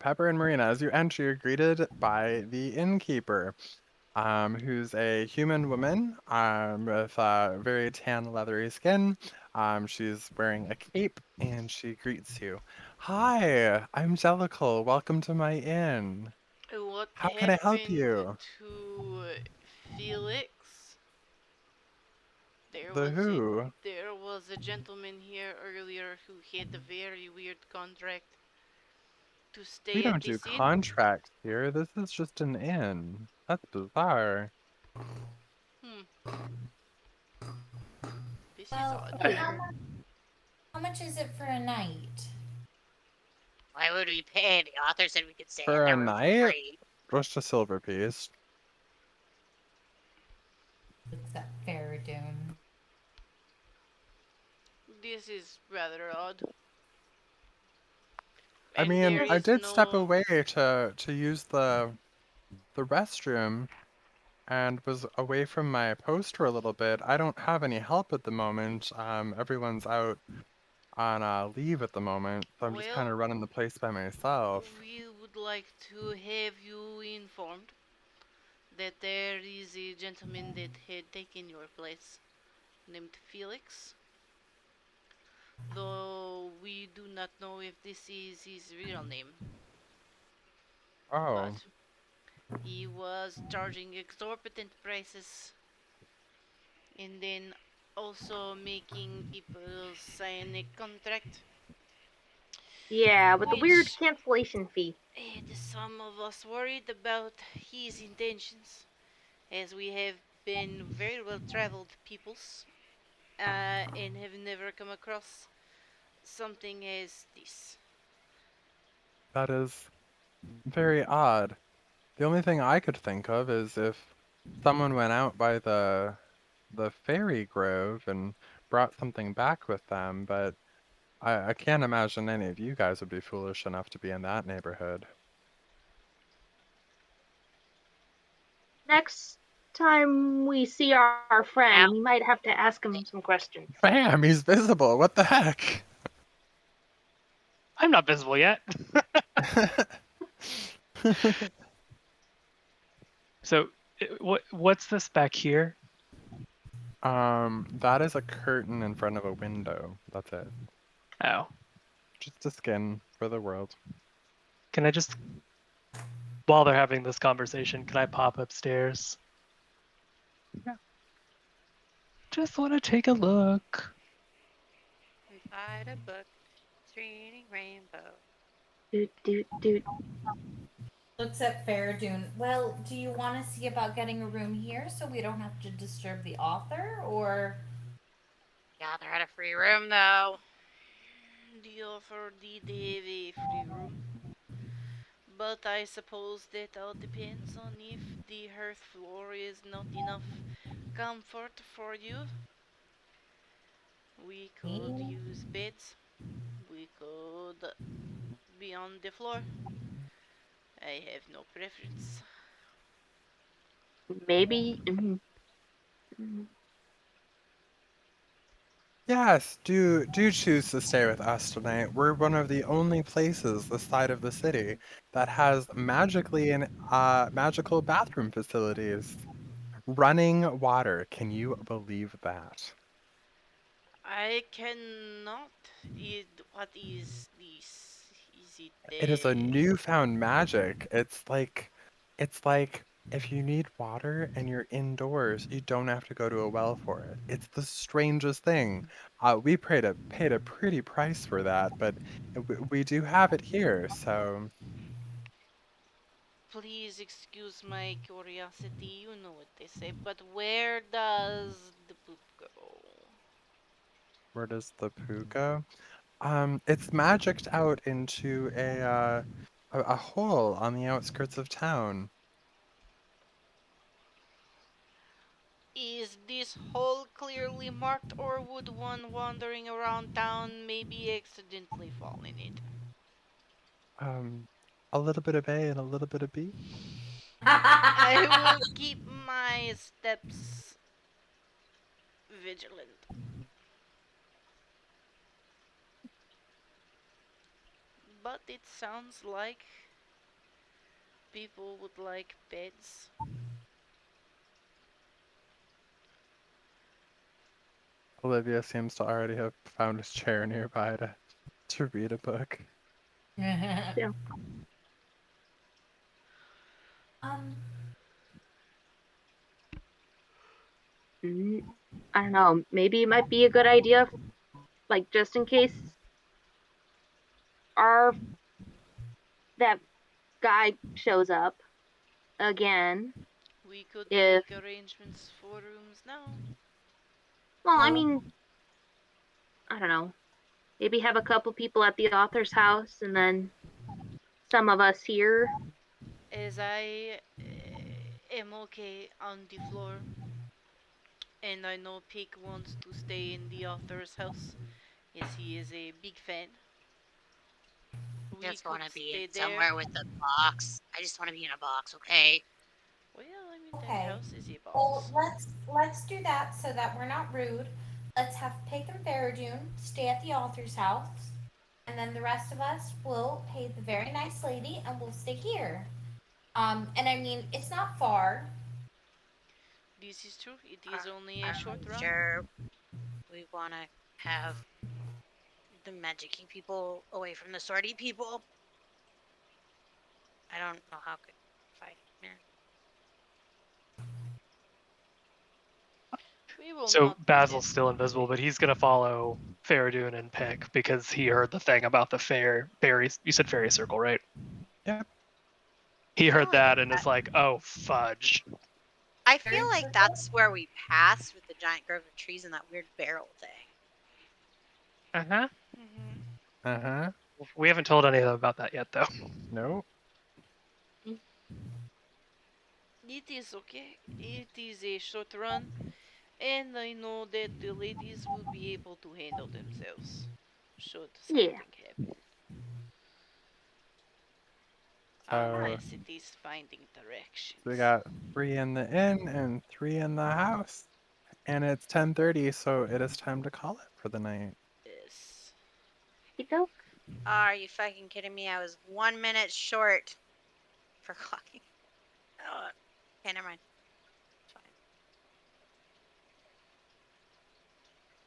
Pepper and Marina, as you enter, you're greeted by the innkeeper. who's a human woman with very tan, leathery skin. She's wearing a cape and she greets you. Hi, I'm Jellicle. Welcome to my inn. What How can I help happened you? to Felix? There The was a who? there was a gentleman here earlier who had a very weird contract to We stay at don't do this inn. contracts here. This is just an inn. That's bizarre. Hmm, this is Well, odd. how much is it for a night? Why would we pay? The author said we could stay in For a their room for night? free. Just a silver piece. Except Fereydun. This is rather odd. I And mean, there Just I is did step no. away to use the restroom and was away from my post for a little bit. I don't have any help at the moment. Everyone's out on leave at the moment, so I'm just kind Well, of running the place by myself. we would like to have you informed that there is a gentleman that had taken your place named Felix, though we do not know if this is his real name. Oh, But he was charging exorbitant prices and then also making people sign a contract, yeah, with the weird which cancellation fee. had some of us worried about his intentions, as we have been very well traveled peoples and have never come across something as this. that is very odd. The only thing I could think of is if someone went out by the fairy grove and brought something back with them, but I can't imagine any of you guys would be foolish enough to be in that neighborhood. Next time we see our Now, friend, we might have to ask him some questions. Bam! He's visible. What the heck? I'm not visible yet. So, what's this back here? That is a curtain in front of a window. That's it. Oh, Just a skin for the world. can I just, while they're having this conversation, can I pop upstairs? Yeah. Just want to take a look. inside a book, it's reading Rainbow. Doot, doot, doot. Looks at Fereydun. Well, do you want to see about getting a room here so we don't have to disturb the author, or Yeah, they're at a free room though. The offer did have a free room, but I suppose that all depends on if the hearth floor is not enough comfort for you. We could me? use beds. We could be on the floor. I have no preference. Maybe. Mm. Yes, do choose to stay with us tonight. We're one of the only places this side of the city that has magical bathroom facilities. Running water. Can you believe that? I cannot. What is this? Is it It is a newfound magic. It's like if you need water and you're indoors, you don't have to go to a well for it. It's the strangest thing. We paid a pretty price for that, but we do have it here. So Please excuse my curiosity, you know what they say, but where does the poop go? where does the poo go? It's magicked out into a hole on the outskirts of town. Is this hole clearly marked, or would one wandering around town maybe accidentally fall in it? Um, a little bit of A and a little bit of B. I will keep my steps vigilant, but it sounds like people would like beds Olivia seems to already have found a chair nearby to read a book. Yeah. um, Mm, I don't know. Maybe it might be a good idea, like just in case our that guy shows up again. We could If make arrangements for rooms now. well, I well, mean, I don't know. Maybe have a couple people at the author's house, and then some of us here. As I am okay on the floor, and I know Pig wants to stay in the author's house, as he is a big fan. We Just want could to be in stay there. somewhere with a box. I just want to be in a box, okay? Well, I mean, that okay. house is a Well, box. let's do that so that we're not rude. Let's have Pig and Fereydun stay at the author's house, and then the rest of us will pay the very nice lady, and we'll stay here. And I mean, it's not far. This is true. It is Are, only a are short we run. sure we want to have the magicking people away from the swordy people? I don't know how could fight. Man. We will So not do that. Basil's still invisible, but he's gonna follow Fereydun and Pick because he heard the thing about the fairy. You said fairy circle, right? Yep. He I feel heard like that and is like, "Oh fudge." I feel Third like circle? that's where we passed with the giant grove of trees and that weird barrel thing. Uh huh. Uh-huh. We haven't told any of them about that yet, though. Nope. It is okay. It is a short run, and I know that the ladies will be able to handle themselves should Yeah. something happen. So Unless it is finding we directions. got 3 in the inn and 3 in the house. And it's 10:30, so it is time to call it for the night. Yes. You go. Are you fucking kidding me? I was 1 minute short for clocking. Oh, okay, never mind. It's fine.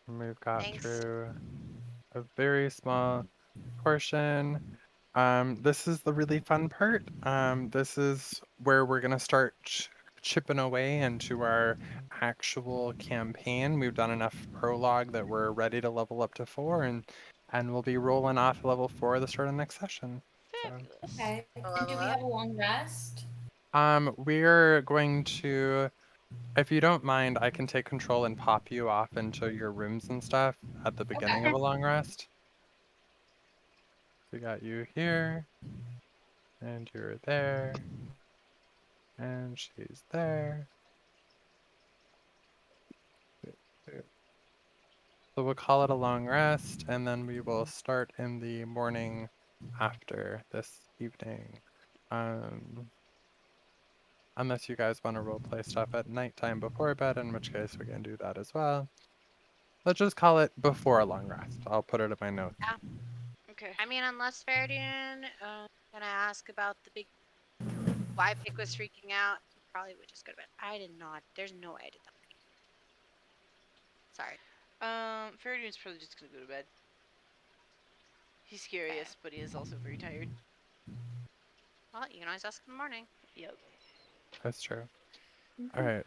And we've got Thanks. through a very small portion. This is the really fun part. This is where we're gonna start chipping away into our actual campaign. We've done enough prologue that we're ready to level up to 4, and we'll be rolling off level 4 at the start of next session. So, Fabulous. Okay. A And do level we up. have a long rest? we're going to, if you don't mind, I can take control and pop you off into your rooms and stuff at the beginning Okay. of a long rest. We got you here, and you're there, and she's there. So we'll call it a long rest, and then we will start in the morning after this evening. Unless you guys want to roleplay stuff at nighttime before bed, in which case we can do that as well. Let's just call it before a long rest. I'll put it in my notes. Yeah. Okay. I mean, unless Fereydun gonna ask about the big why Pick was freaking out, he probably would just go to bed. I did not. There's no way I did that. Sorry. Fereydun's probably just gonna go to bed. He's Okay. curious, but he is also very tired. Well, you can always ask in the morning. Yep. That's true. All right.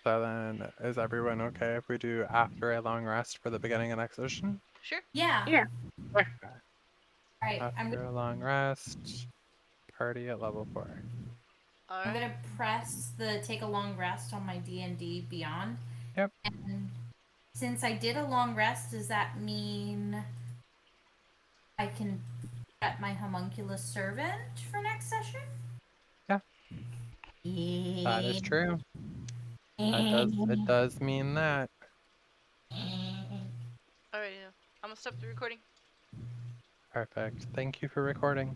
So then, is everyone okay if we do after a long rest for the beginning of next session? Sure. Yeah. Yeah. Okay. All right. After a long rest, party at level 4. I'm Alright. gonna press the take a long rest on my D&D Beyond. Yep. And since I did a long rest, does that mean I can get my homunculus servant for next session? Yeah. That is true. It does mean that. Alright, I'm gonna stop the recording. Perfect. Thank you for recording.